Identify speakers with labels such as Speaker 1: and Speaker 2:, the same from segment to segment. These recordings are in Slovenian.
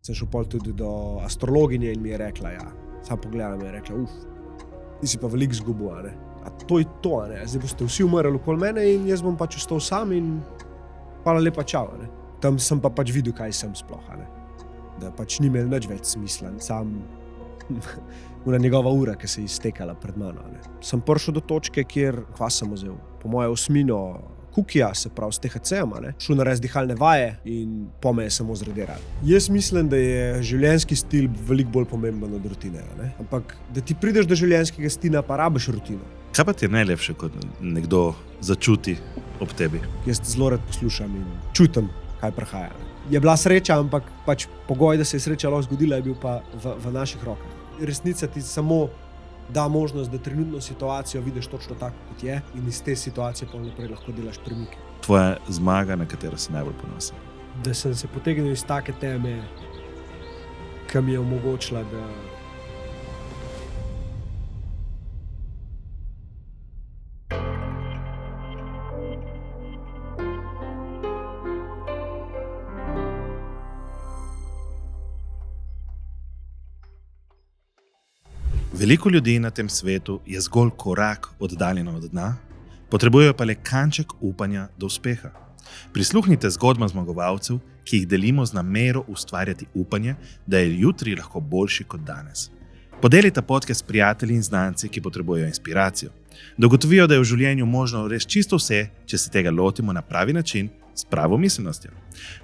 Speaker 1: Sem šel pol tudi do astrologinje in mi je rekla, ja, sam pogledala mi je rekla, ti si pa veliko zgubil, a ne. A to je to, a ne. Zdaj boste vsi umrli okoli mene in jaz bom pač ostal sam in hvala lepa, čau, a ne. Tam sem pa pač videl, kaj sem sploh, a ne. Da pač ni imel nič več smisla, sam ona njegova ura, ki se je iztekala pred mano, a ne. Sem prišel do točke, kjer, kva sem vzel, po moje osmino kukija, se pravi s THC-em, a ne, šel narediti dihalne vaje in po me je samo zradiral. Jaz mislim, da je življenjski stil veliko bolj pomemben od rutine, a ne. Ampak, da ti prideš do življenjskega stila, pa rabiš rutino.
Speaker 2: Kaj pa ti je najlepše, kot nekdo začuti ob tebi?
Speaker 1: Jaz zelo rad poslušam in čutim, kaj prihaja. Je bila sreča, ampak pač pogoj, da se je sreča lahko zgodila, je bil pa v naših rokah. Resnica ti samo da možnost, da trenutno situacijo vidiš točno tako, kot je in iz te situacije pol naprej lahko delaš premike.
Speaker 2: Tvoja zmaga, na katero si najbolj ponosen?
Speaker 1: Da sem se potegnil iz take teme, ki mi je omogočila, da
Speaker 2: Veliko ljudi na tem svetu je zgolj korak oddaljeno od dna, potrebujejo pa le kanček upanja do uspeha. Prisluhnite zgodbam zmagovalcev, ki jih delimo z namero ustvarjati upanje, da je jutri lahko boljši kot danes. Podelite podcast s prijatelji in znanci, ki potrebujejo inspiracijo. Da ugotovijo, da je v življenju možno res čisto vse, če se tega lotimo na pravi način, s pravo miselnostjo.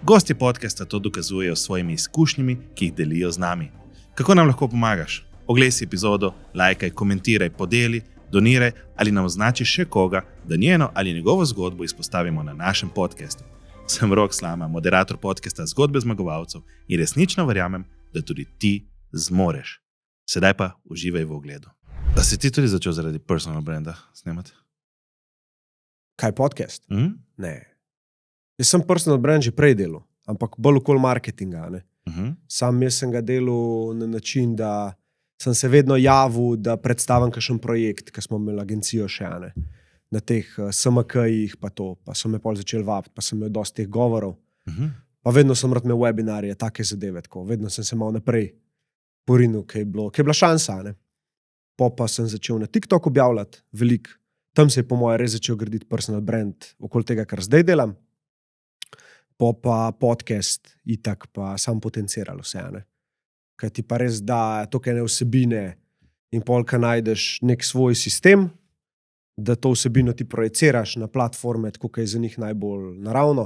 Speaker 2: Gostje podcasta to dokazujejo s svojimi izkušnjami, ki jih delijo z nami. Kako nam lahko pomagaš? Oglej si epizodo, lajkaj, komentiraj, podeli, doniraj ali nam označi še koga, da njeno ali njegovo zgodbo izpostavimo na našem podcastu. Sem Rok Slama, moderator podcasta Zgodbe zmagovalcev in resnično verjamem, da tudi ti zmoreš. Sedaj pa uživaj v ogledu. Da si ti tudi začel zaradi personal branda snemati?
Speaker 1: Kaj podcast? Ne. Jaz sem personal brand že prej delal, ampak bolj okoli marketinga, ne. Sam jaz sem ga delal na način, da sem se vedno javil, da predstavim kakšen projekt, ki smo imeli agencijo še, ne. Na teh SMK-jih pa to, pa so me pol začeli vabiti, pa sem imel dosti teh govorov. Pa vedno sem rad imel webinarje, take zadeve, tako. Vedno sem se malo naprej porinil, kaj je bila šansa, ne. Pa sem začel na TikTok objavljati veliko. Tam se je po moje res začel graditi personal brand okoli tega, kar zdaj delam. Pa podcast itak pa sam potenciral vse, ne. Kaj ti pa res da toliko ene vsebine in polka najdeš nek svoj sistem, da to vsebino ti projeciraš na platforme, tako kaj je za njih najbolj naravno,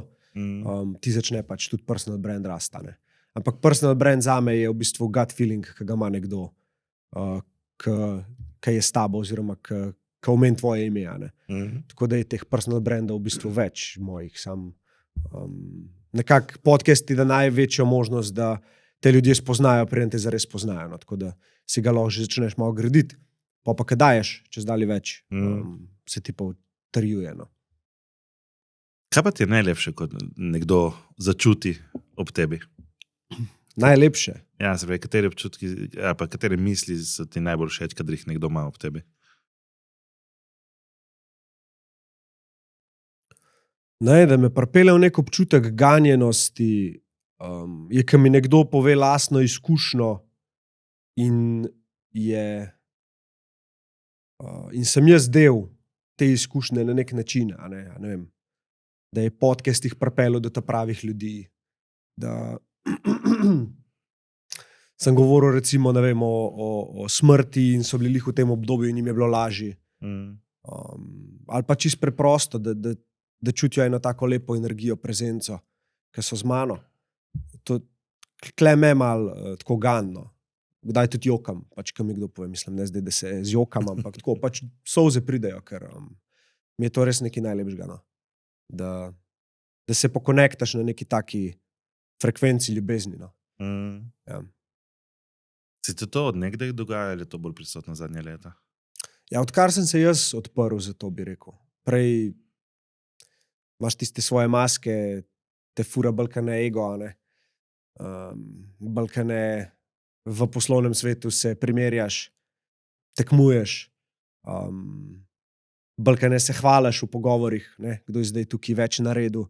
Speaker 1: ti začne pač tudi personal brand rasta, ne. Ampak personal brand zame je v bistvu gut feeling, ki ga ima nekdo, ki je s tabo oziroma ki omeni tvoje ime, ne. Tako da je teh personal brandov v bistvu več mojih, sam nekako podcast ti da največjo možnost, da te ljudje spoznajo, preden te zares spoznajo, no. Tako da si ga lahko že začneš malo graditi, pa kad daješ čez dalje več, se ti pa utrjuje, no.
Speaker 2: Kaj pa ti je najlepše, kot nekdo začuti ob tebi?
Speaker 1: Najlepše?
Speaker 2: Ja, se pravi, kateri občutki, ali pa katere misli so ti najbolj všeč, kadar jih nekdo ima ob tebi?
Speaker 1: Ne, da me pripelje v nek občutek ganjenosti, je, ko mi nekdo pove lastno izkušnjo in sem jaz del te izkušnje na nek način, a ne vem, da je podcast jih pripeljal do ta pravih ljudi, da sem govoril recimo, ne vem, o smrti in so bili v tem obdobju in jim je bilo lažje. Ali pa čisto preprosto, da čutijo eno tako lepo energijo, prezenco, ki so z mano. Tle me malo tako ganno. Kdaj tudi jokam, pač, ko mi kdo pove, mislim, ne zdaj, da se zjokam, ampak tako, pač solze pridejo, ker mi je to res nekaj najlepšega, no. Da se pokonektaš na neki taki frekvenci ljubezni, no. Ja.
Speaker 2: Se ti to od nekdaj dogaja ali je to bolj prisotno zadnje leta?
Speaker 1: Ja, odkar sem se jaz odprl za to, bi rekel. Prej imaš tiste svoje maske, te fura balkane ego, ne. Balkane v poslovnem svetu se primerjaš, tekmuješ, Balkane se hvališ v pogovorih, ne, kdo je zdaj tukaj več naredil,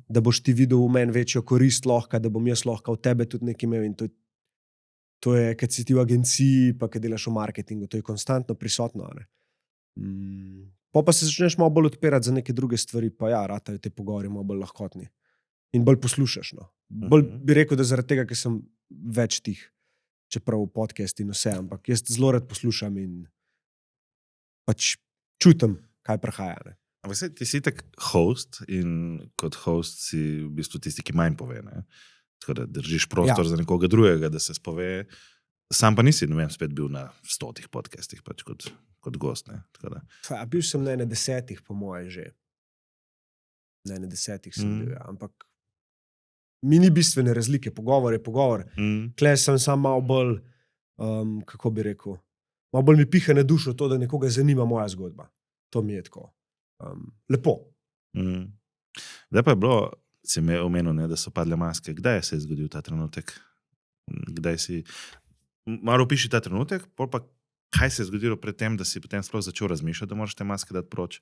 Speaker 1: da boš ti videl v meni večjo korist lahko, da bom jaz lahko v tebe tudi nekaj imel. In to je, kad si ti v agenciji, pa kad delaš v marketingu, to je konstantno prisotno. Pa se začneš malo bolj odpirati za neke druge stvari, pa ja, ratajo te pogovori malo bolj lahkotni. In bolj poslušaš. No. Bolj bi rekel, da zaradi tega, ker sem več tih, čeprav v podcast in vse, ampak jaz zelo rad poslušam in pač čutim, kaj prihaja. Ne.
Speaker 2: Ampak ti si tak host in kot host si v bistvu tisti, ki manj pove. Ne? Tako da držiš prostor za nekoga drugega, da se spove. Sam pa nisi, ne vem, spet bil na 100 podcastih pač kot gost. Ne?
Speaker 1: Bil sem na 10, po moje že. Na 10 sem bil, ja. Ampak mi ni bistvene razlike, pogovor je pogovor. Tle sem sam malo bolj, kako bi rekel, malo bolj mi piha na dušo to, da nekoga zanima moja zgodba. To mi je tako. Lepo.
Speaker 2: Zdaj pa je bilo, si me omenil, ne, da so padle maske. Kdaj se je zgodil ta trenutek? Kdaj si... Malo opiši ta trenutek, pa kaj se je zgodilo pred tem, da si potem sploh začel razmišljati, da moraš te maske dati proč?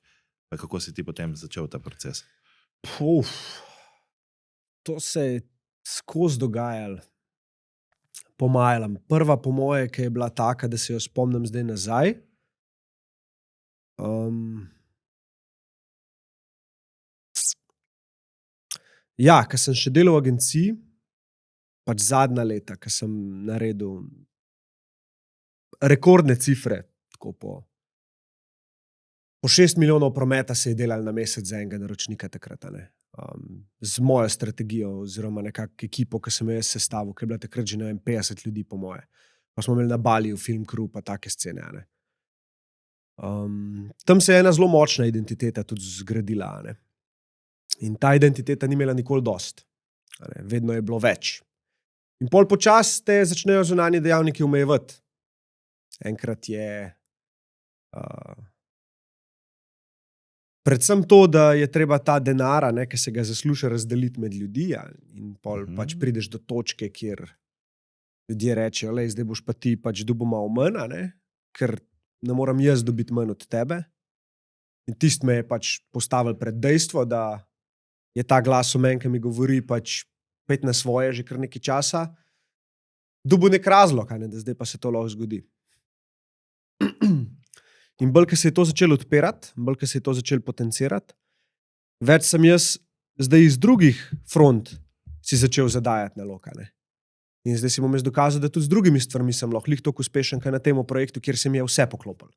Speaker 2: Pa kako si ti potem začel ta proces?
Speaker 1: To se je skozi dogajalo. Pomajlam. Prva po moje, ki je bila taka, da se jo spomnim zdaj nazaj. Ja, ko sem še delal v agenciji, pač zadnja leta, ko sem naredil rekordne cifre, tako po 6 milijonov prometa se je delal na mesec za enega naročnika takrat, ne. Z mojo strategijo oziroma nekako ekipo, ki sem jo jaz sestavil, ki je bila takrat že 50 ljudi po moje. Pa smo imeli na Baliju film crew pa take scene. Ne. Tam se je ena zelo močna identiteta tudi zgradila. Ne. In ta identiteta ni imela nikoli dost. Ne. Vedno je bilo več. In pol počas te začnejo zunanji dejavniki omejevati. Enkrat je predvsem to, da je treba ta denar, ki se ga zasluša, razdeliti med ljudi. Ja. In pol pač prideš do točke, kjer ljudje rečejo, zdaj boš pa ti pač dobil malo manj, ker ne moram jaz dobiti manj od tebe. In tisto me je pač postavil pred dejstvo, da je ta glas o meni, ki mi govori pač pet na svoje že kar nekaj časa, dobil nek razlog, da zdaj pa se to lahko zgodi. In bolj, ko se je to začelo odpirati, bolj, ko se je to začelo potencirati, več sem jaz zdaj iz drugih front si začel zadajati naloge. In zdaj si bom jaz dokazal, da tudi z drugimi stvarmi sem lahko toliko uspešen, kaj na tem projektu, kjer se mi je vse poklopilo.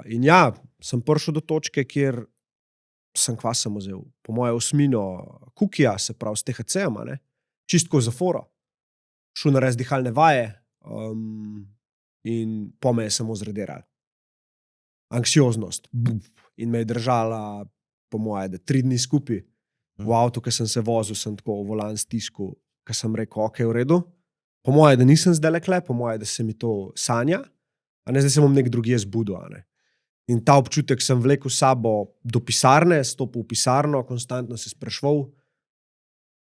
Speaker 1: In ja, sem prišel do točke, kjer sem kva sem vzel, po moje osmino kukija, se pravi s THC-em, čistko za foro. Šel narediti dihalne vaje, in po me je samo zradiral. Anksioznost. In me je držala, po moje, da 3 dni skupaj. V avtu, ko sem se vozil, sem tako v volan stisku, ko sem rekel, ok, v redu. Po moje, da nisem zdaj lekle, po moje, da se mi to sanja, a ne zdaj se bom nek drugi zbudil. In ta občutek sem vlekel s sabo do pisarne, stopil v pisarno, konstantno se spraševal,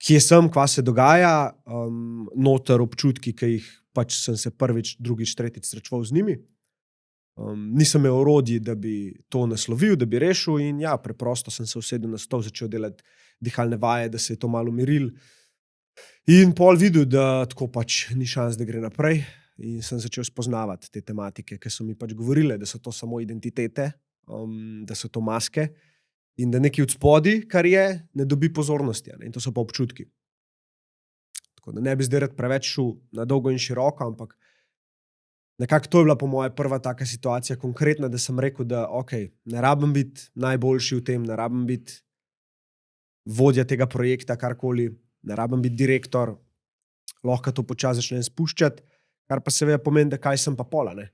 Speaker 1: kje sem, kva se dogaja, noter občutki, ki jih pač sem se prvič, drugič, tretjič srečeval z njimi. Nisem imel orodij, da bi to naslovil, da bi rešil in ja, preprosto sem se usedel na stol, začel delati dihalne vaje, da se je to malo umiril. In pol videl, da tako pač ni šans, da gre naprej in sem začel spoznavati te tematike, ki so mi pač govorile, da so to samo identitete, da so to maske in da nekaj od spodaj, kar je, ne dobi pozornosti. In to so pa občutki. Tako da ne bi zdaj rad preveč šel na dolgo in široko, ampak nekako to je bila po moje prva taka situacija konkretna, da sem rekel, da ok, ne rabim biti najboljši v tem, ne rabim biti vodja tega projekta, karkoli, ne rabim biti direktor, lahko to počasi začnem spuščati, kar pa seveda pomeni, da kaj sem pa pola. Ne?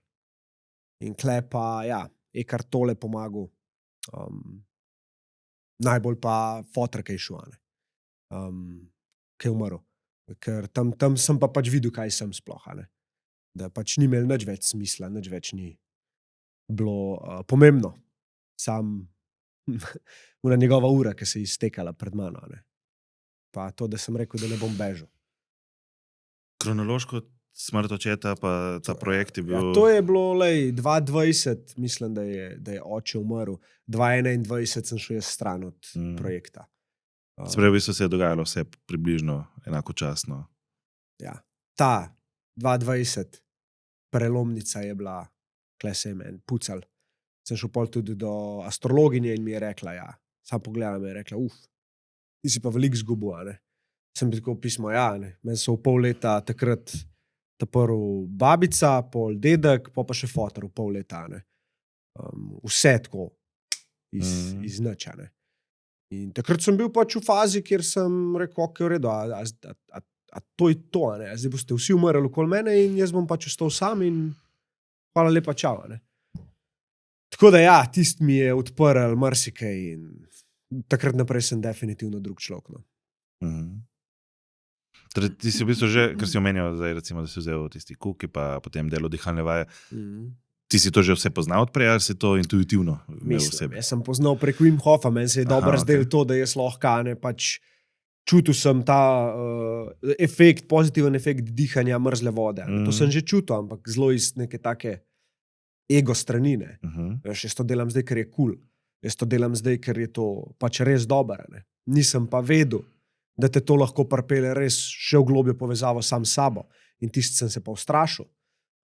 Speaker 1: In kle pa, ja, je kar tole pomagal. Najbolj pa fotor, ki je šel, ki je umrl. Ker tam sem pa pač videl, kaj sem sploh. Da pač ni imel nič več smisla, nič več ni bilo pomembno. Sam una njegova ura, ki se je iztekala pred mano. Pa to, da sem rekel, da ne bom bežal.
Speaker 2: Kronološko smrt očeta, pa ta projekt je bil...
Speaker 1: Ja, to je bilo 2020, mislim, da je oče umrl. 2021 sem šel jaz stran od projekta.
Speaker 2: Sprej, v bistvu se je dogajalo vse približno enakočasno.
Speaker 1: Ja, ta 2020 prelomnica je bila, kle se je meni pucal. Sem šel pol tudi do astrologinje in mi je rekla, ja, sam pogledala me je rekla, ti si pa veliko zgubil, ne. Sem bi tako pismo, ja, ne. Meni so v pol leta takrat prv babica, pol dedek, pa še fotor v pol leta, ne. Vse tako iz niča, ne. In takrat sem bil pač v fazi, kjer sem rekel, ok, v redu, a to je to, ne. Zdaj boste vsi umrli okoli mene in jaz bom pač ostal sam in hvala lepa, čau, ne. Tako da ja, tist mi je odprl marsikaj in takrat naprej sem definitivno drug človek, no.
Speaker 2: Torej, ti si v bistvu že, ker si omenjal zdaj, recimo, da si vzel tisti kuki, pa potem delo dihalne vaje. Ti si to že vse poznal odprej, ali si to intuitivno imel v sebi?
Speaker 1: Jaz sem poznal prek Wim Hofa, meni se je dobro zdelo to, da jaz lahko, ne, pač čutil sem ta efekt, pozitiven efekt dihanja mrzle vode. To sem že čutil, ampak zelo iz neke take ego strani, ne. Jaz to delam zdaj, ker je cool. Jaz to delam zdaj, ker je to pač res dobro, ne. Nisem pa vedel, da te to lahko pripelje res še v globjo povezavo sam s sabo. In tisti sem se pa ustrašil,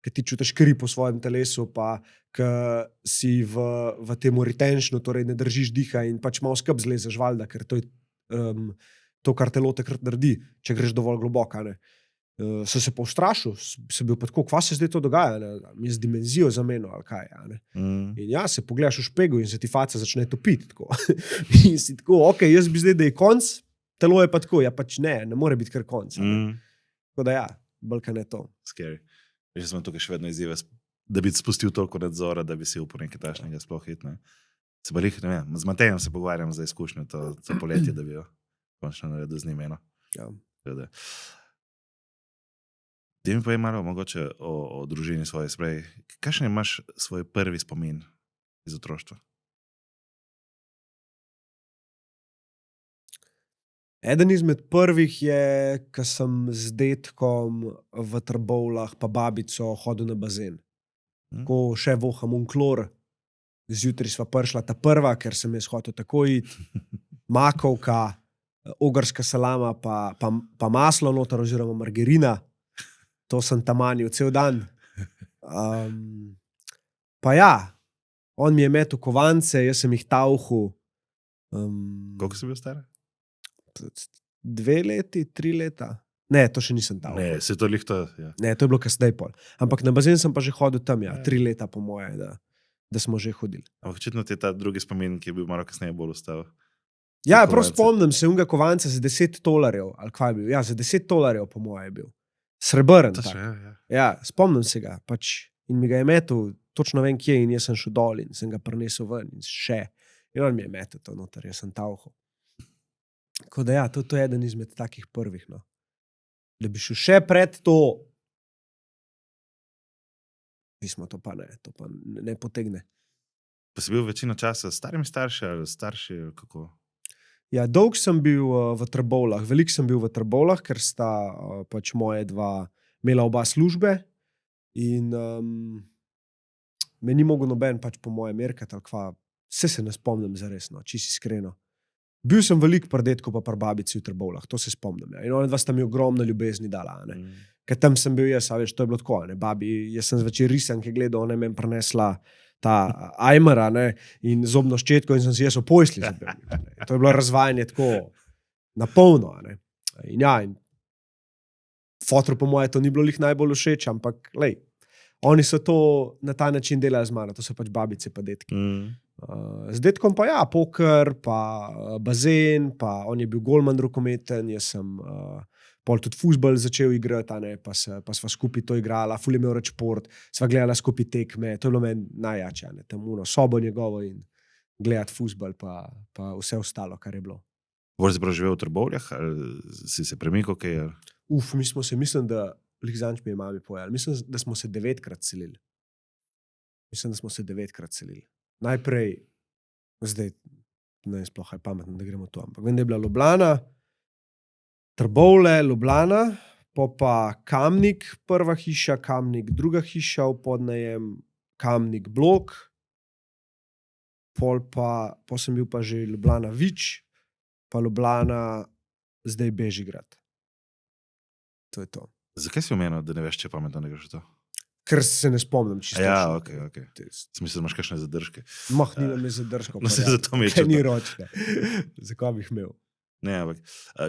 Speaker 1: ker ti čutiš kri po svojem telesu, pa ker si v tem retentionu, torej ne držiš diha in pač malo skrb zlezeš valjda, ker to je to, kar telo takrat naredi, če greš dovolj globoko, ne. Sem se pa ustrašil, sem bil pa tako, kva se zdaj to dogaja, ne? Mi je z dimenzijo zamenil, ali kaj, ne? In ja, se pogledaš v špegel in se ti faca začne topiti, tako. In si tako, ok, jaz bi zdaj, da je konc, telo je pa tako, ja pač ne more biti kar konc. Tako da ja, bolj ne to.
Speaker 2: Scary. Jaz sem tukaj še vedno izzive, da bi spustil toliko nadzora, da bi si upal nekaj tašnega sploh hit, ne. Se pa lih, ne vem, z Matejem se pogovarjam za izkušnjo to poletje, da bi jo končno naredil z njim eno.
Speaker 1: Ja.
Speaker 2: Ti mi povej malo mogoče o družini svoje sprej. Kakšen imaš svoj prvi spomin iz otroštva?
Speaker 1: Eden izmed prvih je, ko sem z dedkom v Trbovljah pa babico hodil na bazen. Ko še voham klor, zjutraj sva prišla ta prva, ker sem jaz hotel tako iti, makovka, ogrska salama pa maslo noter oziroma margarina. To sem tamanil cel dan. Pa ja, on mi je metal kovance, jaz sem jih tauhal.
Speaker 2: Koliko si bil star?
Speaker 1: 2 leti, 3 leta. Ne, to še nisem tauhal.
Speaker 2: Ne, se to lihto, ja.
Speaker 1: Ne, to je bilo kasneje pol. Ampak na bazen sem pa že hodil tam, ja, 3 leta po moje, da smo že hodili.
Speaker 2: Ampak očitno ti je ta drugi spomin, ki je bil malo kasneje bolj ostal.
Speaker 1: Ja, prav spomnim se unga kovanca za $10, ali kva je bil? Ja, za $10 po moje je bil. Srebrn. Ja, spomnim se ga. Pač, in mi ga je metal, točno vem kje, in jaz sem šel dol in sem ga prinesel ven in še. In on mi je metal to noter, jaz sem tauhal. Tako da ja, to je eden izmed takih prvih, no. Da bi šel še pred to, pismo, to pa ne potegne.
Speaker 2: Pa si bil večino časa s starimi starši ali starši, ali kako?
Speaker 1: Ja, dolg sem bil v Trbovljah, veliko sem bil v Trbovljah, ker sta pač moje dva imela oba službe in me ni mogel noben pač po moje merkati ali kva, se ne spomnim zares, no, čisto iskreno. Bil sem veliko pri dedku pa pri babici v Trbovljah, to se spomnim. Ja. In ona dva sta mi ogromno ljubezni dala, ne. Ker tam sem bil jaz, a veš, to je bilo tako, ne, babi, jaz sem zvečer risanke gledal, ona je meni prinesla ta ajmera, ne, in zobno ščetko in sem si jaz v posli zapel. To je bilo razvajanje tako na polno, ne. In ja, in fotru po moje to ni bilo lih najbolj všeč, ampak lej, oni so to na ta način delali z mano, to so pač babice pa dedki. Z dedkom pa ja, poker, pa bazen, pa on je bil golman rokometen, jaz sem pol tudi fuzbal začel igrati, ne, pa sva skupaj to igrala, ful je imel rad šport, sva gledala skupaj tekme, to je bilo meni najjače, ne, tam sobo njegovo in gledati fuzbal, pa vse ostalo, kar je bilo.
Speaker 2: Bolj si prav živel v Trbovljah, ali si se premikal kaj?
Speaker 1: Mislim, da lih zanč mi je mami povedala, mislim, da smo se 9-krat selili. Najprej, zdaj, ne sploh je pametno, da gremo to, ampak vem, da je bila Ljubljana, Trbovlje, Ljubljana, pa Kamnik, prva hiša, Kamnik, druga hiša v podnajem, Kamnik blok, pol sem bil pa že Ljubljana Vič, pa Ljubljana, zdaj Bežigrad. To je to.
Speaker 2: Zakaj si omenil, da ne veš, če pametno ne greš v to?
Speaker 1: Ker se ne spomnim čisto.
Speaker 2: Ja, ok. Smisel, da imaš kakšne zadržke.
Speaker 1: Nimam je zadržkov.
Speaker 2: No, se zato mi je čuto.
Speaker 1: Ni ročne. Zakaj bi jih imel?
Speaker 2: Ne, ampak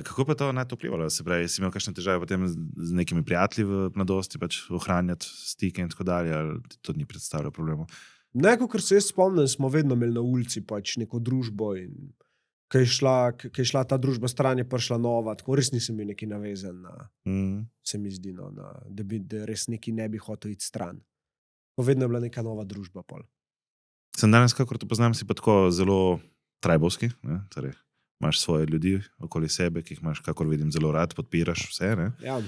Speaker 2: kako pa to na to vplivalo? Se pravi, si imel kakšne težave potem z nekimi prijatelji v mladosti, pač ohranjati stike in tako dalje, ali to ni predstavljalo problemov?
Speaker 1: Neko, kar se jaz spomnim, smo vedno imeli na ulici pač neko družbo in kaj je šla ta družba stran, je prišla nova, tako res nisem bil neki navezan na, se mi zdi, no, da res neki ne bi hotel iti stran. Vedno je bila neka nova družba pol.
Speaker 2: Sem danes, kakor to poznam, si pa tako zelo tribovski, ne? Torej, imaš svoje ljudi okoli sebe, ki jih imaš, kakor vidim, zelo rad, podpiraš vse, ne?
Speaker 1: Ja.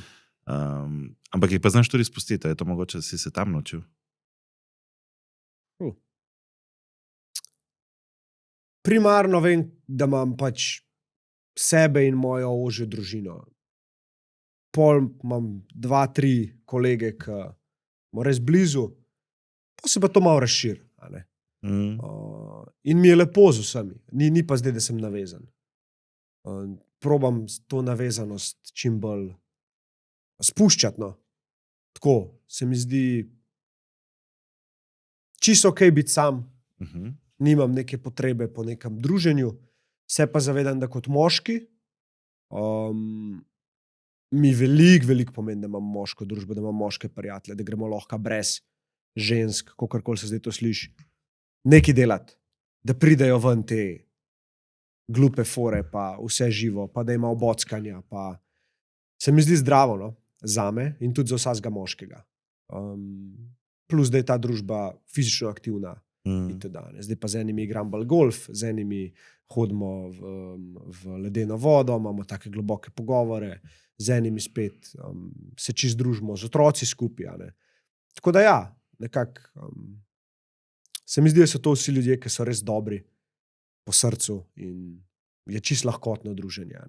Speaker 2: Ampak jih pa znaš tudi spustiti, je to mogoče, da si se tam naučil?
Speaker 1: Primarno vem, da imam pač sebe in mojo ožjo družino. Pol imam 2-3 kolege, ki smo res blizu, pa se pa to malo razširi. In mi je lepo z vsemi, ni pa zdaj, da sem navezan. Probam to navezanost čim bolj spuščati. No. Tako, se mi zdi čisto ok biti sam, nimam neke potrebe po nekem druženju, se pa zavedam, da kot moški mi veliko pomeni, da imam moško družbo, da imam moške prijatelje, da gremo lahko brez žensk, kakorkoli se zdaj to sliši, nekaj delati, da pridejo ven te glupe fore, pa vse živo, pa da ima obockanja, pa se mi zdi zdravo, no, zame in tudi za vsakega moškega. Plus, da je ta družba fizično aktivna. Zdaj pa z enimi igram bolj golf, z enimi hodimo v ledeno vodo, imamo take globoke pogovore, z enimi spet se čisto družimo, z otroci skupaj. Tako da ja, nekako se mi zdi, da so to vsi ljudje, ki so res dobri po srcu in je čisto lahkotno druženje.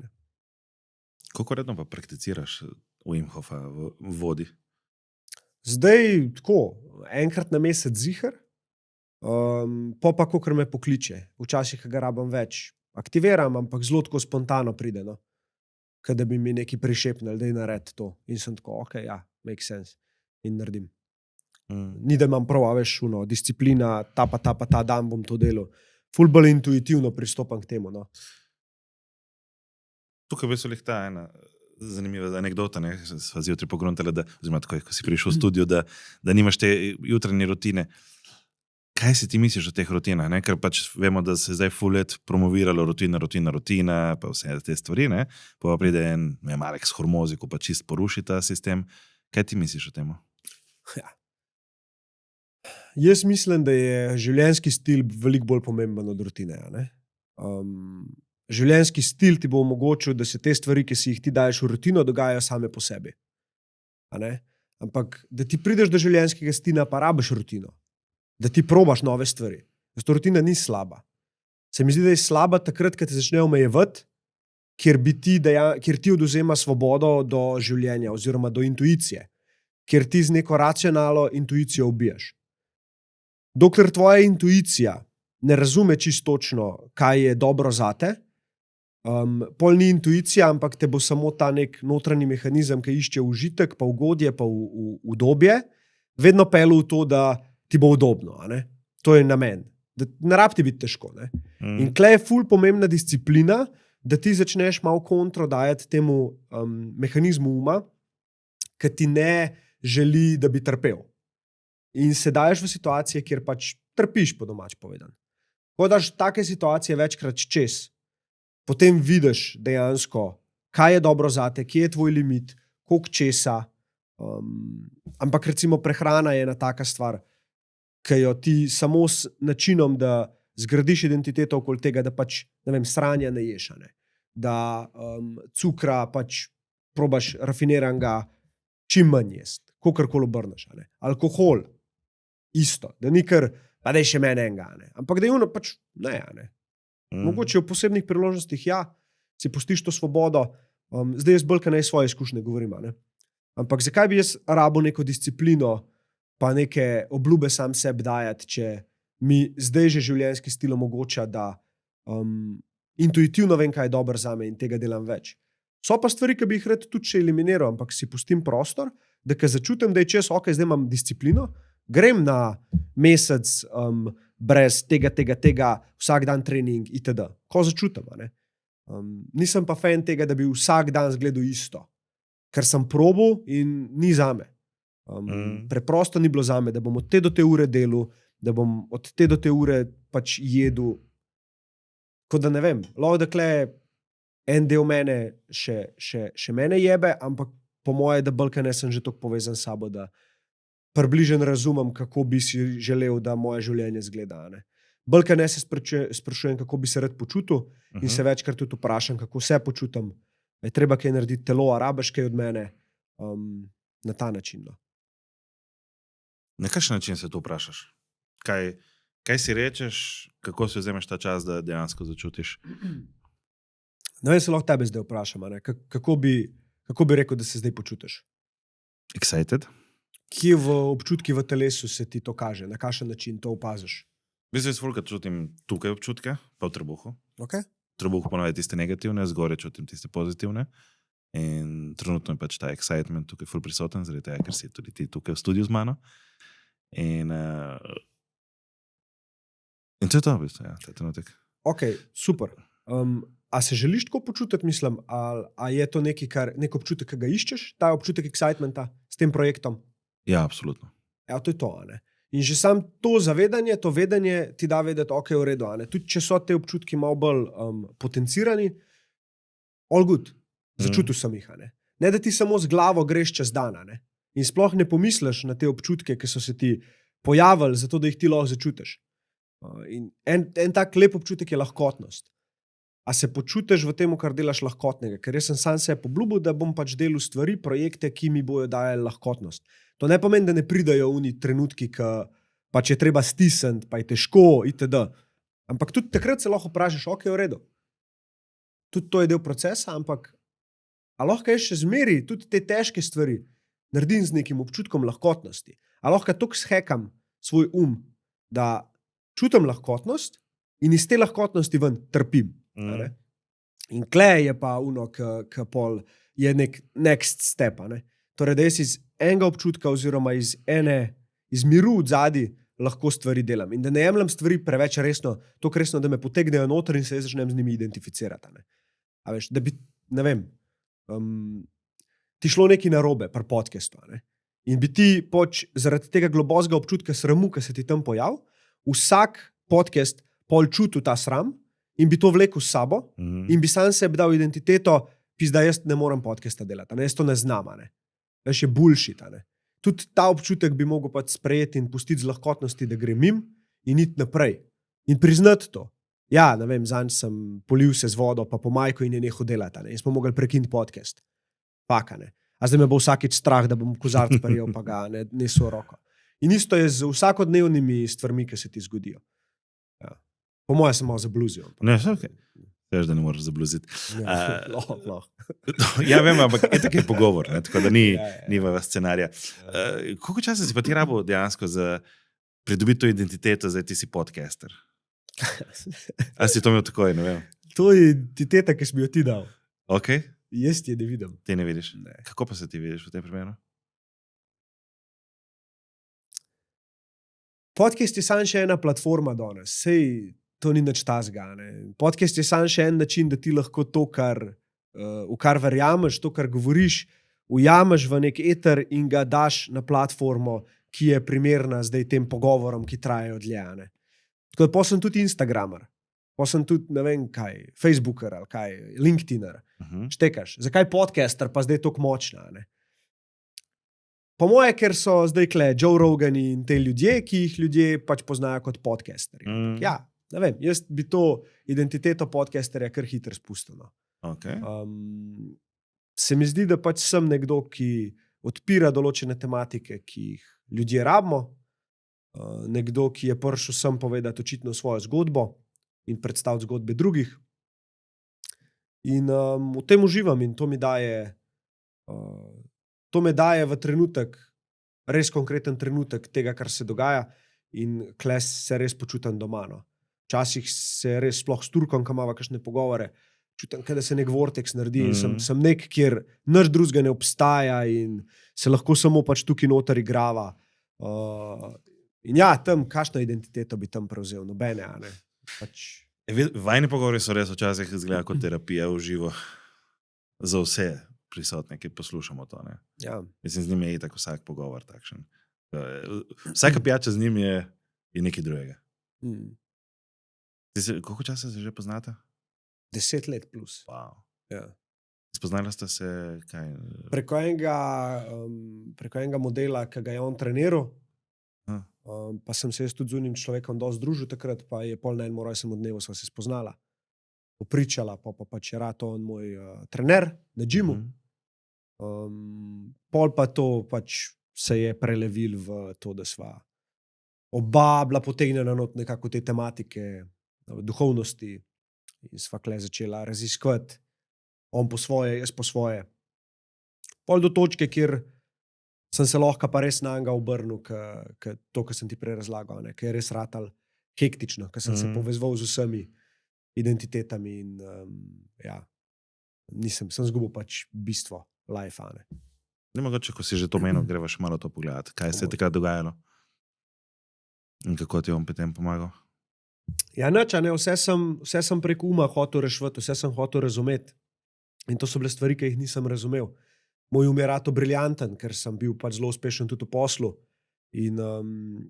Speaker 2: Kako redno pa prakticiraš Wim Hofa v vodi?
Speaker 1: Zdaj tako, enkrat na mesec ziher, pa kakor me pokliče. Včasih ga rabim več. Aktiviram, ampak zelo tako spontano pride. No? Kaj da bi mi neki prišepnili, da je nared to. In sem tako, ok, ja, make sense. In naredim. Ni da imam prav, veš, disciplina, ta dan bom to delal. Ful bolj intuitivno pristopam k temu. No?
Speaker 2: Tukaj bi se lih ta ena zanimiva anekdota, ne, sva zjutraj pogruntala, oziroma tako, ko si prišel v studio, da nimaš te jutranje rutine. Kaj si ti misliš o teh rutinah? Ne? Ker pač vemo, da se zdaj ful let promoviralo rutina, pa vse te stvari, ne? Pa pride en Alex Hormozi, ko pa čist poruši ta sistem. Kaj ti misliš o temu?
Speaker 1: Ja. Jaz mislim, da je življenjski stil veliko bolj pomemben od rutine. Ne? Življenjski stil ti bo omogočil, da se te stvari, ki si jih ti daješ v rutino, dogajajo same po sebi. Ampak, da ti prideš do življenjskega stila, pa rabiš rutino. Da ti probaš nove stvari. Zato rutina ni slaba. Se mi zdi, da je slaba takrat, ko te začne omejevati, kjer ti odvzema svobodo do življenja oziroma do intuicije, kjer ti z neko racionalno intuicijo ubijaš. Dokler tvoja intuicija ne razume čisto točno, kaj je dobro zate, pol ni intuicija, ampak te bo samo ta nek notranji mehanizem, ki išče užitek, pa ugodje, pa udobje, vedno pelil v to, da ti bo udobno. To je namen. Ne rabi ti biti težko. In tle je ful pomembna disciplina, da ti začneš malo kontro dajati temu mehanizmu uma, ki ti ne želi, da bi trpel. In se daješ v situacije, kjer pač trpiš, po domač povedan. Ko daš take situacije večkrat čez, potem vidiš dejansko, kaj je dobro zate, kje je tvoj limit, koliko česa. Ampak recimo prehrana je ena taka stvar, ki jo ti samo s načinom, da zgradiš identiteto okoli tega, da pač, ne vem, sranja ne ješ, da cukra pač probaš rafiniranega čim manj jesti, kakorkoli obrneš. Alkohol, isto, da ni kar, pa da je še mene enega, ampak da je ono pač ne. Mogoče v posebnih priložnostih, ja, si pustiš to svobodo, zdaj jaz bolj, kaj naj svoje izkušnje govorim, Ampak zakaj bi jaz rabil neko disciplino, pa neke obljube sam sebi dajati, če mi zdaj že življenjski stil omogoča, da intuitivno vem, kaj je dobro zame in tega delam več. So pa stvari, ki bi jih rad tudi še eliminiral, ampak si pustim prostor, da ko začutim, da je čez ok, zdaj imam disciplino, grem na mesec brez tega, vsak dan trening itd. Ko začutim, a ne? Nisem pa fan tega, da bi vsak dan zgledal isto, ker sem probal in ni zame. Preprosto ni bilo zame, da bom od te do te ure delal, da bom od te do te ure pač jedel. Kot da ne vem, lahko dakle en del mene še mene jebe, ampak po moje, da bolj ne sem že tako povezan s sabo, da približno razumem, kako bi si želel, da moje življenje izgleda. Bolj ne se sprašujem, kako bi se rad počutil in se večkrat tudi vprašam, kako se počutim. Je treba kaj narediti telo, a rabiš kaj od mene na ta način. No.
Speaker 2: Na kakšen način se to vprašaš? Kaj si rečeš, kako si vzameš ta čas, da dejansko začutiš?
Speaker 1: Ne vem, se lahko tebe zdaj vprašam, kako bi rekel, da se zdaj počutiš?
Speaker 2: Excited?
Speaker 1: Kje v občutki v telesu se ti to kaže? Na kakšen način to opaziš?
Speaker 2: V bistvu jaz fulkrat čutim tukaj občutke, pa v trebuhu.
Speaker 1: Okay.
Speaker 2: V trebuhu ponovadi tiste negativne, zgore čutim tiste pozitivne. In trenutno je pač ta excitement tukaj ful prisoten, zaradi tega, ker si tudi ti tukaj v studiu z mano. In to je to, v bistvu, ja, ta trenutek.
Speaker 1: Ok, super. A se želiš tako počutiti, mislim, a je to nek občutek, ki ga iščeš, ta občutek excitementa s tem projektom?
Speaker 2: Ja, absolutno.
Speaker 1: Ja, to je to, a ne? In že sam to zavedanje, to vedenje ti da vedeti, ok, v redu, a ne? Tudi če so te občutki malo bolj potencirani, all good. Začutil sem jih, a ne? Ne, da ti samo z glavo greš čez dan, a ne? In sploh ne pomisliš na te občutke, ki so se ti pojavili, zato da jih ti lahko začutiš. In en tak lep občutek je lahkotnost. A se počutiš v tem, kar delaš lahkotnega? Ker jaz sem sam se pobljubil, da bom pač delal stvari, projekte, ki mi bojo dajali lahkotnost. To ne pomeni, da ne pridajo oni trenutki, ki pač je treba stisniti, pa je težko itd. Ampak tudi takrat se lahko vprašaš, ok, v redu. Tudi to je del procesa, ampak a lahko je še zmeri tudi te težke stvari naredim z nekim občutkom lahkotnosti? A lahko toliko shekam svoj da čutim lahkotnost in iz te lahkotnosti ven trpim. In klej je pa ki pol je nek next step. Torej, da jaz iz enega občutka oziroma iz miru od zadaj lahko stvari delam. In da ne jemljem stvari preveč resno, toliko resno, da me potegnejo noter in se jaz začnem z njimi identificirati. A veš, da bi, ne vem, ti šlo nekaj narobe pri podcastu. In bi ti zaradi tega globokega občutka sramu, ki se ti tam pojavi, vsak podcast pol čutil ta sram in bi to vlekel s sabo in bi sam sebi dal identiteto, da jaz ne morem podcasta delati, jaz to ne znam. Veš, je bullshit. Tudi ta občutek bi mogel pač sprejeti in pustiti z lahkotnosti, da grem in iti naprej. In priznati to. Ja, ne vem, zanj sem polil se z vodo, pa po majku in je nehal delati. In smo mogli prekiniti podcast. Faka, ne. A zdaj me bo vsakič strah, da bom kozarc prijel, pa ga nesel roko. In isto je z vsakodnevnimi stvarmi, ki se ti zgodijo. Ja. Po moje sem malo zabluzil.
Speaker 2: Ne, vse ok. Veš, da ne moraš zabluziti.
Speaker 1: Lahko.
Speaker 2: Ja, vem, ampak je tako pogovor, ne? Tako da ni v scenarija. Koliko časa si pa ti rabo dejansko za pridobiti to identiteto, zdaj ti si podcaster? A si to imel takoj, ne vem?
Speaker 1: To je identiteta, ki si mi jo ti dal.
Speaker 2: Ok.
Speaker 1: Jaz ti je ne vidim.
Speaker 2: Ti ne vidiš?
Speaker 1: Ne.
Speaker 2: Kako pa se ti vidiš v tem primeru?
Speaker 1: Podcast je samo še ena platforma danes. Sej to ni nič tazga. Podcast je samo še en način, da ti lahko to, v kar verjameš, to, kar govoriš, ujameš v nek eter in ga daš na platformo, ki je primerna zdaj tem pogovorom, ki trajajo dlje. Tako da pa sem tudi Instagramer, pa sem tudi, ne vem kaj, Facebooker ali kaj, LinkedIner. Štekaš. Zakaj podcaster pa zdaj toliko močna? Po moje, ker so zdaj Joe Rogan in te ljudje, ki jih ljudje pač poznajo kot podcasteri. Ja, ne vem, jaz bi to identiteto podcasterja kar hitro spustil.
Speaker 2: Okay.
Speaker 1: Se mi zdi, da pač sem nekdo, ki odpira določene tematike, ki jih ljudje rabimo, nekdo, ki je prišel sem povedati očitno svojo zgodbo in predstaviti zgodbe drugih. In v tem uživam in to mi daje to me daje v trenutek, res konkreten trenutek tega, kar se dogaja in kles se res počutim doma. No. Včasih se res sploh s Turkom, ko imamo kakšne pogovore, čutim, da se nek vortex naredi in sem nek, kjer nič drugega ne obstaja in se lahko samo pač tukaj noter igrava. In ja, tam, kakšno identiteto bi tam prevzel, nobene, a ne. Pač...
Speaker 2: Vajni pogovori so res včasih izgleda kot terapija v živo za vse prisotne, ki poslušamo to. Ne?
Speaker 1: Ja.
Speaker 2: Mislim, z njim je itak vsak pogovor takšen. Vsaka pijača z njim je nekaj drugega. Koliko časa se že poznate?
Speaker 1: 10 let plus.
Speaker 2: Wow.
Speaker 1: Ja.
Speaker 2: Spoznali ste se kaj?
Speaker 1: Preko enega modela, ki ga je on treniral, pa sem se jaz tudi z unim človekom dosti družil takrat, pa je pol na enem rojstnem dnevu sva se spoznala. Popričala, pa pač je rad on moj trener na džimu. Pol pa to pač se je prelevil v to, da sva oba bila potegnjena not nekako te tematike duhovnosti in sva kle začela raziskovati. On po svoje, jaz po svoje. Pol do točke, kjer sem se lahko pa res na njega obrnil, to, kar sem ti prej razlagal, ker je res ratal hektično, ker sem se povezoval z vsemi identitetami in ja, sem zgubil pač bistvo life-a.
Speaker 2: Ne mogoče, ko si že to menil, greva še malo to pogledati. Kaj se je takrat dogajalo? In kako ti je on potem pomagal?
Speaker 1: Ja, nič, vse sem preko uma hotel rešiti, vse sem hotel razumeti. In to so bile stvari, ki jih nisem razumel. Moj um je rato briljanten, ker sem bil pač zelo uspešen tudi v poslu. In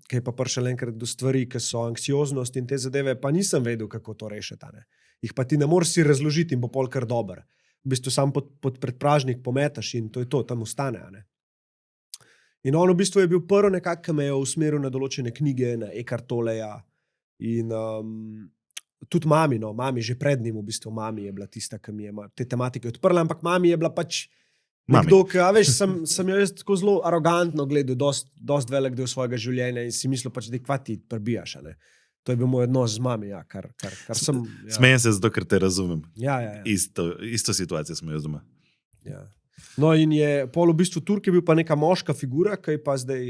Speaker 1: kaj pa prišel enkrat do stvari, ki so anksioznost in te zadeve, pa nisem vedel, kako to rešiti. Jih pa ti ne moreš si razložiti in bo pol kar dober. V bistvu sam pod predpražnik pometaš in to je to, tam ostane. In on v bistvu je bil prvo nekako, ki me je usmeril na določene knjige, na Eckhart Tolleja in tudi mami, že pred njim v bistvu mami je bila tista, ki mi je te tematike odprla, ampak mami je bila pač nekdo, ki, veš, sem jo jaz tako zelo arogantno gledal, dost velik del svojega življenja in si mislil pač, da kva ti prebijaš, To je bil moj odnos z mami, ja, kar sem... Ja.
Speaker 2: Smejem se zato, ker te razumem.
Speaker 1: Ja.
Speaker 2: Isto situacijo smo jaz doma.
Speaker 1: Ja. No in je pol v bistvu Turk je bil pa neka moška figura, ki je pa zdaj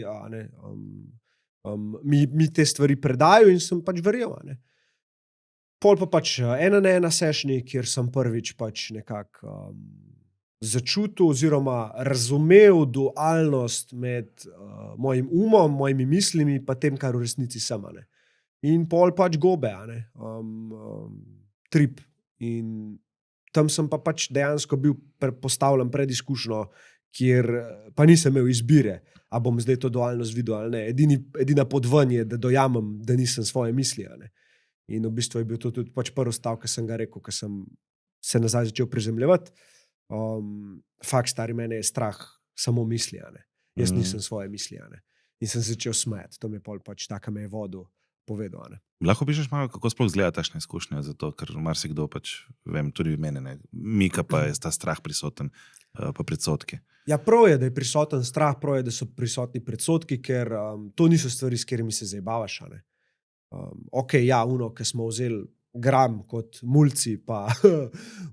Speaker 1: mi te stvari predajo in sem pač verjel, Pol pa pač ena na ena sešni, kjer sem prvič pač nekako začutil oziroma razumel dualnost med mojim umom, mojimi mislimi pa tem, kar v resnici sem, In pol pač gobe, trip. In tam sem pa pač dejansko bil postavljen pred izkušnjo, kjer pa nisem imel izbire, a bom zdaj to dualnost videl ali ne. Edina pot ven je, da dojamem, da nisem svoje misli, In v bistvu je bil to tudi pač prvi stav, ki sem ga rekel, ko sem se nazaj začel prizemljevati. Fakt, stari, mene je strah samo misli, Jaz nisem svoje misli, In sem začel smejati. To mi je pol pač taka me je vodu povedal,
Speaker 2: Lahko pišeš malo, kako sploh izgleda takšna izkušnja, zato, ker marsikdo pač, vem, tudi mene, Mika pa je ta strah prisoten, pa predsodki. Ja,
Speaker 1: prav je, da je prisoten strah, prav je, da so prisotni predsodki, ker to niso stvari, s katerimi se zabavaš, ja, ki smo vzeli gram kot mulci, pa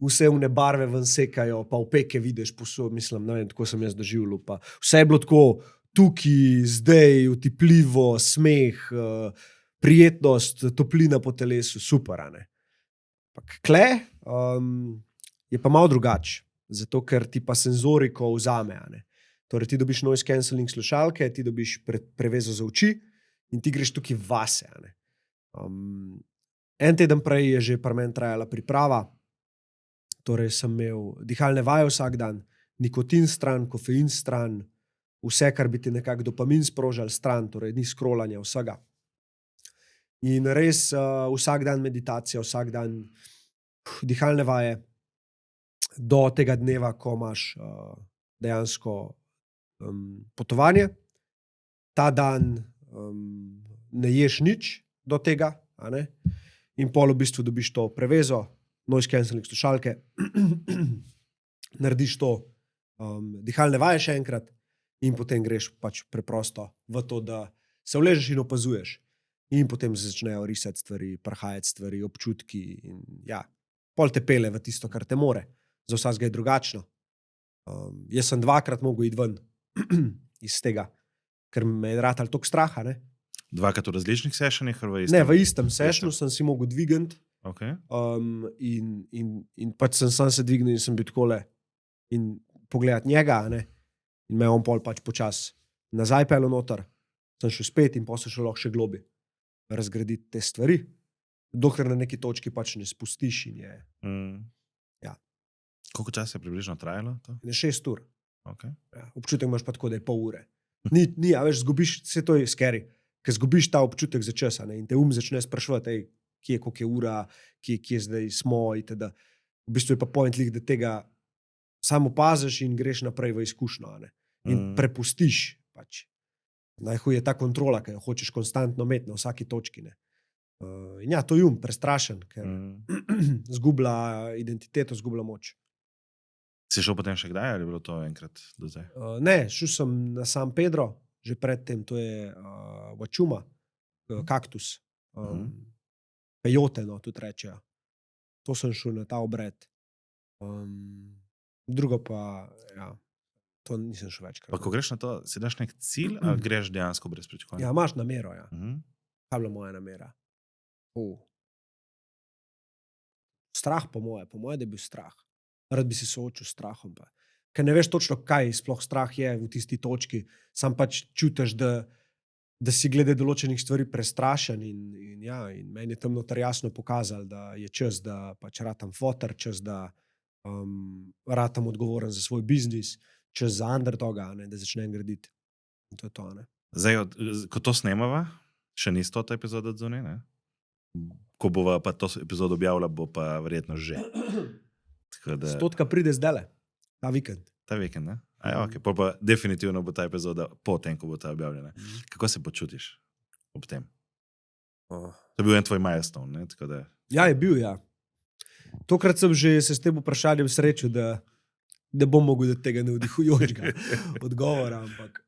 Speaker 1: vse vne barve ven sekajo, pa opeke vidiš, mislim, ne vem, tako sem jaz doživljal, pa vse je bilo tako tukaj, zdaj, utipljivo, smeh, prijetnost, toplina po telesu, super, Kle je pa malo drugače, zato ker ti pa senzoriko vzame, Torej ti dobiš noise cancelling slušalke, ti dobiš prevezo za oči in ti greš tukaj vase, En teden prej je že pri meni trajala priprava, torej sem imel dihalne vaje vsak dan, nikotin stran, kofein stran, vse, kar bi ti nekako dopamin sprožal stran, torej ni scrollanja vsega. In res vsak dan meditacija, vsak dan dihalne vaje, do tega dneva, ko imaš dejansko potovanje. Ta dan ne ješ nič do tega, In pol v bistvu dobiš to prevezo, noise cancelling slušalke, narediš to dihalne vaje še enkrat in potem greš pač preprosto v to, da se vležeš in opazuješ. In potem se začnejo risati stvari, prahajati stvari, občutki in ja, pol te pele v tisto, kar te more. Za vsakega je drugačno. Jaz sem 2-krat mogel iti ven iz tega, ker me je ratal toliko straha. Ne?
Speaker 2: Dvakrat v različnih sessionih?
Speaker 1: Ne, v istem sessionu sem si mogel dvigati.
Speaker 2: Okay.
Speaker 1: In pač sem sam se dvignil in sem bil takole in pogledati njega, ne? In me je on pol pač počas nazaj pelil noter, sem šel spet in potem šel lahko še globi razgraditi te stvari, dokler na neki točki pač ne spustiš in je. Ja.
Speaker 2: Koliko časa je približno trajalo to?
Speaker 1: 6 ur.
Speaker 2: Okay.
Speaker 1: Ja, občutek imaš pa tako, da je pol ure. Ni, a veš, zgubiš, vse to je scary, ker zgubiš ta občutek za časa, ne? In te začne spraševati, kje je, koliko je ura, kje zdaj smo, itd. V bistvu je pa point lih, da tega samo opaziš in greš naprej v izkušnjo, ne? In prepustiš pač. Najhuje je ta kontrola, ki jo hočeš konstantno imeti na vsaki točki, ne? In ja, to je prestrašen, ker zgublja identiteto, zgublja moč.
Speaker 2: Si šel potem še kdaj, ali je bilo to enkrat do zdaj?
Speaker 1: Ne, šel sem na San Pedro, že predtem, to je Vačuma, kaktus. Pejote, no, tudi rečejo. To sem šel na ta obred. Drugo pa, ja, to nisem šel večkrat.
Speaker 2: Pa ko greš na to, si daš nek cilj, ali greš dejansko brez pričakovanja?
Speaker 1: Ja, imaš namero, ja. Kaj je bila moja namera? Strah po moje, da je bil strah. Rad bi se soočil s strahom. Pa. Ker ne veš točno, kaj sploh strah je v tisti točki, sam pač čutiš, da si glede določenih stvari prestrašen in meni je tam noter jasno pokazal, da je čas, da pač ratam foter, čas, da ratam odgovoren za svoj biznis, čas za underdoga, ne, da začnem graditi. In to je to, ne.
Speaker 2: Zdaj, ko to snemava, še ni 100. epizoda odzune, ne? Ko bova pa to epizodo objavila, bo pa verjetno že. Da...
Speaker 1: 100 pride zdajle, ta vikend.
Speaker 2: Ta vikend, ne? Okay. Pa definitivno bo ta epizoda potem, ko bo ta objavljena. Kako se počutiš ob tem? To je bil en tvoj milestone, ne? Tako da...
Speaker 1: Ja, je bil, ja. Tokrat sem že se s tem vprašanjem srečil, da bom mogel do tega navdihujočega odgovora, ampak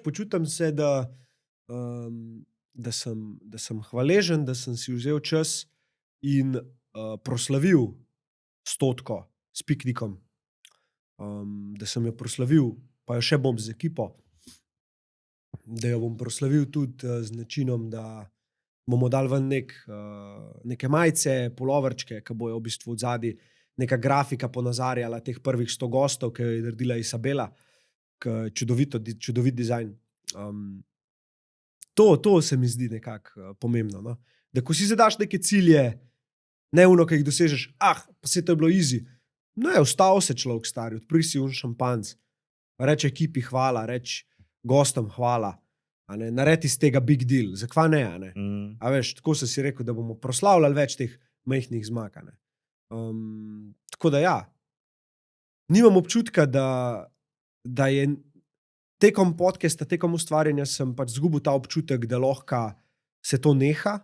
Speaker 1: počutim se, da sem hvaležen, da sem si vzel čas in proslavil 100 s piknikom. Da sem jo proslavil, pa jo še bom z ekipo, da jo bom proslavil tudi z načinom, da bomo dali ven neke majice, puloverčke, ki bojo v bistvu odzadi neka grafika ponazarjala teh prvih 100 gostov, ki jo je naredila Isabela, čudovit dizajn. To se mi zdi nekako pomembno, no? Da ko si zadaš neke cilje, ne ono, ki jih dosežeš, pa se to je bilo easy. No je, vstal se človek stari, odpri si šampanc, reče ekipi hvala, reče gostom hvala, naredi iz tega big deal, zakva ne, ne? A veš, tako sem si rekel, da bomo proslavljali več teh majhnih zmag, ne? Tako da ja, nimam občutka, da je tekom podcasta, tekom ustvarjanja sem pač zgubil ta občutek, da lahko se to neha,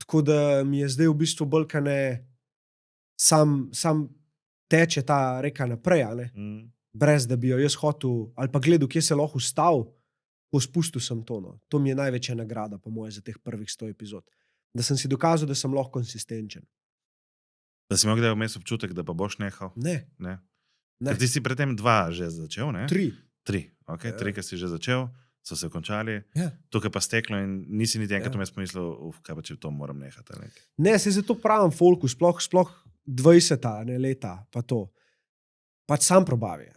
Speaker 1: tako da mi je zdaj v bistvu bolj, kaj ne, sam teče ta reka naprej, brez da bi jo jaz hotel, ali pa gledal, kje se lahko ustal, pospustil sem to. No. To mi je največja nagrada, po moje, za teh prvih 100 epizod. Da sem si dokazal, da sem lahko konsistenčen.
Speaker 2: Da si imel kdaj vmes občutek, da pa boš nehal?
Speaker 1: Ne.
Speaker 2: Ker ti si predtem 2 že začel, ne?
Speaker 1: 3.
Speaker 2: 3, ki si že začel, so se končali, tukaj pa steklo in nisi niti enkrat vmes pomislil, kaj pa če to moram nehati.
Speaker 1: Ne, se zato pravim folku, sploh 20 leta, pa to. Pač sam probavi.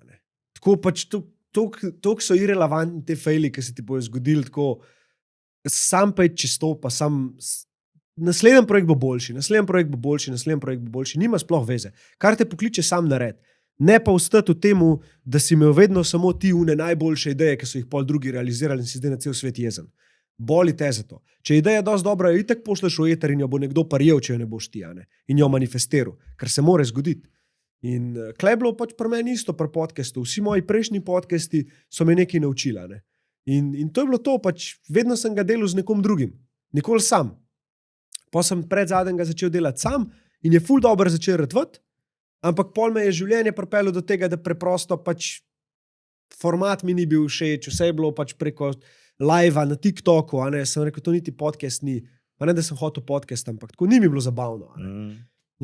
Speaker 1: Tako pač, toliko so irelevantni te fejli, ki se ti bojo zgodili, tako sam pa je čisto, pa sam naslednji projekt bo boljši, nima sploh veze. Kar te pokliče, sam nared. Ne pa ostati v temu, da si imel vedno samo ti une najboljše ideje, ki so jih pol drugi realizirali in si zdaj na cel svet jezen. Boli te za to. Če je ideja dosti dobra, jo itak pošleš v eter in jo bo nekdo parjel, če jo ne boš ti, in jo manifestiral, kar se more zgoditi. In klej je bilo pač pri meni isto pri podcastu. Vsi moji prejšnji podcasti so me nekaj naučili. In to je bilo to, pač vedno sem ga delal z nekom drugim. Nikoli sam. Pa sem predzadnjega začel delati sam in je ful dobro začel ratvati, ampak pol me je življenje pripeljalo do tega, da preprosto pač format mi ni bil všeč, vse je bilo pač preko live na TikToku, sem rekel, to niti podcast ni, ne da sem hotel podcast, ampak tako ni mi bilo zabavno.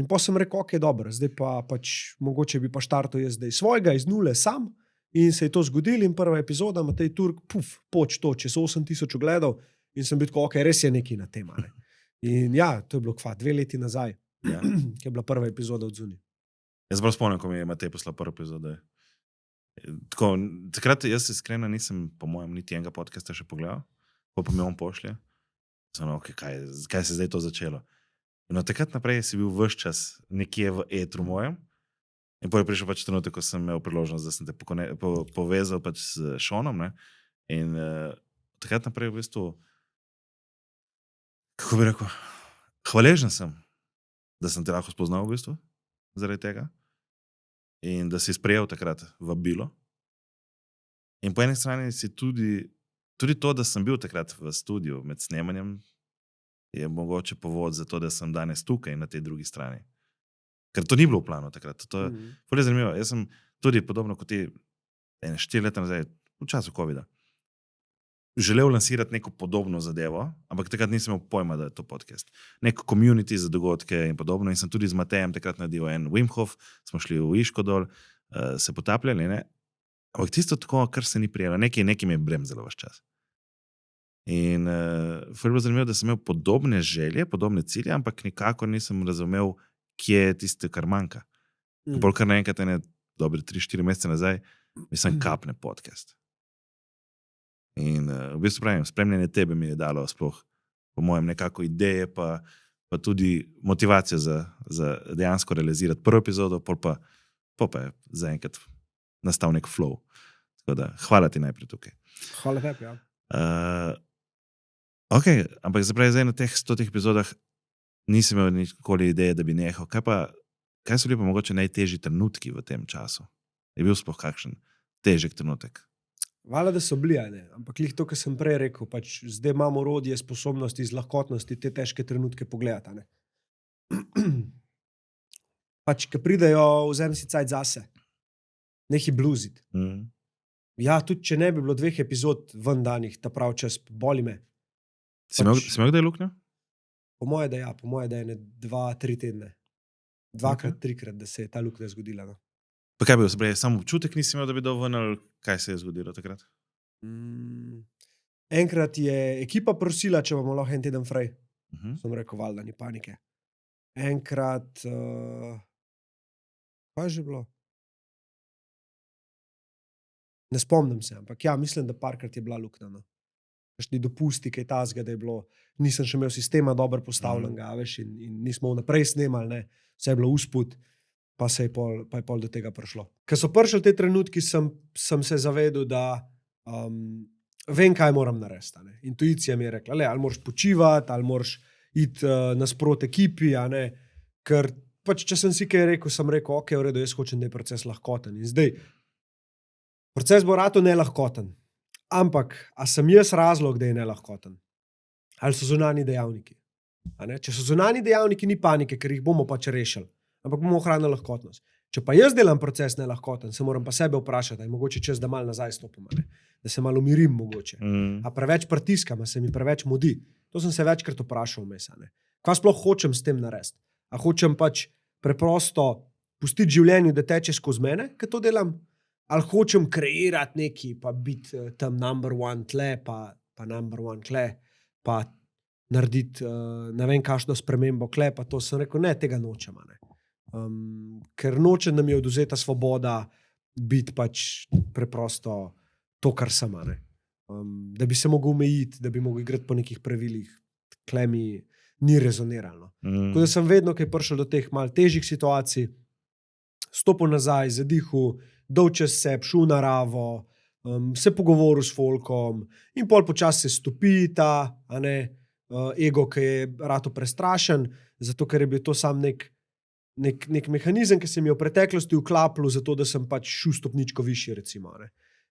Speaker 1: In pa sem rekel, ok, dobro, zdaj pa pač mogoče bi pa štartal jaz zdaj svojega iz nule sam In se je to zgodilo in prva epizoda, Matej Turk, poč to, čez 8000 ogledov in sem bil tako, ok, res je nekaj na tem. Ne? In ja, to je bilo 2 leti nazaj, ki je bila prva epizoda od zunaj.
Speaker 2: Jaz bolj spomnim, ko mi je Matej poslal prvo epizodo. Tako, takrat jaz iskreno nisem, po mojem, niti enega podcasta še pogledal, pa mi on pošlje. Samo, okay, kaj se zdaj to začelo? In od takrat naprej si bil ves čas nekje v etru mojem. In potem je prišel pač trenutek, ko sem imel priložnost, da sem te povezal pač s Seanom. Ne? In takrat naprej v bistvu, kako bi rekel, hvaležen sem, da sem te lahko spoznal v bistvu zaradi tega. In da si sprejel takrat vabilo. In po eni strani si tudi to, da sem bil takrat v studiu med snemanjem, je mogoče povod za to, da sem danes tukaj na tej drugi strani. Ker to ni bilo v planu takrat. To je zanimivo. Jaz sem tudi podobno kot ti 4 leta nazaj, v času COVID-a, želel lansirati neko podobno zadevo, ampak takrat nisem imel pojma, da je to podcast. Neko community za dogodke in podobno. In sem tudi z Matejem takrat naredil en Wim Hof, smo šli v Iško dol, se potapljali, ne? Ampak tisto tako, kar se ni prijelo, nekaj mi je bremzalo vaš čas. In je bilo zanimivo, da sem imel podobne želje, podobne cilje, ampak nikakor nisem razumel, kje je tisto, kar manjka. Bolj kar naenkrat, dobre 3-4 mesece nazaj, mislim, kapne podcast. In v bistvu pravim, spremljanje tebe mi je dalo sploh, po mojem, nekako ideje, pa tudi motivacijo za dejansko realizirati prvo epizodo, pol pa je zaenkrat nastal nek flow. Tako da, hvala ti najprej tukaj.
Speaker 1: Hvala tebi, ja.
Speaker 2: Ok, ampak zdaj na teh 100 epizodah nisem imel nikoli ideje, da bi nehal. Kaj so bili pa mogoče najtežji trenutki v tem času? Je bil sploh kakšen težek trenutek?
Speaker 1: Hvala, da so bili, ne? Ampak lih to, kar sem prej rekel, pač zdaj imamo orodje, sposobnosti, iz lahkotnosti te težke trenutke pogledati. Ne? Pač, ko pridejo, vzem si cajt zase. Nehi bluzit. Ja, tudi če ne bi bilo 2 epizod ven danih, ta prav čas, boli me.
Speaker 2: Si imel kdaj luknjo?
Speaker 1: Po moje, da ja, po moje, da je 2-3 tedne. 2-krat, 3-krat, da se je ta luknja zgodila. No.
Speaker 2: Pa kaj bi bil, samo občutek nisi imel, da bi dal ven, ali kaj se je zgodilo takrat?
Speaker 1: Enkrat je ekipa prosila, če bomo lahko en teden fraj. Sem rekel, valjda, ni panike. Enkrat, kaj je že bilo? Ne spomnim se, ampak ja, mislim, da parkrat je bila luknja. No. Kakšni dopusti, kaj tazga, da je bilo, nisem še imel sistema dobro postavljenega, veš, in nismo vnaprej snemali, ne. Vse je bilo usput, pa je pol do tega prišlo. Ko so prišli te trenutki, sem se zavedel, da vem, kaj moram narediti. Ne. Intuicija mi je rekla, ali moraš počivati, ali moraš iti nasprot ekipi, a ne, ker pač, če sem si kaj rekel, sem rekel, ok, v redu, jaz hočem, da je proces lahkoten. In zdaj, proces bo rato nelahkoten. Ampak, a sem jaz razlog, da je nelahkoten? Ali so zunanji dejavniki? Če so zunanji dejavniki, ni panike, ker jih bomo pač rešili. Ampak bomo ohranili lahkotnost. Če pa jaz delam proces nelahkoten, se moram pa sebe vprašati, da je mogoče čas, da malo nazaj stopim, da se malo umirim mogoče. A preveč pritiskam, a se mi preveč mudi. To sem se večkrat vprašal vmes. Kaj sploh hočem s tem narediti? A hočem pač preprosto pustiti življenju, da teče skozi mene, ker to delam? Ali hočem kreirati neki, pa biti tam number one tle, pa number one tle, pa narediti ne vem kakšno spremembo tle, pa to sem rekel, ne, tega nočem. Ker nočem, da mi je odvzeta svoboda biti pač preprosto to, kar sem. Da bi se mogel omejiti, da bi mogel igrati po nekih pravilih, tle mi ni rezoniralo. Tako da sem vedno, ko je prišel do teh malo težjih situacij, stopil nazaj, zadihal, dol čez sebe, šel v naravo, se pogovoril s folkom in pol počasi se stopi ta ego, ki je rato prestrašen, zato ker je bil to sam nek mehanizem, ki se mi je v preteklosti vklapljal, zato da sem pač šel stopničko višji, recimo.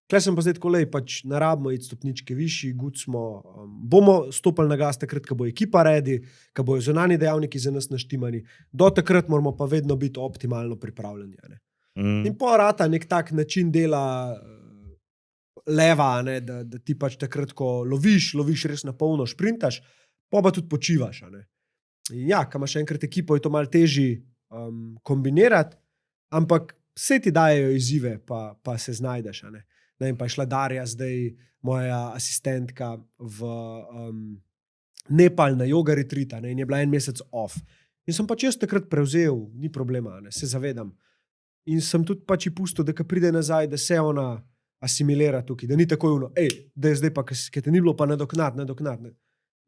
Speaker 1: Tukaj sem pa zdaj tako, pač ne rabimo iti stopničke višji, bomo stopili na gas takrat, ko bo ekipa redi, ko bojo zunanji dejavniki za nas naštimani, do takrat moramo pa vedno biti optimalno pripravljeni. In pol rata nek tak način dela leva, da ti pač takrat, ko loviš res na polno, šprintaš, pa tudi počivaš. In ja, ko imaš enkrat ekipo, je to malo težji kombinirati, ampak vse ti dajo izzive, pa se znajdeš. Ne vem, pa je šla Darja zdaj, moja asistentka, v Nepal na joga retreat, in je bila 1 mesec off. In sem pač jaz takrat prevzel, ni problema, se zavedam. In sem tudi pač pustil, da ko pride nazaj, da se ona asimilira tukaj, da ni tako da je zdaj pa, ki te ni bilo, pa nadoknad.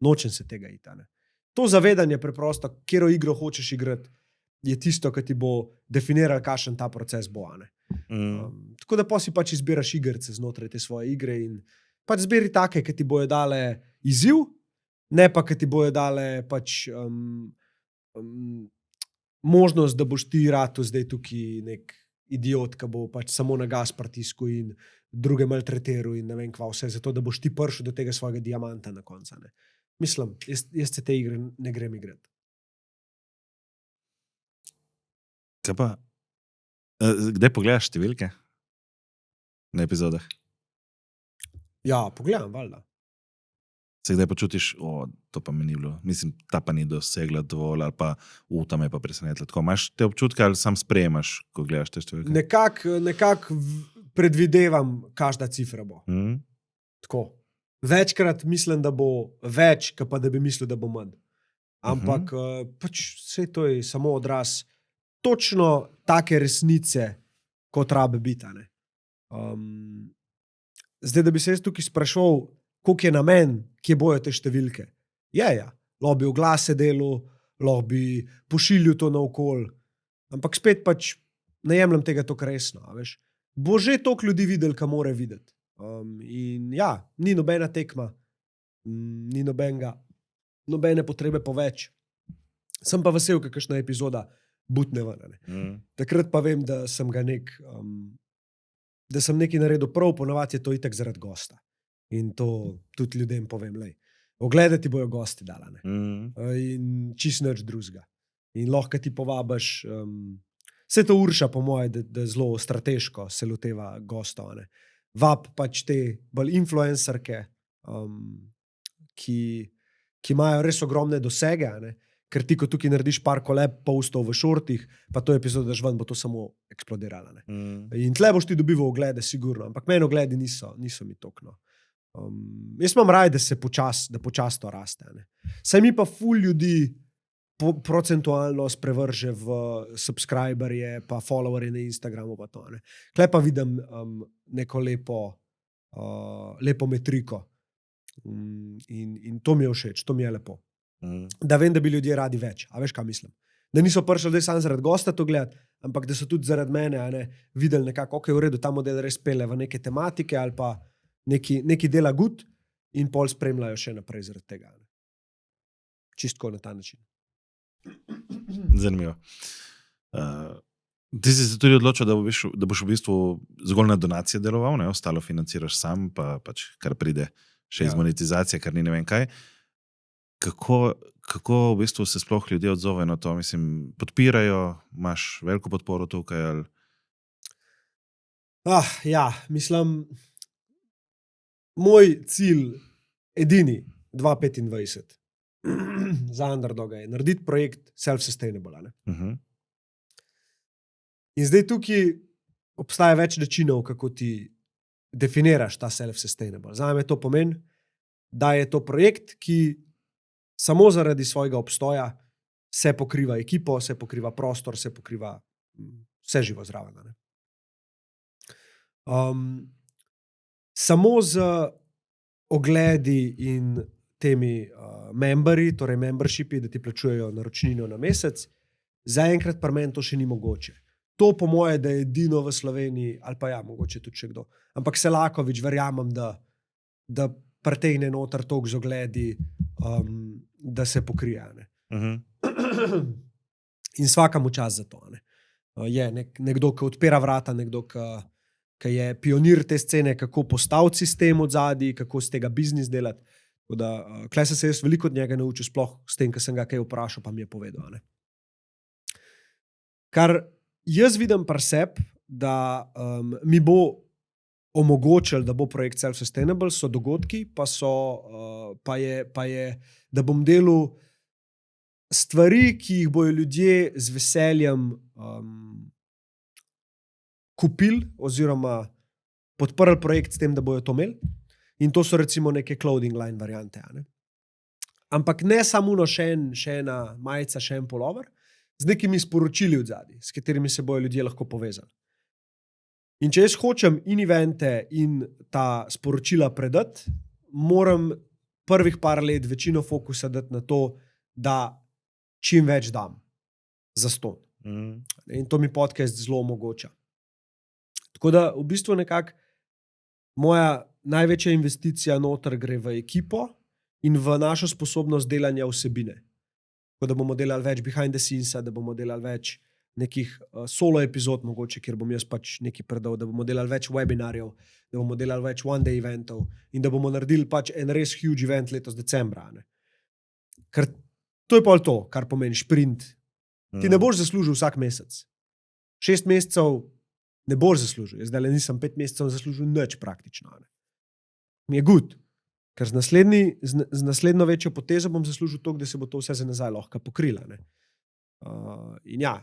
Speaker 1: Nočem se tega iti. To zavedanje preprosto, katero igro hočeš igrati, je tisto, ki ti bo definiral, kakšen ta proces bo. Tako da si pač izbiraš igrice znotraj te svoje igre in pač zberi take, ki ti bojo dale izziv, ne pa, ki ti bojo dale pač možnost, da boš ti ratu zdaj tukaj nek idiot, ki bo pač samo na gas pritisku in druge maltretiral in ne vem kva vse, zato da boš ti prišel do tega svojega diamanta na konca. Mislim, jaz se te igre ne grem igrati.
Speaker 2: Kaj pa? Kdaj pogledaš številke na epizodah?
Speaker 1: Ja, pogledam, valjda.
Speaker 2: Se kdaj počutiš, to pa mi ni bilo, mislim, ta pa ni dosegla dovolj, ali pa ta me pa presenetila. Tako, imaš te občutke ali sam sprejemaš, ko gledaš te številke?
Speaker 1: Nekako predvidevam, kakšna cifra bo. Tako. Večkrat mislim, da bo več, pa da bi mislil, da bo manj. Ampak pač vse to je samo odraz točno take resnice, kot rabe biti. Zdaj, da bi se jaz tukaj sprašal, koliko je namen, kje bojo te številke. Lahko bi oglase delal, lahko bi pošiljal to naokoli, ampak spet pač ne jemljem tega tako resno. Bo že toliko ljudi videl, kar mora videti. In ni nobena tekma, ni nobene potrebe po več. Sem pa vesel, kakšna epizoda butne ven. Takrat pa vem, da sem da sem nekaj naredil prav, ponavadi je to itak zaradi gosta. In to tudi ljudem povem, ogledati bojo gosti dala. In čisto nič drugega. In lahko ti povabiš, vse to Urša po moje, da zelo strateško se loteva gostov. Vab pač te bolj influencerke, ki imajo res ogromne dosege, ker ti, ko tukaj narediš par koleb, postov v šortih, pa to epizodo daš ven, bo to samo eksplodiralo. In tle boš ti dobival oglede, sigurno, ampak meni ogledi niso mi tokno. Jaz imam raj, da počas to raste. Saj mi pa ful ljudi procentualno sprevrže v subscriberje, pa followerje na Instagramu. Pa to, Tle pa vidim neko lepo metriko. In to mi je všeč, to mi je lepo. Da vem, da bi ljudje radi več. A veš, kaj mislim? Da niso prišli zdaj samo zaradi gosta to gledati, ampak da so tudi zaradi mene videli nekako, v redu, ta model res pele v neke tematike ali pa neki dela good in pol spremljajo še naprej zaradi tega. Čistko na ta način.
Speaker 2: Zanimivo. Ti si se tudi odločil, da boš v bistvu zgolj na donacije deloval, ostalo financiraš sam, pa pač kar pride še iz monetizacije, kar ni ne vem kaj. Kako v bistvu se sploh ljudje odzovejo na to? Mislim, podpirajo, imaš veliko podporo tukaj? Ali?
Speaker 1: Mislim, moj cilj, edini, 2025, za Underdoga je narediti projekt self-sustainable. In zdaj tukaj obstaja več načinov, kako ti definiraš ta self-sustainable. Zame to pomeni, da je to projekt, ki samo zaradi svojega obstoja se pokriva ekipo, se pokriva prostor, se pokriva vse živo zraven. Samo z ogledi in temi memberji, torej membershipi, da ti plačujejo naročnino na mesec, zaenkrat pri meni to še ni mogoče. To po moje, da je edino v Sloveniji, ali pa mogoče tudi še kdo. Ampak Selakovič, verjamem, da pretegne noter toliko z ogledi, da se pokrije. In svakamu čas za to. Je nekdo, ki odpira vrata, nekdo, ki je pionir te scene, kako postaviti sistem od zadaj, kako z tega biznis delati. Klej sem se jaz veliko od njega naučil, sploh s tem, ker sem ga kaj vprašal, pa mi je povedal. Kar jaz vidim pri sebi, da mi bo omogočil, da bo projekt self-sustainable, so dogodki, pa je, da bom delal stvari, ki jih bojo ljudje z veseljem kupili oziroma podprli projekt s tem, da bojo to imeli. In to so recimo neke clothing line variante. Ne? Ampak ne samo še ena majica, še en polover, z nekimi sporočili od zadaj, s katerimi se bojo ljudje lahko povezali. In če jaz hočem in evente in ta sporočila predati, moram prvih par let večino fokusa dati na to, da čim več dam za ston. In to mi podcast zelo omogoča. Tako da v bistvu nekako moja največja investicija noter gre v ekipo in v našo sposobnost delanja vsebine. Tako da bomo delali več behind the scenes, da bomo delali več nekih solo epizod mogoče, kjer bom jaz pač nekaj predal, da bomo delali več webinarjev, da bomo delali več one day eventov in da bomo naredili pač en res huge event letos decembra. Ne? Ker to je pa to, kar pomeni sprint. Ti ne boš zaslužil vsak mesec. 6 mesecev ne boš zaslužil. Jaz zdaj nisem 5 mesecev zaslužil nič praktično. Ne? Mi je good. Ker z naslednjo večjo potezo bom zaslužil to, da se bo to vse za nazaj lahko pokrila. Ne? In ja,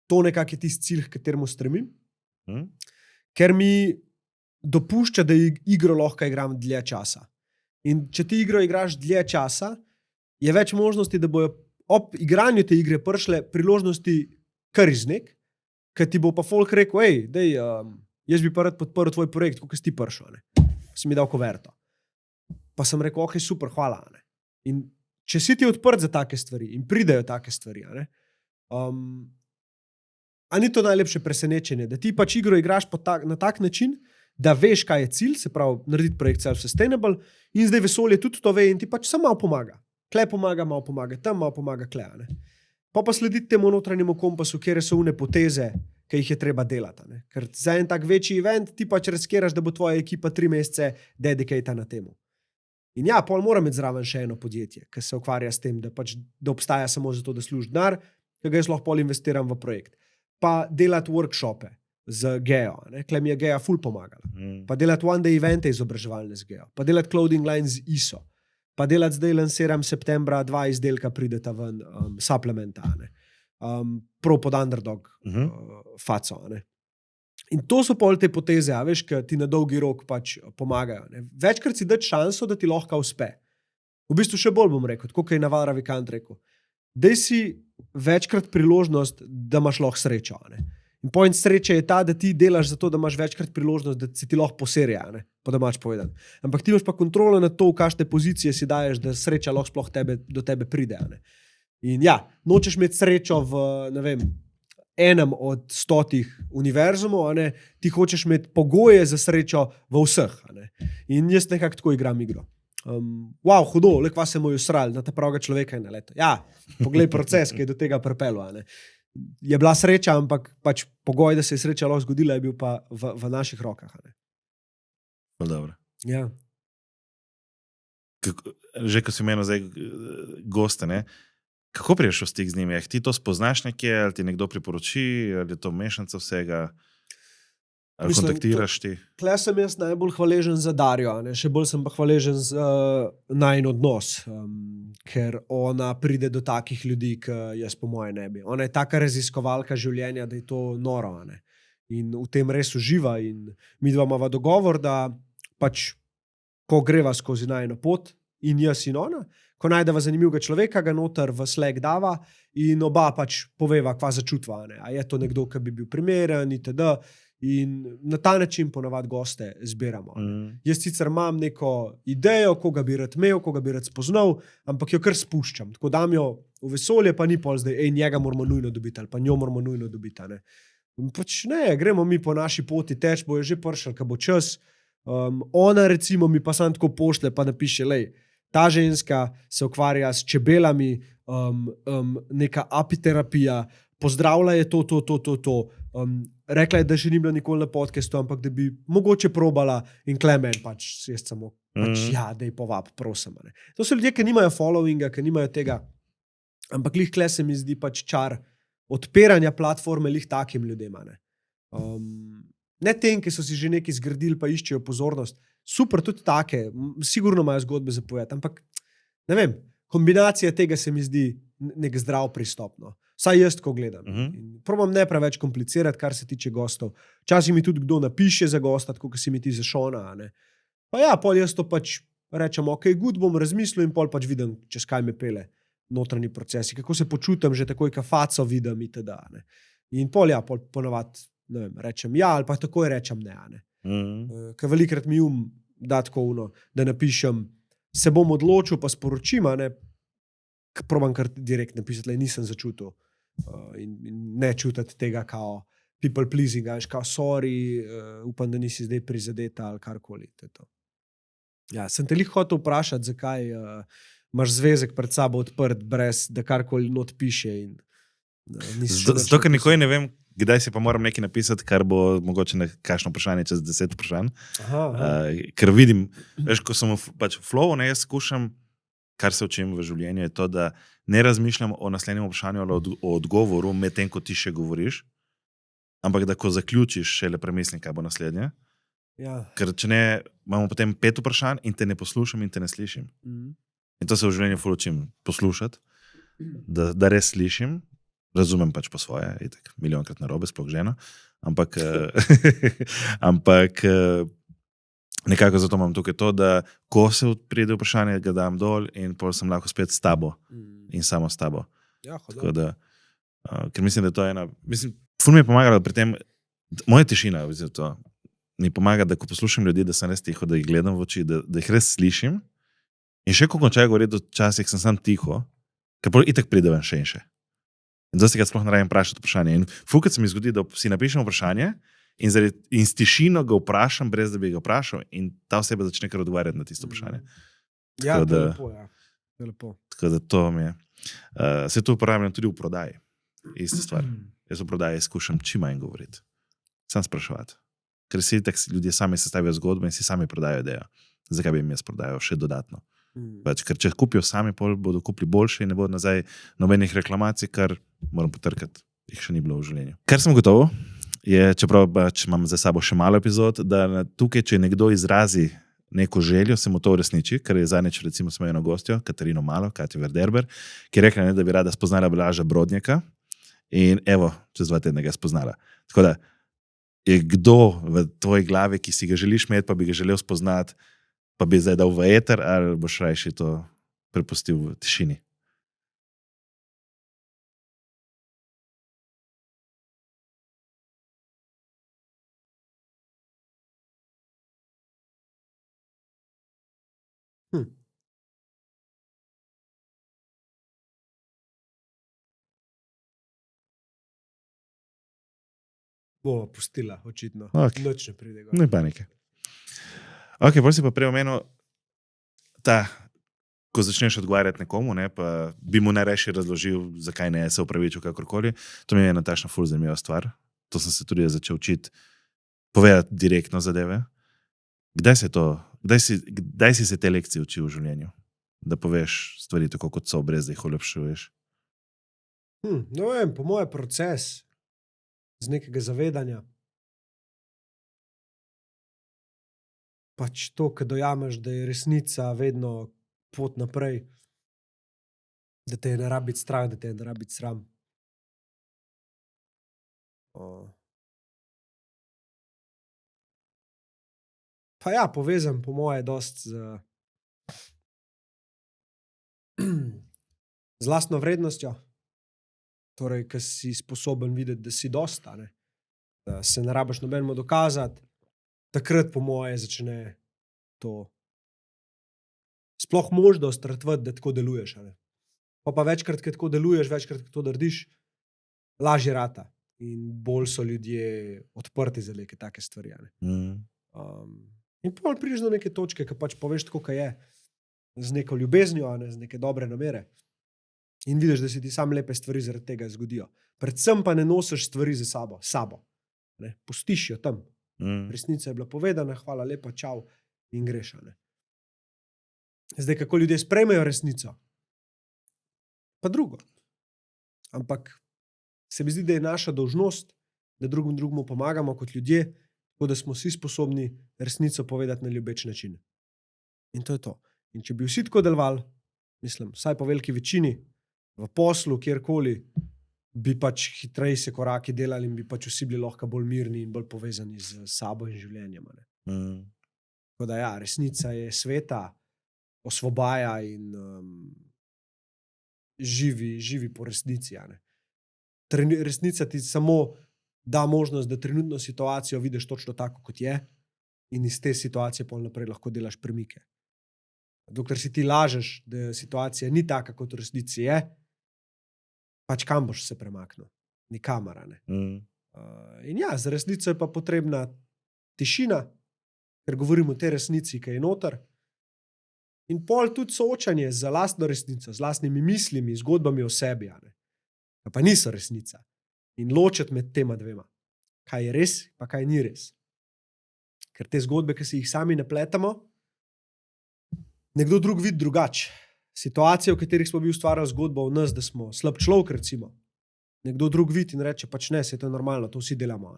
Speaker 1: to nekako je tisti cilj, k kateremu stremim, ker mi dopušča, da igro lahko igram dlje časa. In če ti igro igraš dlje časa, je več možnosti, da bojo ob igranju te igre prišle priložnosti kar iz nek, ker ti bo pa folk rekel, jaz bi pa rad podprl tvoj projekt, kako si ti prišel. Si mi dal koverto. Pa sem rekel, ok, super, hvala. Ne? In če si ti odprt za take stvari in pridejo take stvari, a ni to najlepše presenečenje, da ti pač igro igraš na tak način, da veš, kaj je cilj, se pravi, narediti projekt self-sustainable in zdaj vesolje tudi to ve in ti pač samo malo pomaga. Kle pomaga, malo pomaga, tam malo pomaga, kle. Ne? Pa slediti temu notranjemu kompasu, kjer so une poteze, ki jih je treba delati. Ne? Ker za en tak večji event ti pač riskiraš, da bo tvoja ekipa 3 mesece dedicata na temu. In ja, pol moram imeti zraven še eno podjetje, ki se ukvarja s tem, da obstaja samo zato, da služi denar, ki ga jaz lahko pol investiram v projekt. Pa delati workshope z Geo, kle mi je Gea ful pomagala. Pa delati one day evente izobraževalne z Geo. Pa delati clothing line z ISO. Pa delati zdaj lansiram septembra 2 izdelka prideta ven supplementa. Prav pod underdog faco. In to so pol te poteze, veš, ki ti na dolgi rok pač pomagajo. Ne? Večkrat si dati šanso, da ti lahko uspe. V bistvu še bolj bom rekel, tako kot je Naval Ravikant rekel. Daj si večkrat priložnost, da imaš lahko srečo. Ne? In point sreče je ta, da ti delaš za to, da imaš večkrat priložnost, da se ti lahko poserja, po domač povedan. Ampak ti imaš pa kontrolo nad to, v kakšne pozicije si daješ, da sreča lahko sploh do tebe pride. Ne? In ja, nočeš imeti srečo v, ne vem, enem od 100 univerzumov, ti hočeš imeti pogoje za srečo v vseh. In jaz nekako tako igram igro. Wow, hudo, le kva se moj usral, na ta pravega človeka je naletel. Ja, poglej proces, ki je do tega pripeljal. Je bila sreča, ampak pač pogoj, da se je sreča lahko zgodila, je bil pa v naših rokah.
Speaker 2: Dobro.
Speaker 1: Ja.
Speaker 2: Že ko si menil zdaj goste, kako priješ v stik z njimi? Ti to spoznaš nekje, ali ti nekdo priporoči, ali je to mešanca vsega? Ali kontaktiraš ti?
Speaker 1: Tle sem jaz najbolj hvaležen za Darjo, še bolj sem pa hvaležen za najin odnos, ker ona pride do takih ljudi, ki jaz po moje ne bi. Ona je taka raziskovalka življenja, da je to noro. In v tem res uživa in mi dva imava dogovor, da pač ko greva skozi najino pot in jaz in ona, ko najdeva zanimivega človeka, ga noter v Slack dava in oba pač poveva, kva začutva. A je to nekdo, ki bi bil primeren itd. In na ta način ponavadi goste zbiramo. Jaz sicer imam neko idejo, koga bi rad imel, koga bi rad spoznal, ampak jo kar spuščam. Tako dam jo v vesolje, pa ni pol zdaj, njega moramo nujno dobiti ali pa njo moramo nujno dobiti. Pač ne, gremo mi po naši poti teč, bo je že prišel, ko bo čas. Ona recimo mi pa sam tako pošle, pa napiše, ta ženska se ukvarja s čebelami, neka apiterapija, pozdravlja je to. Rekla je, da še ni bila nikoli na podcastu, ampak da bi mogoče probala in klemen pač jaz samo, ja, dej povab, prosim. To so ljudje, ki nimajo followinga, ki nimajo tega, ampak lih kle se mi zdi pač čar odpiranja platforme lih takim ljudem. Ne tem, ki so si že nekaj zgradili, pa iščejo pozornost. Super, tudi take, sigurno imajo zgodbe za povedati, ampak ne vem, kombinacija tega se mi zdi nek zdrav pristop. Vsaj jaz tako gledam. Probam ne preveč komplicirati, kar se tiče gostov. Včasih mi tudi kdo napiše za gosta, tako kot si mi ti za Šona. Pa ja, pol jaz to pač rečem, ok, good, bom razmislil in pol pač vidim, čez kaj me pele notranji procesi, kako se počutim, že takoj, ka faco vidim itd. In pol ja, pol ponavadi, ne vem, rečem ja, ali pa takoj rečem ne. Ker velikrat mi da tako da napišem, se bom odločil, pa sporočim, probam kar direkt napisati, nisem začutil in ne čutiti tega kao people pleasing, kao sorry, upam, da nisi zdaj prizadeta ali karkoli. Ja, sem te hotel vprašati, zakaj imaš zvezek pred sabo odprt, brez da karkoli not piše.
Speaker 2: Zato, ker nikoli ne vem, kdaj si pa moram nekaj napisati, kar bo mogoče nekakšno vprašanje čez 10 vprašanj. Ker vidim, veš, ko sem pač v flowu, jaz skušam, kar se učim v življenju, je to, da ne razmišljam o naslednjem vprašanju ali o odgovoru med tem, ko ti še govoriš, ampak da ko zaključiš, šele premislim, kaj bo naslednje.
Speaker 1: Ja.
Speaker 2: Ker če ne, imamo potem 5 vprašanj in te ne poslušam in te ne slišim. In to se v življenju ful učim poslušati, da res slišim, razumem pač po svoje, itak, milijonkrat narobe, sploh ženo, ampak nekako zato imam tukaj to, da ko se pride vprašanje, ga dam dol in pol sem lahko spet s tabo in samo s tabo.
Speaker 1: Ja,
Speaker 2: tako da, ker mislim, da to je ena, ful mi je pomagalo pri tem, moja tišina, to mi pomaga, da ko poslušam ljudi, da sem res tiho, da jih gledam v oči, da jih res slišim in še ko končajo govoriti, včasih sem sam tiho, ker pol itak pride ven še in še. In dosti krat sploh ne rabim vprašati vprašanje. In ful, kad se mi zgodi, da si napišem vprašanje in s tišino ga vprašam, brez da bi ga vprašal in ta oseba začne kar odgovarjati na tisto vprašanje.
Speaker 1: Ja, to je lepo, ja. To je lepo.
Speaker 2: Tako da to mi je. Se to uporabljam tudi v prodaji. Ista stvar. Jaz v prodaji skušam čim manj govoriti. Sam spraševati. Ker si tak ljudje sami sestavijo zgodbo in si sami prodajo idejo. Zakaj bi jim jaz prodajal še dodatno? Pač, ker če kupijo sami, pol bodo kupili boljše in ne bodo nazaj nobenih reklamacij, kar moram potrkati, jih še ni bilo v življenju. Kar sem gotovo, je, čeprav pač imam za sabo še malo epizod, da tukaj, če nekdo izrazi neko željo, se mu to uresniči, ker je zadnjič recimo smo eno gostjo, Katarino Malo, Katjo Verderber, ki je rekla, da bi rada spoznala Blaža Brodnjaka in evo, čez 2 tedna ga spoznala. Tako da, je kdo v tvoji glavi, ki si ga želiš imeti, pa bi ga želel spoznati, pa bi zdaj dal v eter, ali boš rajši to prepustil v tišini?
Speaker 1: Bova pustila, očitno.
Speaker 2: Okay.
Speaker 1: Noč ne pride.
Speaker 2: Ne panike. Ok, bolj si pa prej omenil ko začneš odgovarjati nekomu, pa bi mu najrajši razložil, zakaj ne se upravičil kakorkoli. To mi je ena tašna ful zanimiva stvar. To sem se tudi začel učiti povedati direktno zadeve. Kdaj si se te lekcije učil v življenju? Da poveš stvari tako, kot so, brez da jih olepšuješ?
Speaker 1: No vem, po moje proces z nekega zavedanja. Pač to, ko dojameš, da je resnica vedno pot naprej, da te je ne rabi strah, da te je ne rabi sram. Pa ja, povezam po moje dost z lastno vrednostjo. Torej, ko si sposoben videti, da si dosta, da se ne rabiš nobenemu dokazati, takrat po moje začne to sploh možnost ratvati, da tako deluješ. Pa večkrat, ko tako deluješ, večkrat, ko to narediš, lažje rata in bolj so ljudje odprti za neke take stvari. In pol prideš do neke točke, ko pač poveš tako, kaj je, z neko ljubeznijo, z neke dobre namere. In vidiš, da si ti sam lepe stvari zaradi tega zgodijo. Predvsem pa ne nosiš stvari za sabo. Pustiš jo tam. Resnica je bila povedana, hvala lepa, čau, in greš. Zdaj, kako ljudje sprejmejo resnico, pa drugo. Ampak se mi zdi, da je naša dolžnost, da drugemu pomagamo kot ljudje, tako da smo vsi sposobni resnico povedati na ljubeč način. In to je to. In če bi vsi tako delovali, mislim, vsaj po veliki večini, v poslu, kjerkoli, bi pač hitreje se koraki delali in bi pač vsi bili lahko bolj mirni in bolj povezani z sabo in življenjem. Tako da ja, resnica je sveta, osvobaja in živi po resnici. Resnica ti samo da možnost, da trenutno situacijo vidiš točno tako, kot je, in iz te situacije pol naprej lahko delaš premike. Dokler si ti lažeš, da situacija ni taka, kot v resnici je, pač kam boš se premaknil? Nikamor. In ja, za resnico je pa potrebna tišina, ker govorimo o tej resnici, ki je noter. In pol tudi soočanje z lastno resnico, z lastnimi mislimi, zgodbami o sebi, pa niso resnica. In ločiti med tema dvema. Kaj je res, pa kaj ni res. Ker te zgodbe, ki si jih sami napletamo, nekdo drug vidi drugače. Situacije, v katerih smo bili ustvarjali zgodbo o nas, da smo slab človek, recimo. Nekdo drug vidi in reče, pač ne, se je to normalno, to vsi delamo.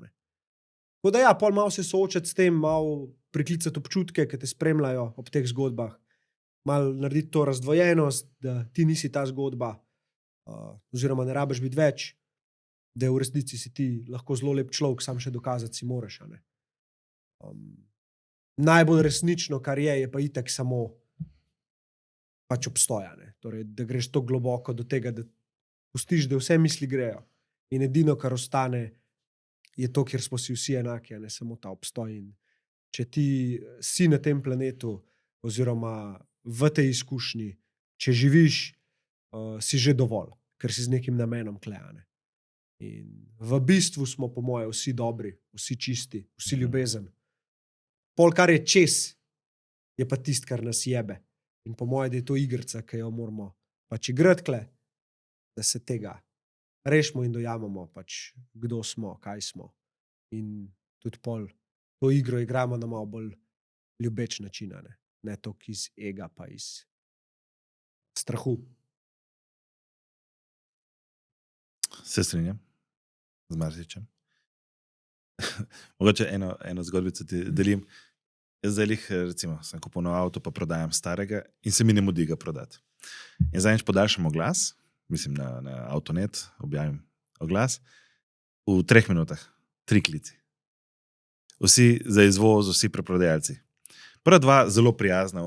Speaker 1: Tako da ja, pol malo se soočati s tem, malo priklicati občutke, ki te spremljajo ob teh zgodbah. Malo narediti to razdvojenost, da ti nisi ta zgodba, oziroma ne rabiš biti več, da v resnici si ti lahko zelo lep človek, sam še dokazati si moraš. Najbolj resnično, kar je pa itak samo pač obstoja. Torej, da greš tako globoko do tega, da pustiš, da vse misli grejo. In edino, kar ostane, je to, kjer smo si vsi enaki, ne samo ta obstoj. In če ti si na tem planetu, oziroma v tej izkušnji, če živiš, si že dovolj, ker si z nekim namenom klejane. In v bistvu smo, po moje, vsi dobri, vsi čisti, vsi ljubezen. Pol, kar je čez, je pa tist, kar nas jebe. In po moje, da je to igrica, ki jo moramo pač igrati kle, da se tega rešimo in dojamemo, pač kdo smo, kaj smo. In tudi pol to igro igramo na malo bolj ljubeč način, ne toliko iz ega, pa iz strahu.
Speaker 2: Se strinjam z marsičem. Mogoče eno zgodbico ti delim. Jaz zdaj recimo, sem kupil nov avto, pa prodajam starega in se mi ne mudi ga prodati. In zadnjič podaljšam oglas, mislim na Avtonet, objavim oglas, v 3 minutah, 3 klici. Vsi za izvoz, vsi preprodajalci. Prva 2 zelo prijazna,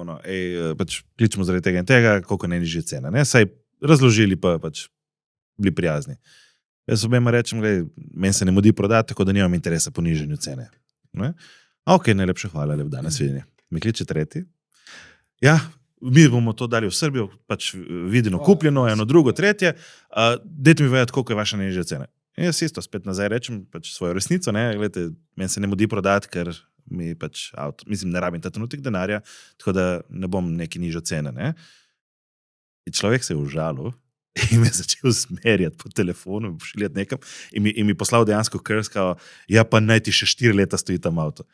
Speaker 2: pač kličemo zaradi tega in tega, koliko najnižja cena. Saj razložili pa pač bili prijazni. Jaz obema rečem, meni se ne mudi prodati, tako da nimam interesa po nižanju cene. Ok, najlepša hvala, lep dan, nasvidenje. Mi kliče 3. Ja, mi bomo to dali v Srbijo, pač videno kupljeno, eno, drugo, 3. Dajte mi vedeti, koliko je vaša najnižja cena. In jaz isto spet nazaj rečem pač svojo resnico, glejte, meni se ne mudi prodati, ker mi pač avto, mislim, ne rabim ta trenutek denarja, tako da ne bom neki nižjo cene. In človek se je užalil in me začel zmerjati po telefonu, pošiljati nekam in mi poslal dejansko krskao, ja pa naj ti še 4 leta stoji tam avto.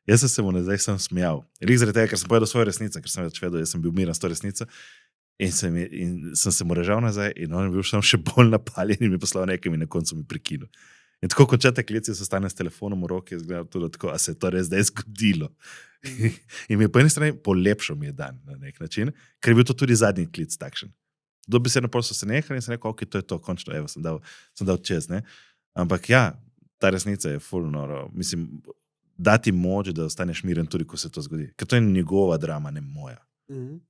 Speaker 2: Jaz sem se mu nazaj sem smejal. Zaradi tega, ker sem povedal svojo resnico, ker sem več vedel, jaz sem bil miren s to resnico in sem se mu režal nazaj in on je bil še bolj napaljen in mi poslal nekaj in na koncu mi prekinil. In tako končate klici, se stane s telefonom v roki, izgleda tudi tako, a se je to res zdaj zgodilo. In mi je po eni strani polepšal mi je dan na nek način, ker je bil to tudi zadnji klic takšen. Dobi se napol so se nehali in sem rekel, ok, to je to, končno, evo, sem dal čez, ne. Ampak ja, ta resnica je ful noro. Mislim, dati moč, da ostaneš miren tudi, ko se to zgodi. Ker to je njegova drama, ne moja. In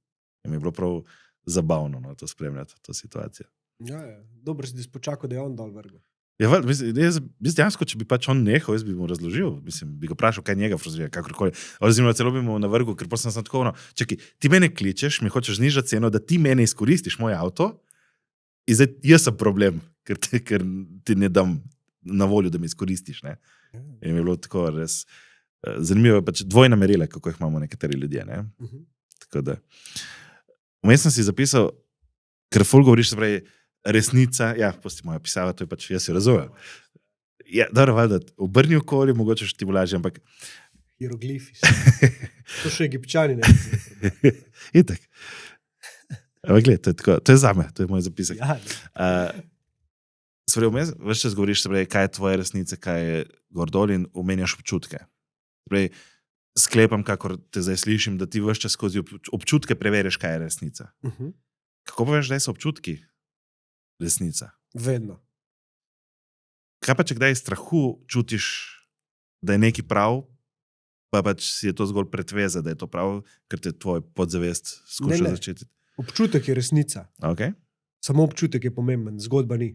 Speaker 2: mi je bilo prav zabavno, to spremljati, to situacijo.
Speaker 1: Ja, dobro si počakal, da je on dal vrgo.
Speaker 2: Ja, jaz dejansko, če bi pač on nehal, jaz bi mu razložil, mislim, bi ga vprašal, kaj njega frustrira, kakorkoli. Oziroma, celo bi mu na vrgu, ker potem sem tako, čakaj, ti mene kličeš, mi hočeš znižati ceno, da ti mene izkoristiš moj avto in zdaj jaz sem problem, ker ti ne dam na voljo, da mi izkoristiš, ne. In mi je bilo tako res zanimivo, pač dvojna merila, kako jih imamo nekateri ljudje, ne. Tako da, vmes sem si zapisal, ker ful govoriš, se pravi, resnica, ja, pusti moja pisava, to je pač, jaz jo razumem. Ja, dobro, valjda, obrni okoli, mogoče še ti bo lažje, ampak...
Speaker 1: Hieroglifi. To še egipčani ne.
Speaker 2: Itak. Ampak gled, to je tako, to je zame, to je moj zapisek.
Speaker 1: Ja.
Speaker 2: Spravi, veš čas govoriš, se pravi, kaj je tvoja resnica, kaj je gordol in omenjaš občutke. Spravi, sklepam, kakor te zdaj slišim, da ti veš čas skozi občutke preveriš, kaj je resnica. Kako pa veš, da so občutki resnica?
Speaker 1: Vedno.
Speaker 2: Kaj pa, če kdaj iz strahu čutiš, da je nekaj prav, pa pač si je to zgolj pretveza, da je to prav, ker te tvoj podzavest skuša začeti?
Speaker 1: Občutek je resnica.
Speaker 2: Okay.
Speaker 1: Samo občutek je pomemben, zgodba ni.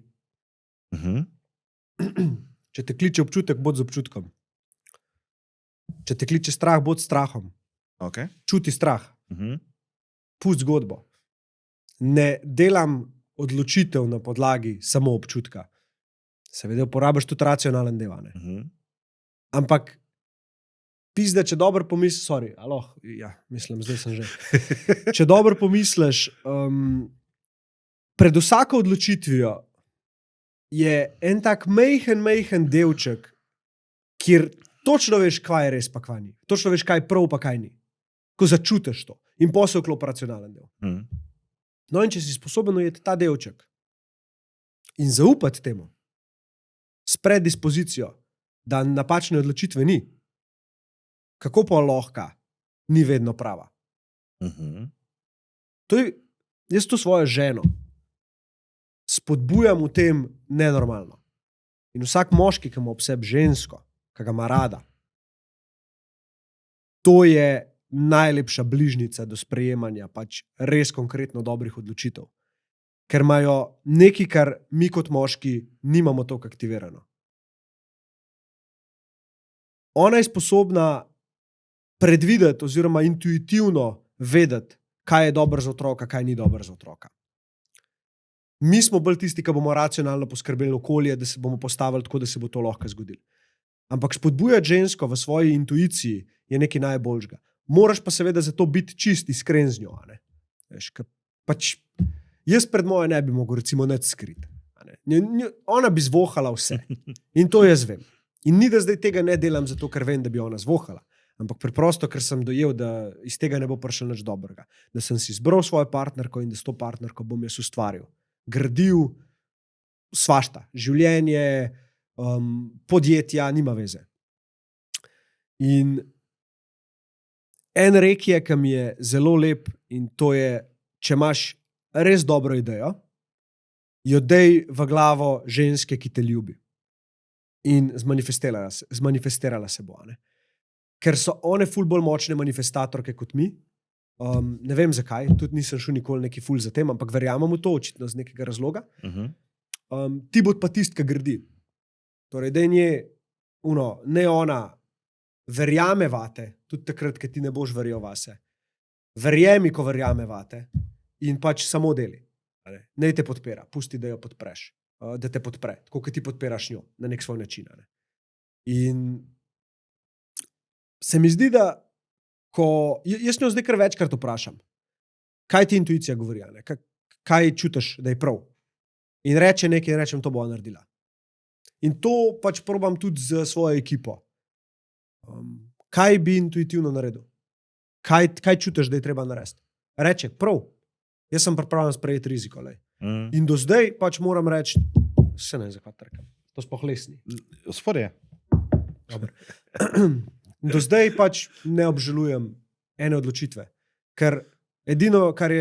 Speaker 1: Če te kliče občutek, bod z občutkom. Če te kliče strah, bod s strahom.
Speaker 2: Okay.
Speaker 1: Čuti strah. Pusti zgodbo. Ne delam odločitev na podlagi samo občutka. Seveda uporabiš tudi racionalen del. Ampak pizda, če dobro pomisliš, zdaj sem že. Če dobro pomisliš, pred vsako odločitvijo je en tak majhen delček, kjer točno veš, kaj je res pa kaj ni. Točno veš, kaj je prav pa kaj ni. Ko začutiš to. In posel klop racionalen del. No in če si sposoben ujeti ta delček in zaupati temu s predispozicijo, da napačne odločitve ni, kako pa lahko ni vedno prava. Jaz to svojo ženo spodbujam v tem nenormalno. In vsak moški, ki ima ob sebi žensko, ki ga ima rada, to je najlepša bližnica do sprejemanja pač res konkretno dobrih odločitev. Ker imajo nekaj, kar mi kot moški nimamo toliko aktivirano. Ona je sposobna predvideti oziroma intuitivno vedeti, kaj je dobro za otroka, kaj ni dobro za otroka. Mi smo bolj tisti, ki bomo racionalno poskrbeli okolje, da se bomo postavili tako, da se bo to lahko zgodilo. Ampak spodbujati žensko v svoji intuiciji je nekaj najboljšega. Moraš pa seveda za to biti čist iskren z njo. Pač jaz pred mojo ne bi mogel recimo nič skriti. Ona bi zvohala vse. In to jaz vem. In ni, da zdaj tega ne delam zato, ker vem, da bi ona zvohala. Ampak preprosto, ker sem dojel, da iz tega ne bo prišlo nič dobrega. Da sem si izbral svojo partnerko in da s to partnerko bom jaz ustvaril. Gradil svašta. Življenje, podjetja, nima veze. In en rek je, ki mi je zelo lep in to je, če imaš res dobro idejo, jo dej v glavo ženske, ki te ljubi. In zmanifestirala se bo. Ker so one ful bolj močne manifestatorke kot mi. Ne vem zakaj, tudi nisem šel nikoli neki ful za tem, ampak verjamem v to, očitno z nekega razloga. Ti bod pa tist, ki grdi. Torej, da ne ona verjame vate, tudi takrat, ko ti ne boš verjel vase. Verjemi, ko verjame vate in pač samo deli. Ne te podpira, pusti, da jo podpreš, da te podpre, tako kot ti podpiraš njo na nek svoj način. In se mi zdi, da jaz njo zdaj kar večkrat vprašam, kaj ti intuicija govori, kaj čutiš, da je prav. In reče nekaj in rečem, to bo naredila. In to pač probam tudi z svojo ekipo. Kaj bi intuitivno naredil? Kaj čutiš, da je treba narediti? Reče, prav, jaz sem pripravljen sprejeti riziko. In do zdaj pač moram reči, se ne zakaj trkam, to sploh lesni.
Speaker 2: Spor je.
Speaker 1: Do zdaj pač ne obžalujem ene odločitve. Ker edino, kar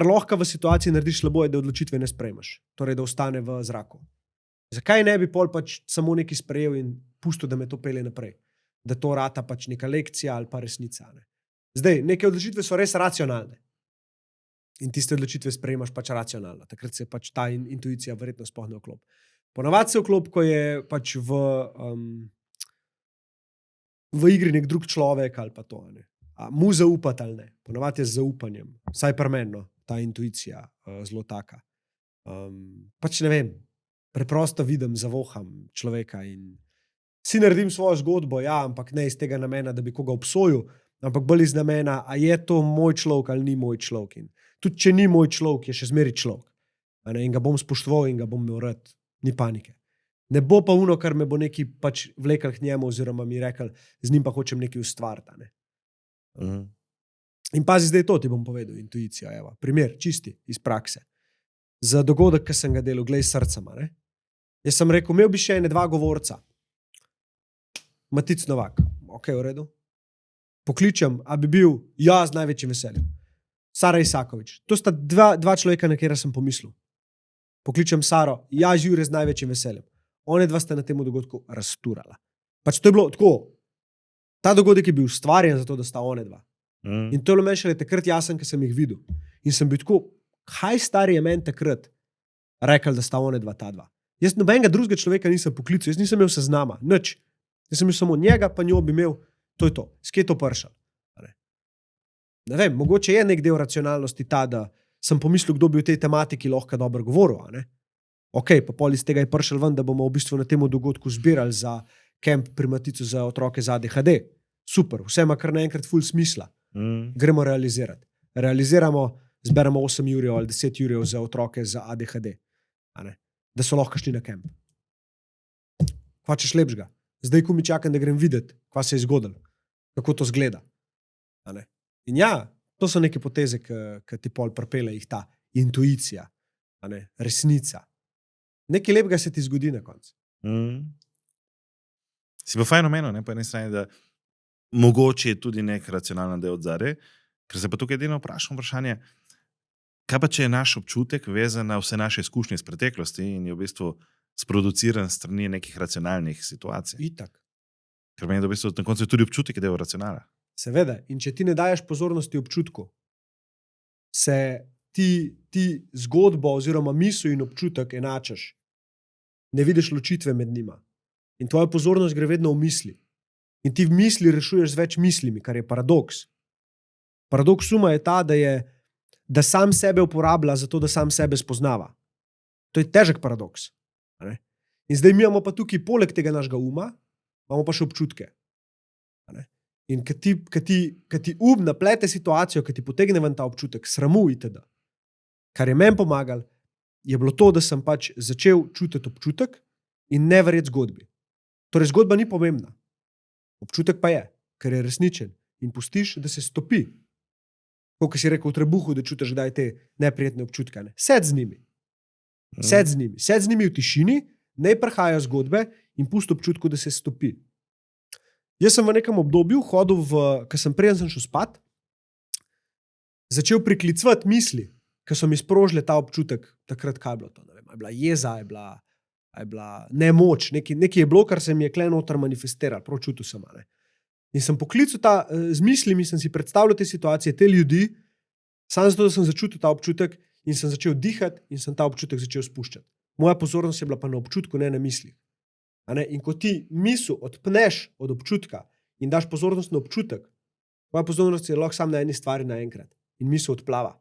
Speaker 1: lahko v situaciji narediš slabo, je, da odločitve ne sprejmeš. Torej, da ostane v zraku. Zakaj ne bi pol pač samo nekaj sprejel in pustil, da me to pelje naprej? Da to rata pač neka lekcija ali pa resnica. Zdaj, neke odločitve so res racionalne. In tiste odločitve sprejmaš pač racionalno. Takrat se pač ta intuicija verjetno sploh ne vklop. Ponavadi se vklop, ko je pač v igri nek drug človek ali pa to. Mu zaupati ali ne. Ponavadi je z zaupanjem. Vsaj pri meni, ta intuicija zelo taka. Pač ne vem, preprosto vidim, zavoham človeka in si naredim svojo zgodbo, ja, ampak ne iz tega namena, da bi koga obsojil, ampak bolj iz namena, a je to moj človek ali ni moj človek. In tudi če ni moj človek, je še zmeri človek. In ga bom spoštoval in ga bom imel rad. Ni panike. Ne bo pa uno, kar me bo neki pač vlekel k njemu oziroma mi rekel, z njim pa hočem nekaj ustvariti. In pazi, zdaj to ti bom povedal, intuicija. Evo. Primer, čisti, iz prakse. Za dogodek, ki sem ga delal, glej s srcema. Jaz sem rekel, imel bi še ene 2 govorca. Matic Novak. Ok, v redu. Pokličem, a bi bil z največjim veseljem. Sara Isakovič. To sta dva človeka, na katera sem pomislil. pokličem Saro, ja, Jure z največjim veseljem. One dva sta na tem dogodku razturala. Pač to je bilo tako, ta dogodek je bil ustvarjen zato, da sta one dva. In to je bilo meni šele takrat jasen, ker sem jih videl. In sem bil tako, kaj stari je meni takrat rekel, da sta one dva ta dva. Jaz nobenega drugega človeka nisem poklical, jaz nisem imel seznama, nič. Jaz sem imel samo njega, pa njo bi imel, to je to, skje to pršal. Ne vem, mogoče je nek del racionalnosti ta, da sem pomislil, kdo bi v tej tematiki lahko dobro govoril. Ok, pa pol iz tega je pršal ven, da bomo v bistvu na tem dogodku zbirali za kemp pri Maticu za otroke z ADHD. Super, vse ima kar naenkrat ful smisla. Gremo realizirati. Realiziramo, zberemo 8 jurjev ali 10 jurjev za otroke z ADHD. Da so lahko šli na kemp. Kva češ lepšega? Zdaj, ko mi čakam, da grem videti, kva se je zgodilo, kako to zgleda. In ja, to so neke poteze, ki ti pol pripelje jih ta intuicija, resnica. Nekaj lepega se ti zgodi na koncu.
Speaker 2: Si pa fajn omenil, po eni strani, da mogoče je tudi nek racionalen del odzadaj, ker se pa tukaj edino vprašanje, kaj pa če je naš občutek vezan na vse naše izkušnje iz preteklosti in je v bistvu sproduciran strani nekih racionalnih situacij.
Speaker 1: Itak.
Speaker 2: Ker meni, da v bistvu na koncu je tudi občutek del racionala.
Speaker 1: Seveda, in če ti ne daješ pozornosti občutku, se ti zgodbo oziroma misel in občutek enačaš. Ne vidiš ločitve med njima. In tvoja pozornost gre vedno v misli. In ti v misli rešuješ z več mislimi, kar je paradoks. Paradoks uma je ta, da sam sebe uporablja zato, da sam sebe spoznava. To je težek paradoks. In zdaj mi imamo pa tukaj poleg tega našega uma, imamo pa še občutke. In kad ti naplete situacijo, kad ti potegne ven ta občutek, sramu itd. Kar je meni pomagal, je bilo to, da sem pač začel čutiti občutek in ne verjeti zgodbi. Torej, zgodba ni pomembna. Občutek pa je, ker je resničen in pustiš, da se stopi. Kako si rekel v trebuhu, da čutiš kdaj te neprijetne občutke. Sed z njimi. Sed z njimi v tišini, ne prihajajo zgodbe in pusti občutku, da se stopi. Jaz sem v nekem obdobju hodil, ko sem preden sem šel spat, začel priklicvati misli, ki so mi sprožile ta občutek, takrat kaj je bilo to, ne vem, je bila jeza, je bila nemoč, nekaj je bilo, kar se mi je kle noter manifestiralo, prav čutil sem. In sem poklical z mislimi, sem si predstavljal te situacije, te ljudi, samo zato, da sem začutil ta občutek in sem začel dihati in sem ta občutek začel spuščati. Moja pozornost je bila pa na občutku, ne na mislih. In ko ti misel odpneš od občutka in daš pozornost na občutek, tvoja pozornost je lahko sam na eni stvari naenkrat in misel odplava.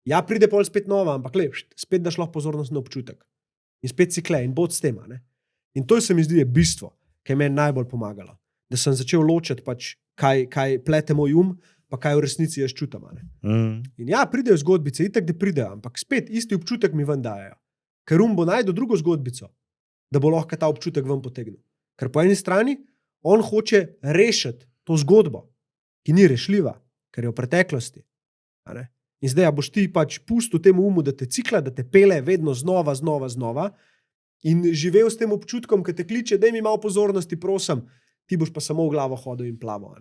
Speaker 1: Ja, pride pol spet nova, ampak spet daš lahko pozornost na občutek. In spet si kle in bod s tem. In to se mi zdi je bistvo, ki je meni najbolj pomagalo. Da sem začel ločiti pač, kaj plete moj pa kaj v resnici jaz čutam. In ja, pridejo zgodbice, itak da pridejo, ampak spet isti občutek mi ven dajo. Ker bo najdu drugo zgodbico, da bo lahko ta občutek ven potegnil. Ker po eni strani on hoče rešiti to zgodbo, ki ni rešljiva, ker je v preteklosti. In zdaj boš ti pač pustil temu da te cikla, da te pele vedno znova in živel s tem občutkom, ki te kliče, daj mi malo pozornosti, prosim, ti boš pa samo v glavo hodil in plaval.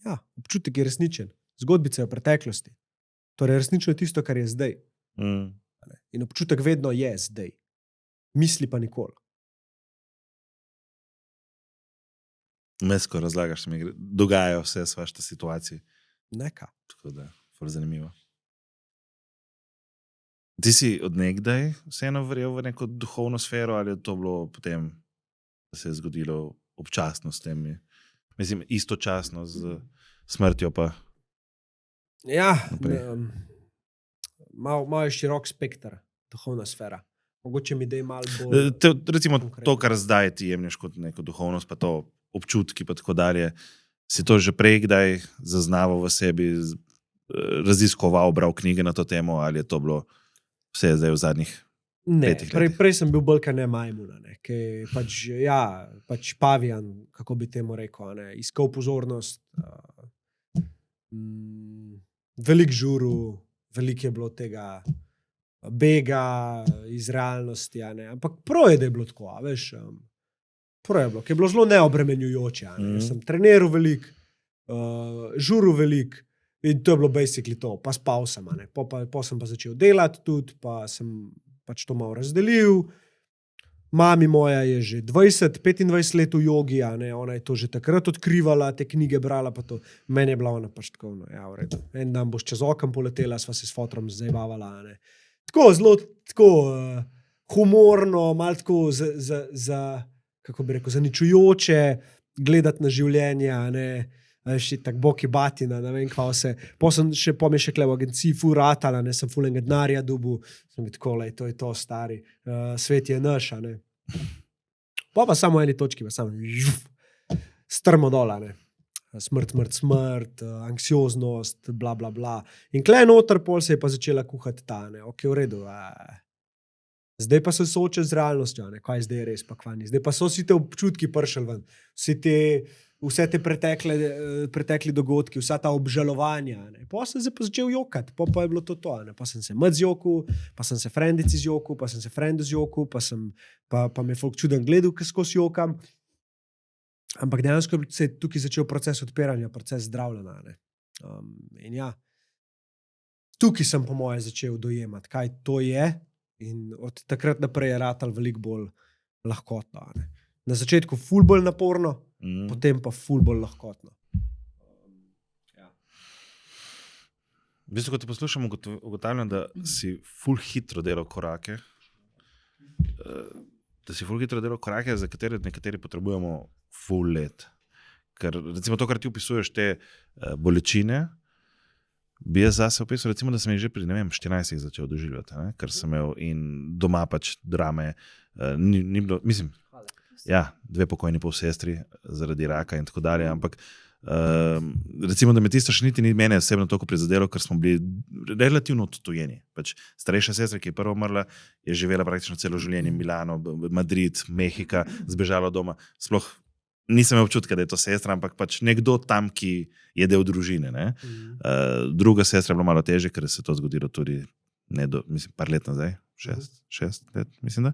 Speaker 1: Ja, občutek je resničen. Zgodbica je v preteklosti. Torej, resnično je tisto, kar je zdaj. In občutek vedno je zdaj. Misli pa nikoli.
Speaker 2: Mesko razlagaš, mi dogajajo vse svašte situacije.
Speaker 1: Neka.
Speaker 2: Tako da, ful zanimivo. Ti si od nekdaj vseeno verjel v neko duhovno sfero ali je to bilo potem, da se je zgodilo občasno s temi? Mislim, istočasno z smrtjo pa.
Speaker 1: Ja, malo je širok spekter, duhovna sfera. Mogoče mi dej malo bolj.
Speaker 2: Recimo to, kar zdaj ti jemlješ kot neko duhovnost, pa to občutki pa tako dalje. Si to že prej kdaj zaznaval v sebi, raziskoval, bral knjige na to temo ali je to bilo vse zdaj v zadnjih 5 letih?
Speaker 1: Prej sem bil bolj ne majmuna, ki pač pavijan, kako bi temu rekel, iskal pozornost, velik žuru, veliko je bilo tega bega iz realnosti, ampak prav je, da je bilo tako, veš, prav je bilo, ki je bilo zelo neobremenjujoče. Sem treniral veliko, žuril veliko in to je bilo basically to, pa spal sem, pa sem pa začel delati tudi, pa sem pač to malo razdelil. Mami moja je že 20-25 let v jogi, ona je to že takrat odkrivala, te knjige brala, pa to. Meni je bila ona pač tako, no, ja, v redu. En dan boš čez okno poletela, sva se s fotrom zabavala. Tako zelo tako humorno, malo tako kako bi rekel, zaničujoče gledati na življenje, še tako boki batina, ne vem, kva vse. Potem je še kle v agenciji ful ratala, sem ful enega denarja dobil, sem biti tako, to je to, stari, svet je naš, Pa samo v eni točki, pa samo strmo dola, smrt, anksioznost, bla, bla, bla. In kle noter pol se je pa začela kuhati ta, ok, v redu, zdaj pa se sooča z realnostjo, kaj zdaj je res, pa kva ni. Zdaj pa so si te občutki pršel ven, vse te pretekli dogodki, vsa ta obžalovanja. Pa sem se pa začel jokati, pa je bilo to. Pa sem se mrt zjokal, pa sem se frendici zjokal, pa sem se frendu zjokal, pa me je folk čuden gledal, kaj skozi jokam. Ampak dejansko se je tukaj začel proces odpiranja, proces zdravljena. In ja, tukaj sem po moje začel dojemati, kaj to je, in od takrat naprej je ratal veliko bolj lahkotno. Na začetku ful bolj naporno, potem pa ful bolj lahkotno.
Speaker 2: Ja. V bistvu, ko te poslušam, ugotavljam, da si ful hitro delal korake, za katere nekateri potrebujemo ful let. Ker recimo to, kar ti opisuješ, te bolečine, bi jaz zase opisal, recimo, da sem jih že pri 14 začel doživljati, ker sem imel in doma pač drame, ni bilo, mislim, ja, 2 pokojni polsestri zaradi raka in tako dalje, ampak recimo, da me tisto še niti ni mene osebno toliko prizadelo, ker smo bili relativno odtujeni. Pač starejša sestra, ki je prva umrla, je živela praktično celo življenje Milano, Madrid, Mehika, zbežala doma. Sploh nisem imel občutka, da je to sestra, ampak pač nekdo tam, ki je del družine. Druga sestra je bila malo težje, ker se to zgodilo tudi par let nazaj. 6 let, mislim da.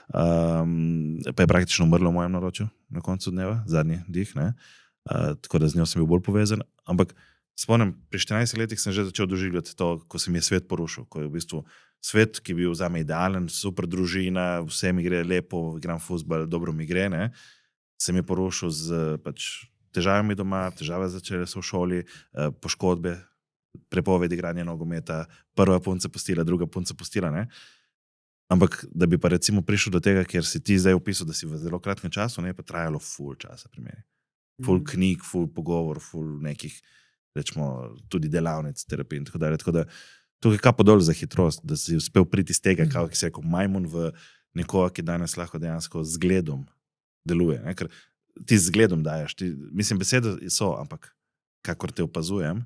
Speaker 2: Pa je praktično umrla v mojem naročju na koncu dneva, zadnji dih, tako da z njo sem bil bolj povezan. Ampak spomnim, pri 14 letih sem že začel doživljati to, ko se mi je svet porušil, ko je v bistvu svet, ki je bil zame idealen, super družina, vse mi gre lepo, igram fuzbal, dobro mi gre, se mi je porušil z pač težavami doma, težave začele so v šoli, poškodbe, prepoved igranja nogometa, prva punca pustila, druga punca pustila, Ampak, da bi pa recimo prišel do tega, ker si ti zdaj opisal, da si v zelo kratkem času, pa trajalo ful časa pri meni. Ful knjig, ful pogovor, ful nekih, rečemo, tudi delavnic, terapij in tako dalje. Tako da tukaj kapo dol za hitrost, da si uspel priti iz tega, kako si rekel, majmun v nekoga, ki danes lahko dejansko z zgledom deluje. Ker ti z zgledom daješ, mislim, besede so, ampak kakor te opazujem,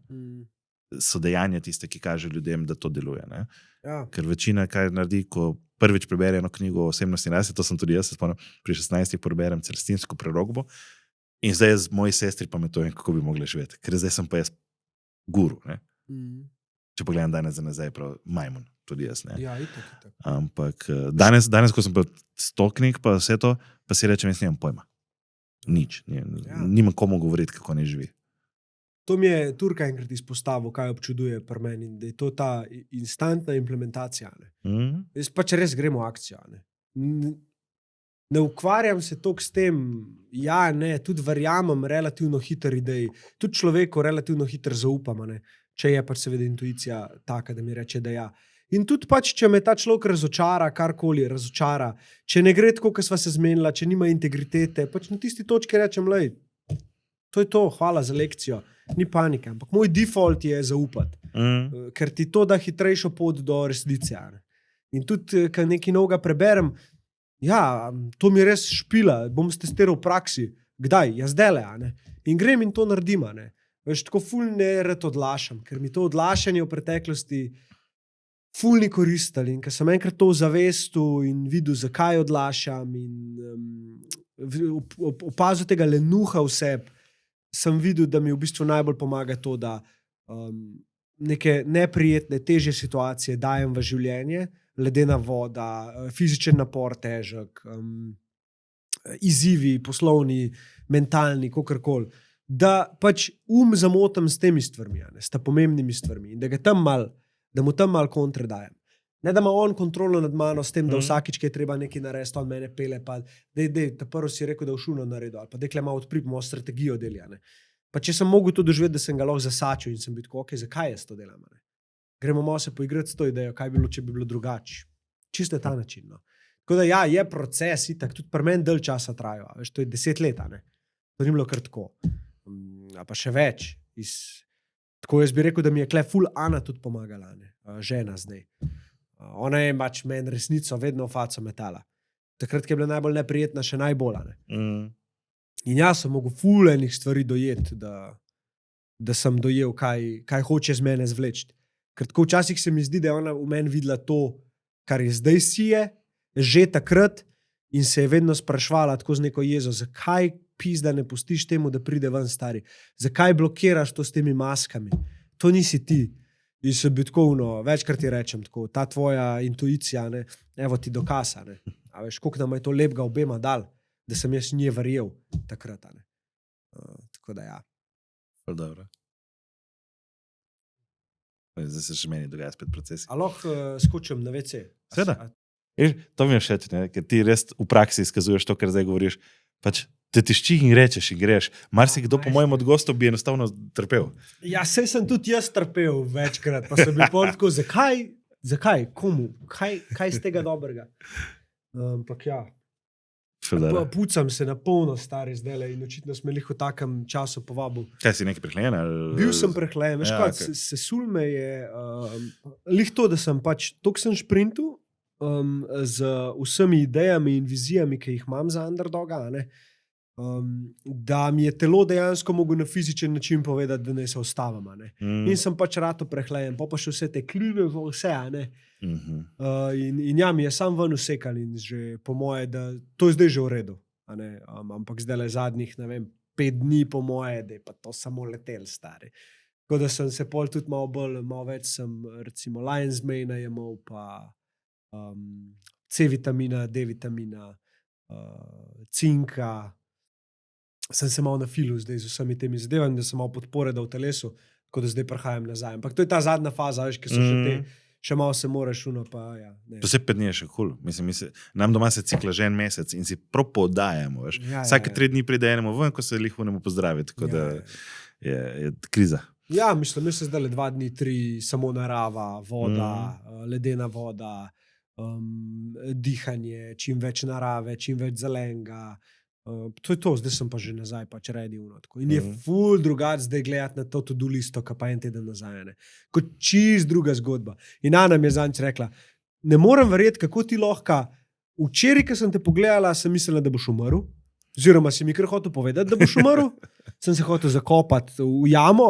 Speaker 2: so dejanja tiste, ki kaže ljudem, da to deluje.
Speaker 1: Ja.
Speaker 2: Ker večina, kaj naredi, ko prvič prebere eno knjigo o osebnosti in rasti, to sem tudi jaz, se spomnim, pri 16 preberem Celestinsko prerokbo in zdaj z moji sestri pametujem, kako bi mogli živeti. Ker zdaj sem pa jaz guru. Če pogledam danes za nazaj, prav majmun, tudi jaz.
Speaker 1: Ja, itak.
Speaker 2: Ampak danes, ko sem pa 100 knjig, pa vse to, pa si rečem, jaz nimam pojma. Nič. Nimam komu govoriti, kako ne živi.
Speaker 1: To mi je Turka enkrat izpostavil, kaj občuduje pri meni, da je to ta instantna implementacija. Jaz pač res gremo v akcijo. Ne ukvarjam se toliko s tem, tudi verjamem relativno hiter idej, tudi človeku relativno hiter zaupam, če je pač seveda intuicija taka, da mi reče, da ja. In tudi pač, če me ta človek razočara, karkoli razočara, če ne gre tako, kot sva se zmenila, če nima integritete, pač na tisti točki rečem, to je to, hvala za lekcijo. Ni panike, ampak moj default je zaupati, ker ti to da hitrejšo pot do resnice. In tudi, kad nekaj novega preberem, to mi res špila, bom testiral v praksi, kdaj, zdajle, in grem in to naredim. Veš, tako ful ne rad odlašam, ker mi to odlašanje v preteklosti ful ni koristilo. In ker sem enkrat to zavestil in videl, zakaj odlašam in opazil tega lenuha v sebi, sem videl, da mi v bistvu najbolj pomaga to, da neke neprijetne, težje situacije dajem v življenje, ledena voda, fizičen napor težek, izzivi, poslovni, mentalni, kakorkoli, da pač zamotam s temi stvarmi, s ta pomembnimi stvarmi in da mu tam mal kontre dajem. Ne, da ima on kontrolo nad mano s tem, da vsakič, ki je treba nekaj narediti, on mene pele, pa ta prvo si rekel, da v šuno naredil, ali pa dekle malo odprip, malo strategijo delja. Ne. Pa če sem mogel to doživeti, da sem ga lahko zasačil in sem bil tako, ok, zakaj jaz to delam? Ne. Gremo malo se poigrati s to idejo, kaj bi bilo, če bi bilo drugače. Čisto ta način. No. Tako da ja, je proces, itak, tudi pri meni dalj časa traja, veš, to je 10 let, ne. To ni bilo kar tako. A pa še več. Tako jaz bi rekel, da mi je kle ful Ana tudi pomagala, ne. Žena zdaj. Ona je pač meni resnico vedno v faco metala. Takrat, ki je bila najbolj neprijetna, še najbolj. Ne. In jaz sem mogel ful enih stvari dojeti, da sem dojel, kaj hoče z mene zvleči. Ker tako včasih se mi zdi, da je ona v meni videla to, kar je zdaj sije, že takrat in se je vedno sprašvala tako z neko jezo, zakaj pizda ne pustiš temu, da pride ven stari? Zakaj blokiraš to s temi maskami? To nisi ti. In se bi tako večkrat ti rečem, tako, ta tvoja intuicija, ne, evo ti dokaz, ne. A veš, koliko nam je to lepega obema dal, da sem jaz nje verjel takrat. Ne. Tako da ja.
Speaker 2: Dobro. Zdaj se še meni dogaja spet procesi.
Speaker 1: A lahko skočim na WC?
Speaker 2: Seveda. To mi je všeč, ne, ker ti res v praksi izkazuješ to, kar zdaj govoriš. Pač te tišči in rečeš in greš. Marsikdo po mojem od gostov bi enostavno trpel.
Speaker 1: Ja, sej sem tudi jaz trpel večkrat, pa sem bil pol tako, zakaj, komu, kaj z tega dobrega? Ampak ja, pucam se na polno stari zdajle in očitno smo jih v takem času povabil.
Speaker 2: Kaj si nekaj prehlajen?
Speaker 1: Bil sem prehlajen, veš kaj, sesul me je, lih to, da sem pač, toliko sem šprintu, z vsemi idejami in vizijami, ki jih imam za underdoga, ne? Da mi je telo dejansko mogel na fizičen način povedati, da ne se ostavim. In sem pač rato prehlajen, pa še vse te klime, vse, ne. In ja, mi je sam ven usekal in že po moje, da to je zdaj že v redu. Ampak zdaj le zadnjih, ne vem, 5 dni po moje, da je pa to samo letel stari. Tako da sem se pol tudi malo več sem recimo Lion's Mane jemal, pa C vitamina, D vitamina, cinka. Sem se malo nafilu zdaj z vsemi temi zadevami, da sem malo podpore dal v telesu, tako da zdaj prihajam nazaj. Ampak to je ta zadnja faza, veš, ki so še te, še malo se moraš pa ja.
Speaker 2: Posebej 5 dni je še cool. Mislim, nam doma se cikla že en mesec in si prav podajamo, veš. Vsake 3 dni pride enemu ven, ko se lih vnemu pozdravi, tako da je kriza.
Speaker 1: Ja, mislim se zdaj 2 dni, 3, samo narava, voda, ledena voda, dihanje, čim več narave, čim več zelenega. To je to, zdaj sem pa že nazaj, pač ready. In je ful drugače zdaj gledati na to to-do listo, ka pa en teden nazaj. Ne. Kot čist druga zgodba. In Ana mi je zanč rekla, ne morem verjeti, kako ti lahko, včeraj, ko sem te pogledala, sem mislila, da boš umrl, oziroma si mi kar hotel povedati, da boš umrl, sem se hotel zakopati v jamo,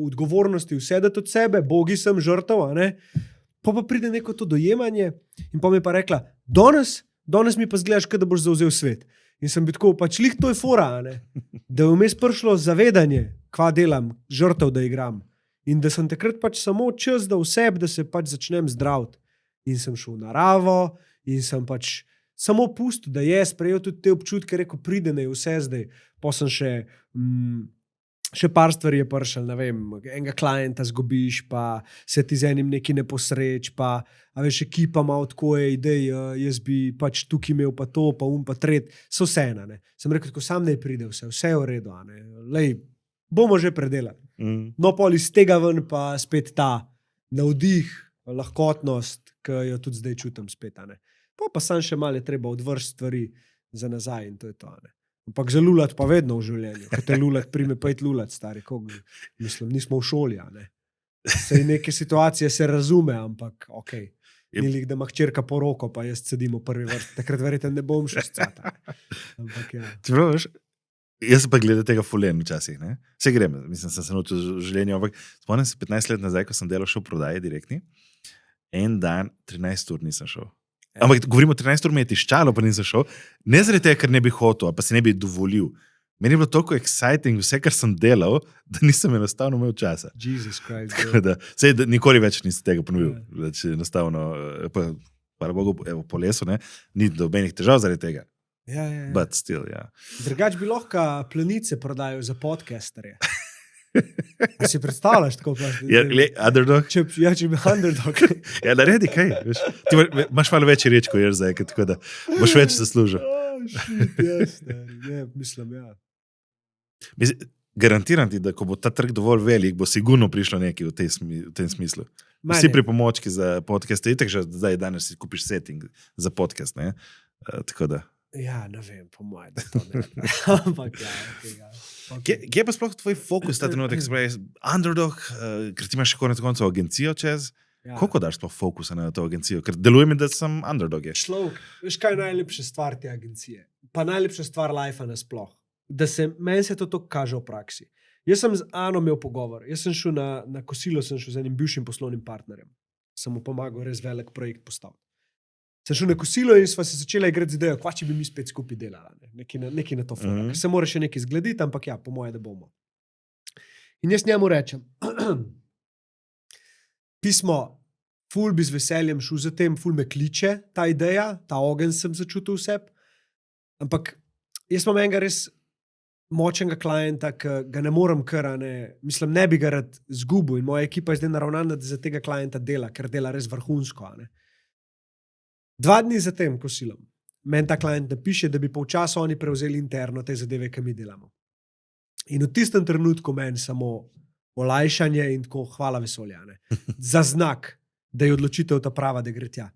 Speaker 1: odgovornosti vse dati od sebe, bogi sem žrtev, ne. Pa pride neko to dojemanje in pa mi je pa rekla, danes mi pa zgledaš, da boš zauzel svet. In sem bil tako, pač lih to je fora, ne? Da je vmes prišlo zavedanje, kva delam, žrtev, da igram. In da sem takrat pač samo čas dal sebi, da se pač začnem zdraviti. In sem šel v naravo in sem pač samo pustil, da je sprejel tudi te občutke, rekel, pride ne vse zdaj. Pa sem še par stvari je prišel, ne vem, enega klienta zgubiš, pa se ti z enim nekaj ne posreč, pa a veš, ekipa ima tako je idej, jaz bi pač tukaj imel pa to, pa pa tret, so vse ena, ne. Sem rekel, tako sam ne pride vse je v redu, ne. Lej, bomo že predelali. No, pol iz tega ven pa spet ta navdih, lahkotnost, ki jo tudi zdaj čutim spet, ne. Pa sam še malo je treba odvršiti stvari za nazaj in to je to, ne. Ampak za lulat pa vedno v življenju. Ko te lulat prime, pa je lulat, stari. Mislim, nismo v šoli, ne. Sej neke situacije se razume, ampak okej. Ni lik, da ima hčerka po roko, pa jaz sedim v prvi vrsti. Takrat verjetno ne bom še scata. Ampak ja.
Speaker 2: Čeprav, veš, jaz pa gledam tega fulen včasih, ne. Vse grem, mislim, sem se naučil v življenju, ampak spomnim se 15 let nazaj, ko sem delal še v prodaji direktni, en dan 13 ur nisem šel. Ampak govorimo, 13 ur me je tiščalo, pa nisem šel. Ne zaradi tega, ker ne bi hotel, pa se ne bi dovolil. Meni je bilo toliko exciting vse, kar sem delal, da nisem enostavno imel časa.
Speaker 1: Jesus Christ.
Speaker 2: Sej, nikoli več nisem tega ponovil. Enostavno, hvala Bogu, evo, po lesu, ne, ni dobenih težav zaradi tega.
Speaker 1: Ja.
Speaker 2: But still, ja.
Speaker 1: Drugač bi lahko plenice prodajal za podcasterje. A si predstavljaš tako?
Speaker 2: Underdog?
Speaker 1: Če bi underdog.
Speaker 2: Ja, naredi kaj. Veš. Ti imaš malo več reč, kot jaz zdaj, tako da boš več zaslužil.
Speaker 1: Mislim, ja.
Speaker 2: Garantiram ti, da ko bo ta trg dovolj velik, bo sigurno prišlo nekaj v tem smislu. Vsi pripomočki za podcast, itak že danes si kupiš setting za podcast, ne? Tako da.
Speaker 1: Ja, ne vem, po mojem, da to ne. Ampak ja, okay.
Speaker 2: Kje pa sploh tvoj fokus ta trenutek? Underdog, ker ti imaš še konec koncev agencijo čez. Ja. Koliko daš sploh fokusa na to agencijo? Ker deluje mi, da sem underdog.
Speaker 1: Človek, veš kaj je najlepša stvar te agencije? Pa najlepša stvar life nasploh. Da meni se to kaže v praksi. Jaz sem z Ano imel pogovor. Jaz sem šel na kosilo, sem šel z enim bivšim poslovnim partnerjem. Sem mu pomagal res velik projekt postaviti. Sem šel na kosilo in sva se začela igrati z idejo, kva če bi mi spet skupaj delali. Nekaj na to fora. Ker se mora še nekaj zglediti, ampak ja, po moje, da bomo. In jaz njemu rečem, pismo, ful bi z veseljem šel za tem, ful me kliče ta ideja, ta ogenj sem začutil vse. Ampak jaz imam enega res močnega klienta, ki ga ne morem mislim, ne bi ga rad zgubil in moja ekipa je zdaj naravnana, da za tega klienta dela, ker dela res vrhunsko. 2 dni zatem kosilom, meni ta klient napiše, da bi polčasa oni prevzeli interno te zadeve, ki mi delamo. In v tistem trenutku meni samo olajšanje in tako hvala vesolja. Za znak, da je odločitev ta prava, da gre tja.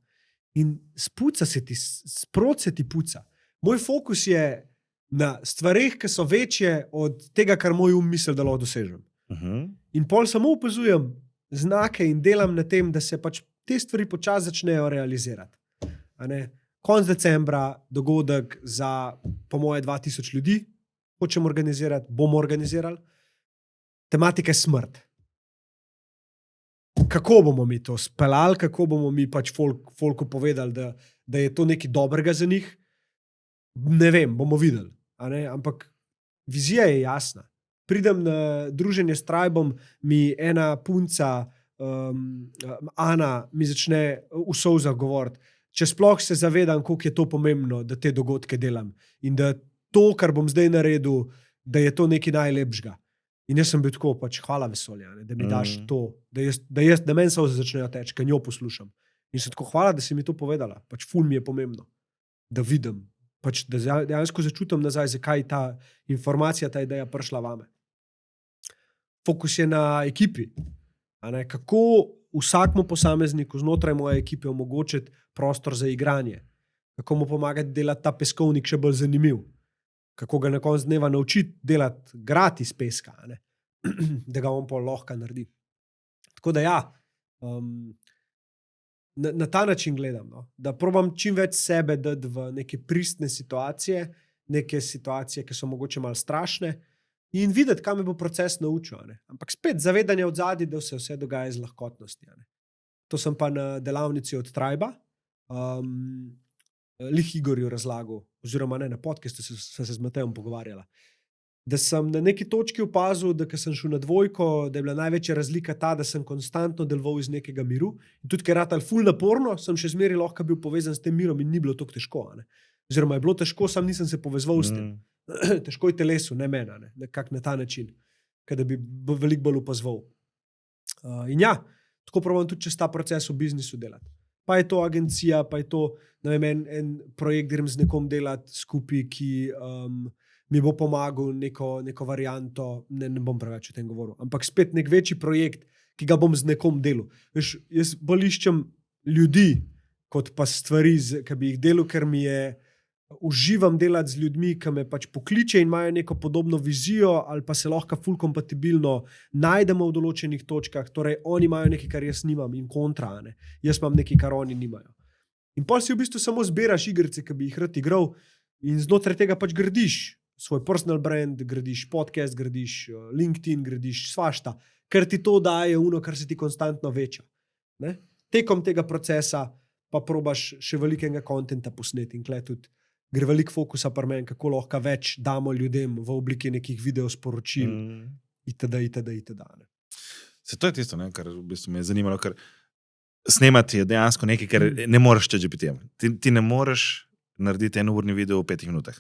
Speaker 1: In spuca se ti, sprot se ti puca. Moj fokus je na stvareh, ki so večje od tega, kar moj misli, da lahko dosežem. In pol samo opazujem znake in delam na tem, da se pač te stvari počasi začnejo realizirati. Konec decembra dogodek za, po moje, 2000 ljudi hočem organizirati, bomo organizirali. Tematika je smrt. Kako bomo mi to speljali, kako bomo mi pač folku povedali, da je to nekaj dobrega za njih, ne vem, bomo videli. Ampak vizija je jasna. Pridem na druženje s Tribom, mi ena punca, Ana, mi začne v solzah govoriti, če sploh se zavedam, koliko je to pomembno, da te dogodke delam in da to, kar bom zdaj naredil, da je to nekaj najlepšega. In jaz sem bil tako, pač hvala vesolja, da mi daš to, da meni solze začnejo teči, ker njo poslušam. In sem tako hvala, da si mi to povedala. Pač ful mi je pomembno, da vidim, pač da dejansko začutim nazaj, zakaj ta informacija, ta ideja prišla vame. Fokus je na ekipi. Kako vsakmu posamezniku znotraj moje ekipe omogočiti prostor za igranje. Kako mu pomagati delati ta peskovnik še bolj zanimiv. Kako ga na koncu dneva naučiti delati gratis peska, da ga on pol lahko naredi. Tako da ja, na ta način gledam, da probam čim več sebe dati v neke pristne situacije, neke situacije, ki so mogoče malo strašne in videti, kam me bo proces naučil. Ampak spet zavedanje od zadnji, da se vse dogaja z lahkotnosti. To sem pa na delavnici od Triba, Lih Igorju razlagal, oziroma ne, na podcastu sem se z Matejem pogovarjala, da sem na neki točki opazil, da ko sem šel na dvojko, da je bila največja razlika ta, da sem konstantno deloval iz nekega miru in tudi, ker je ratal ful naporno, sem še zmeraj lahko bil povezan s tem mirom in ni bilo tako težko. Oziroma je bilo težko, sam nisem se povezoval s tem. Težko je telesu, ne mena, nekako na ta način, da bi veliko bolj opazoval. In ja, tako probam tudi čez ta proces v biznisu delati. Pa je to agencija, pa je to, ne vem, en projekt, grem z nekom delati skupaj, ki mi bo pomagal neko varianto, ne bom preveč o tem govoril, ampak spet nek večji projekt, ki ga bom z nekom delal. Veš, jaz bolj iščem ljudi, kot pa stvari, ki bi jih delal, ker mi je uživam delati z ljudmi, ki me pač pokliče in imajo neko podobno vizijo ali pa se lahko ful kompatibilno najdemo v določenih točkah, torej oni imajo nekaj, kar jaz nimam in kontra, jaz imam nekaj, kar oni nimajo. In pol si v bistvu samo zbiraš igrice, ki bi jih rad igral in znotraj tega pač gradiš svoj personal brand, gradiš podcast, gradiš LinkedIn, gradiš svašta, ker ti to daje kar se ti konstantno veča. Tekom tega procesa pa probaš še velikega kontenta posneti in tukaj tudi gre veliko fokusa pri meni, kako lahko več damo ljudem v obliki nekih videosporočil itd.
Speaker 2: Se to je tisto, kar v bistvu me je zanimalo, ker snemati je dejansko nekaj, kar ne moreš če GPT-jem. Ti ne moreš narediti enourni video v 5 minutah.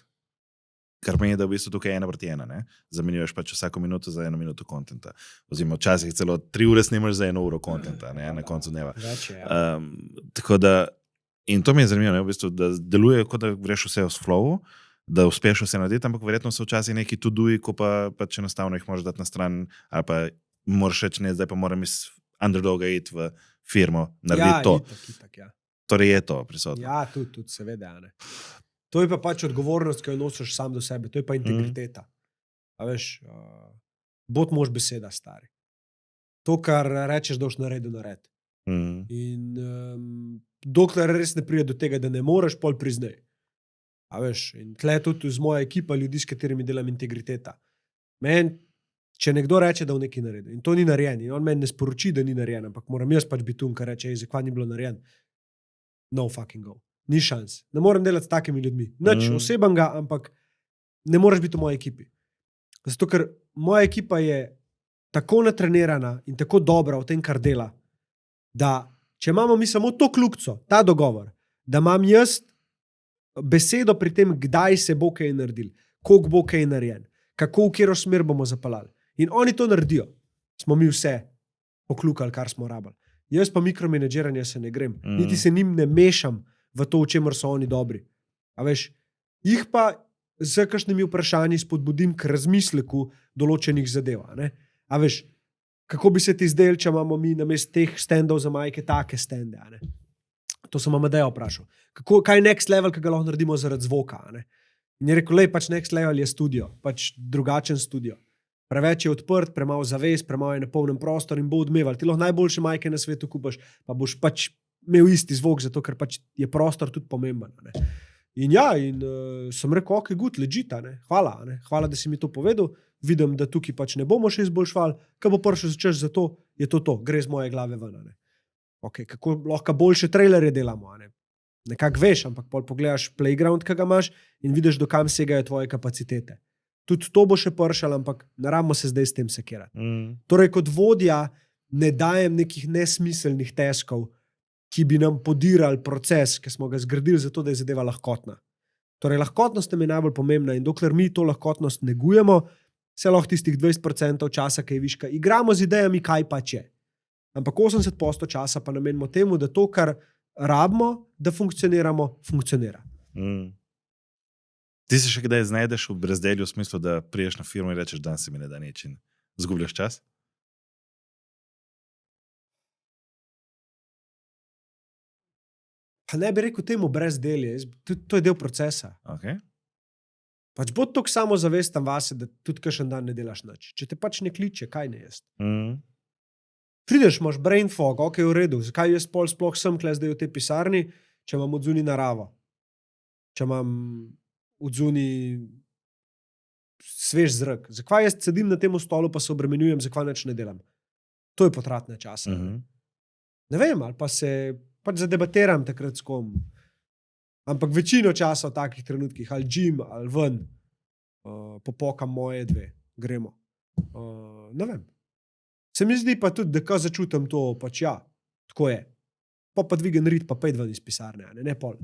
Speaker 2: kar pomeni, da v bistvu tukaj 1:1, ne? Zamenjuješ pač vsako minuto za 1 minuto kontenta. Oziroma, včasih celo 3 ure snimaš za 1 uro kontenta, ne? Na koncu dneva. Tako da, in to mi je zanimivo, ne? V bistvu, da deluje, kot da greš vse v flowu, da uspeš vse narediti, ampak verjetno so včasih neki to-doji, ko pa pač enostavno jih moraš dati na stran, ali pa moraš reči, ne, zdaj pa moram iz underdoga iti v firmo, narediti to.
Speaker 1: Itak.
Speaker 2: Torej je to prisotno.
Speaker 1: Ja, tudi seveda, ne. To je pa pač odgovornost, ki jo nosiš sam do sebe, to je pa integriteta. A veš, bod mož beseda, stari. To, kar rečeš, da boš naredil. In dokler res ne pride do tega, da ne moreš, pol priznaj. A veš, in tle tudi z moja ekipa ljudi, s katerimi delam, integriteta. Če nekdo reče, da v nekaj naredi, in to ni narejen, in on meni ne sporoči, da ni narejen, ampak moram jaz pač biti kar reče, zakaj ni bilo narejen. No fucking go. Ni šans. Ne morem delati s takimi ljudmi. Nič osebnega, ampak ne moreš biti v moji ekipi. Zato, ker moja ekipa je tako natrenirana in tako dobra v tem, kar dela, da če imamo mi samo to kljukico, ta dogovor, da imam jaz besedo pri tem, kdaj se bo kaj naredil, koliko bo kaj narejen, kako v katero smer bomo zapeljali. In oni to naredijo. Smo mi vse pokljukali, kar smo rabili. Jaz pa mikromenedžiranja se ne grem. Niti se njim ne mešam v to, v čemer so oni dobri. A veš, jih pa z kakšnimi vprašanji spodbudim k razmisleku določenih zadev. A veš, kako bi se ti zdel, če imamo mi namesto teh standov za majke take stande. To sem Amadeja vprašal. Kaj je next level, ki ga lahko naredimo zaradi zvoka? In je rekel, pač next level je studio, pač drugačen studio. Preveč je odprt, premalo zaves, premalo je na polnem prostoru in bo odmeval. Ti lahko najboljše majke na svetu kupaš, pa boš pač imel isti zvok, zato ker pač je prostor tudi pomemben. In sem rekel, ok, good, legita, hvala, hvala, da si mi to povedal, vidim, da tukaj pač ne bomo še izboljšvali, ko bo prišel začeš za to, je to, gre z moje glave ven. Ok, kako lahko boljše trailerje delamo, nekako veš, ampak pol pogledaš playground, ki ga imaš in vidiš, do kam segajo tvoje kapacitete. Tudi to bo še pršalo, ampak ne rabimo se zdaj s tem sekirati. Torej, kot vodja ne dajem nekih nesmiselnih teskov, ki bi nam podirali proces, ki smo ga zgradili zato, da je zadeva lahkotna. Torej, lahkotnost je najbolj pomembna in dokler mi to lahkotnost negujemo, se lahko tistih 20% časa, ki je viška, igramo z idejami, kaj pa če. Ampak 80% časa pa namenimo temu, da to, kar rabimo, da funkcioniramo, funkcionira.
Speaker 2: Ti se še kdaj znajdeš v brezdelju v smislu, da priješ na firmo in rečeš, dan se mi ne da nič in zgubljaš čas?
Speaker 1: Pa ne bi rekel temu brezdelje, to je del procesa.
Speaker 2: Okay.
Speaker 1: Pač bod toliko samozavesten vase, da tudi kakšen dan ne delaš nič. Če te pač ne kliče, kaj ne jaz? Prideš, imaš brain fog, ok, v redu, zakaj jaz sploh sem kle zdaj v tej pisarni, če imam odzuni naravo, če imam odzuni svež zrak. Zakaj jaz sedim na tem stolu, pa se obremenjujem, zakaj nič ne delam? To je potratne časa. Ne vem, ali pa se pač zadebatiram takrat s kom. Ampak večino časa v takih trenutkih, ali gym, ali ven, popokam moje dve, gremo. Ne vem. Se mi zdi pa tudi, da ko začutim to, pač ja, tako je. Pa dvigen rit, pa pejt ven iz pisarne, ne pol.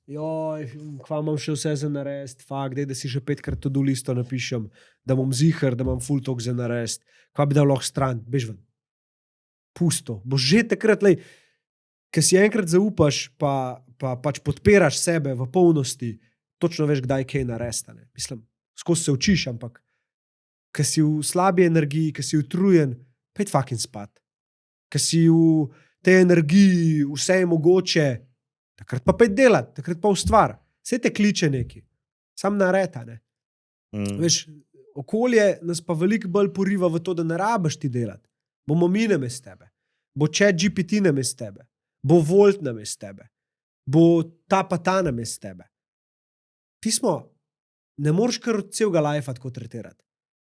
Speaker 1: Joj, kva imam še vse za narediti, fakt, da si že 5krat to listo napišem, da bom ziher, da imam ful tok za narediti, kva bi dal lahko stran, bež ven. Pusto, boš že takrat, ker si enkrat zaupaš, pa pač podpiraš sebe v polnosti, točno veš, kdaj kaj narediti. Mislim, skozi se učiš, ampak ker si v slabi energiji, ker si utrujen, pejt fucking spat. Ker si v tej energiji vse je mogoče, takrat pa pejt delati, takrat pa ustvar. Vse te kliče neki. Sam nareta, ne. Veš, okolje nas pa veliko bolj poriva v to, da ne rabiš ti delati. Bomo mi namesto tebe. Bo ChatGPT namesto tebe. Bo Volt namesto tebe. Bo ta pa ta namesto tebe. Pismo, ne moreš kar od celega lajfa tako tretirati.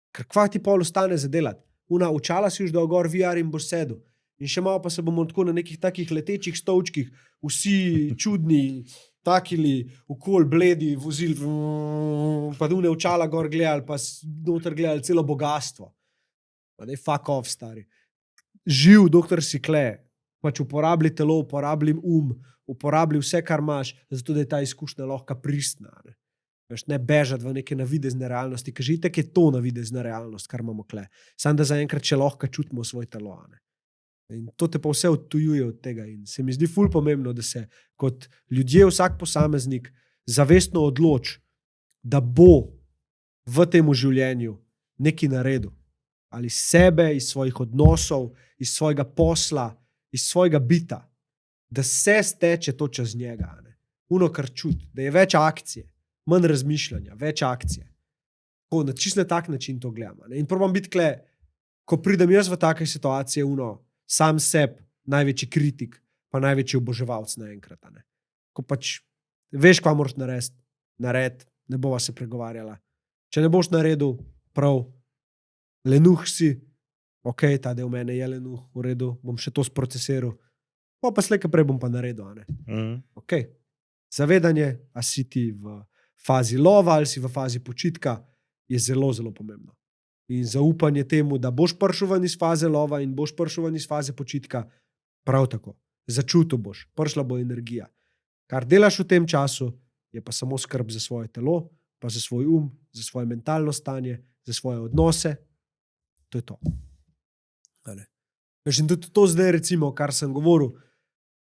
Speaker 1: Ker kva ti pol ostane za delati. Učala si už, da gor VR in boš sedel. In še malo pa se bomo tako na nekih takih letečih stolčkih, vsi čudni, takili, okol bledi, vozili, pa dune učala gor gledali, pa noter gledali celo bogatstvo. Pa daj fuck off, stari. Živ, doktor si kle, pač uporablji telo, uporablji uporabli vse, kar imaš, zato da je ta izkušnja lahko pristna. Veš, ne bežati v neke navidezne realnosti, ker že itak je to navidezna realnost, kar imamo kle. Sam da zaenkrat še lahko čutimo svoj telo. In to te pa vse odtujuje od tega. In se mi zdi ful pomembno, da se kot ljudje, vsak posameznik, zavestno odloči, da bo v tem življenju nekaj naredil. Ali sebe, iz svojih odnosov, iz svojega posla, iz svojega bita, da se steče to čez njega. Uno, kar čuti, da je več akcije, manj razmišljanja, več akcije. Tako, na čisto tak način to gledam. In probam biti kle, ko pridem jaz v take situacije, sam seb, največji kritik, pa največji oboževalc naenkrat. Ko pač veš, kva moraš narediti, ne bova se pregovarjala. Če ne boš naredil, prav, lenuh si, ok, ta del mene je lenuh, v redu, bom še to sprocesiral, pa slejka prej bom pa naredil. Ok. Zavedanje, a si ti v fazi lova ali si v fazi počitka, je zelo, zelo pomembno. In zaupanje temu, da boš prišel ven iz faze lova in boš prišel ven iz faze počitka, prav tako. Začutil boš, prišla bo energija. Kar delaš v tem času, je pa samo skrb za svoje telo, pa za svoj za svoje mentalno stanje, za svoje odnose. To je to. In tudi to zdaj, recimo, kar sem govoril,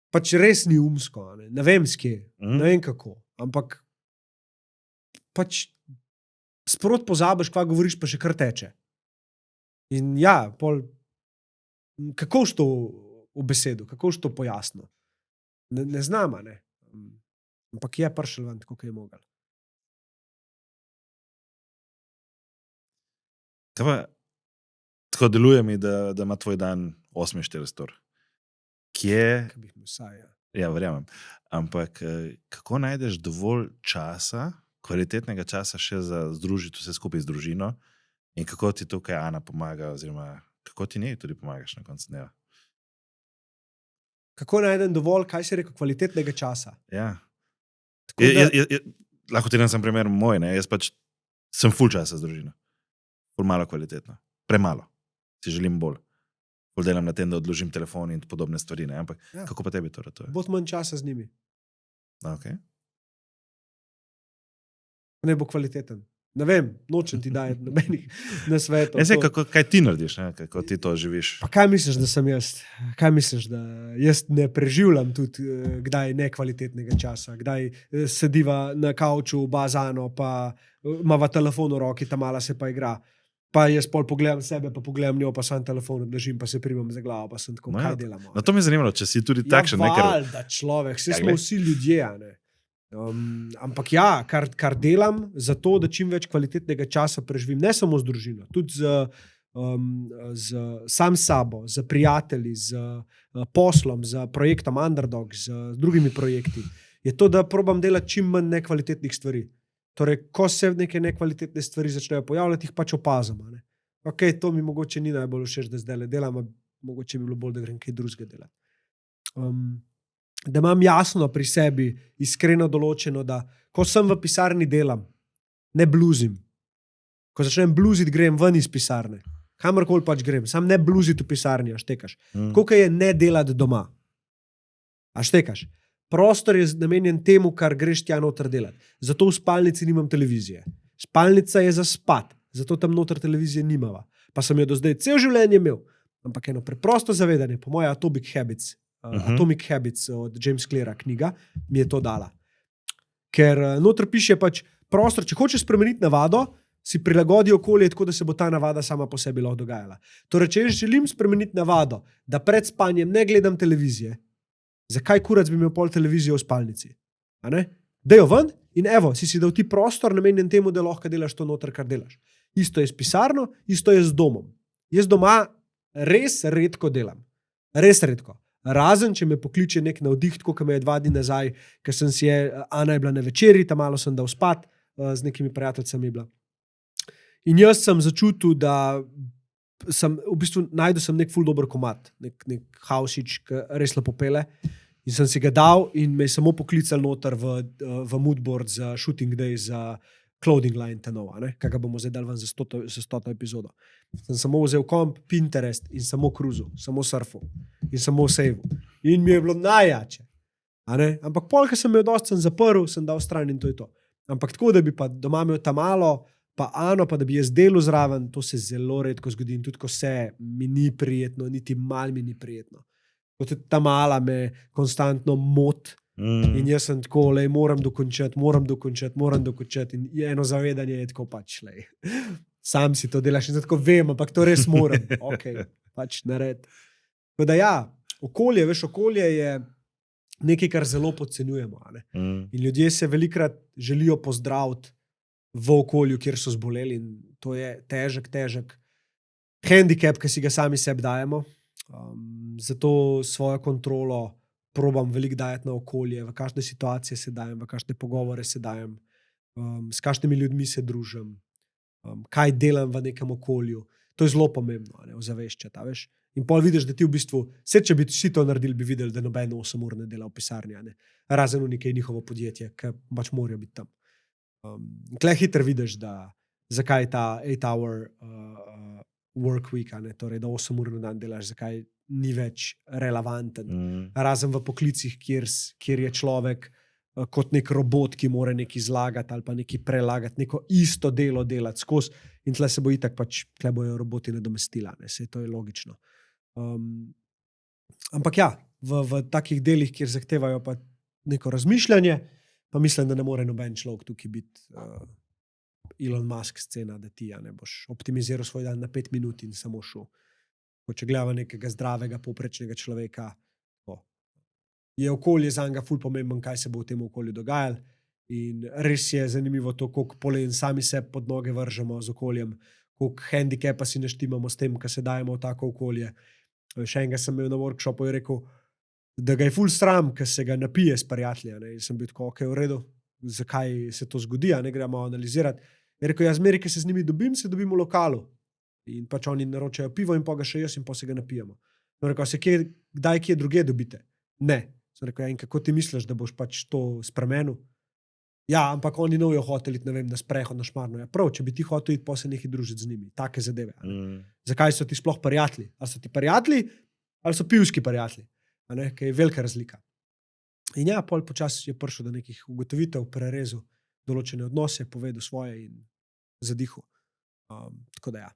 Speaker 1: pač res ni umsko. Ne vem skje, ne vem kako, ampak pač sprot pozabiš, kva govoriš, pa še kar teče. In ja, kako to v besedu, kako to pojasno? Ne znam, ne. Ampak je prišel ven, tako je mogel.
Speaker 2: Tako deluje mi, da ima tvoj dan 48 ur. Kje?
Speaker 1: Kaj bih vsaj, ja.
Speaker 2: Ja, verjamem. Ampak kako najdeš dovolj časa, kvalitetnega časa še za združiti vse skupaj z družino in kako ti tukaj Ana pomaga oziroma kako ti njej tudi pomagaš na koncu dneva?
Speaker 1: Kako najdem dovolj, kaj si rekel, kvalitetnega časa?
Speaker 2: Ja.
Speaker 1: Da...
Speaker 2: Lahko ti dam sam primer moj, ne? Jaz pač sem ful časa z družino. Ful malo kvalitetno. Premalo. Si želim bolj. Ful delam na tem, da odložim telefon in podobne stvari, ne? Ampak ja. Kako pa tebi to ratuje?
Speaker 1: Bod manj časa z njimi.
Speaker 2: Okay.
Speaker 1: Ne bo kvaliteten. Ne vem, nočem ti dajati nobenih nasvetov.
Speaker 2: Jaz kaj ti narediš, ne? Kako ti to živiš?
Speaker 1: Pa kaj misliš, da sem jaz? Kaj misliš, da jaz ne preživljam tudi kdaj nekvalitetnega časa? Kdaj sediva na kauču, bazano, pa imava telefon v roki, ta mala se pa igra. Pa jaz pol pogledam sebe, pa pogledam njo, pa sam telefon odložim, pa se primam za glavo, pa sem tako, kaj delamo?
Speaker 2: No to me je zanimalo, če si tudi takšen.
Speaker 1: Ja, valjda človek, vse smo vsi ljudje, ne. Ampak ja, kar delam za to, da čim več kvalitetnega časa preživim, ne samo z družino, tudi z sam sabo, z prijatelji, z poslom, z projektom Underdog, z drugimi projekti, je to, da probam delati čim manj nekvalitetnih stvari. Torej, ko se neke nekvalitetne stvari začnejo pojavljati, jih pač opazamo. Ne? Ok, to mi mogoče ni najbolj všeč, da zdaj le delam, mogoče bi bilo bolj, da grem kaj drugega delati. Da imam jasno pri sebi, iskreno določeno, da ko sem v pisarni delam, ne bluzim. Ko začnem bluziti, grem ven iz pisarne. Kamorkoli pač grem, sam ne bluziti v pisarni, a štekaš. Koliko je ne delati doma? A štekaš? Prostor je namenjen temu, kar greš tja noter delati. Zato v spalnici nimam televizije. Spalnica je za spat, zato tam noter televizije nimava. Pa sem jo do zdaj cel življenje imel. Ampak eno preprosto zavedanje, po moje Atomic Habits od James Cleara knjiga, mi je to dala. Ker noter piše pač prostor, če hočeš spremeniti navado, si prilagodi okolje tako, da se bo ta navada sama po sebi lahko dogajala. Torej, če želim spremeniti navado, da pred spanjem ne gledam televizije, zakaj kurac bi imel pol televizijo v spalnici? Dejo ven in evo, si dal ti prostor namenjen temu, da lahko delaš to noter, kar delaš. Isto je s pisarno, isto je z domom. Jaz doma res redko delam. Res redko. Razen, če me pokliče nek navdih, tako kot me je 2 dni nazaj, ker sem si Ana je bila na večeri, tam malo sem dal spat, z nekimi prijateljcami bila. In jaz sem začutil, da v bistvu najdel sem nek ful dober komad, nek hausič, ki res lepo pele. In sem si ga dal in me je samo poklical noter v moodboard za shooting day, za clothing line tenova, kaj ga bomo zdaj dali ven za 100. epizodo. Sem samo vzel komp, Pinterest in samo cruizu, samo surfal in samo saveu. In mi je bilo najjače. Ampak pol, ko sem jo dosti zaprl, sem dal stran in to je to. Ampak tako, da bi pa doma imel ta malo, pa Ano, pa da bi jaz delal zraven, to se zelo redko zgodi. In tudi, ko se mi ni prijetno, niti mal mi ni prijetno. Tudi ta mala me konstantno moti. In jaz sem tako, lej, moram dokončati. In eno zavedanje je tako pač, lej. Sam si to delaš in tako vem, ampak to res moram. Ok, pač nared. Tako da ja, okolje je nekaj, kar zelo podcenjujemo. In ljudje se velikrat želijo pozdraviti v okolju, kjer so zboleli, in to je težek handicap, ki si ga sami sebi dajemo. Zato svojo kontrolo probam veliko dajati na okolje, v kakšne situacije se dajem, v kakšne pogovore se dajem, s kakšnimi ljudmi se družim, kaj delam v nekem okolju. To je zelo pomembno, ozaveščati, veš. In pol vidiš, da ti v bistvu, če bi vsi to naredili, bi videli, da noben 8 ur ne dela v pisarni, razen v nekaj njihovo podjetje, ki pač morajo biti tam. Tle hitro vidiš, da zakaj je ta 8-hour work week, torej da 8 ur na dan delaš, zakaj ni več relevanten. Razen v poklicih, kjer je človek kot nek robot, ki mora nekaj zlagati ali pa nekaj prelagati, neko isto delo delati skozi, in tle se bo itak pač, tle bojo roboti nadomestila, saj to je logično. Ampak ja, v takih delih, kjer zahtevajo pa neko razmišljanje, pa mislim, da ne more noben človek tukaj biti Elon Musk scena, da ti ne boš optimiziral svoj dan na 5 minut in samo šel. Če gledava nekega zdravega, povprečnega človeka, je okolje za njega ful pomemben, kaj se bo v tem okolju dogajalo. In res je zanimivo to, koliko polen sami se pod noge vržemo z okoljem, koliko handicapa si naštimamo s tem, ko se dajemo v tako okolje. Še enega sem imel na workshopu in rekel, da ga je ful sram, ker se ga napije s prijatelji. In sem bil tako, ok, v redu, zakaj se to zgodi, ne gremo analizirati. Je rekel, jaz zmeri, ki se z njimi dobim, se dobim v lokalu. In pač oni naročajo pivo in pa ga še jaz in pa se ga napijemo. No, rekel, se kdaj kje druge dobite? Ne. Sem rekel, in kako ti misliš, da boš pač to spremenil? Ja, ampak oni novijo hoteli, ne vem, na sprehod na Šmarno. Ja, prav, če bi ti hotel iti, pa se nekaj družiti z njimi. Take zadeve. Zakaj so ti sploh prijatelji? Ali so ti prijatelji, ali so pivski prijatelji? Kaj je velika razlika. In ja, pol počasi je prišel do nekih ugotovitev, prerezal določene odnose, povedal svoje in zadihal. Tako da ja.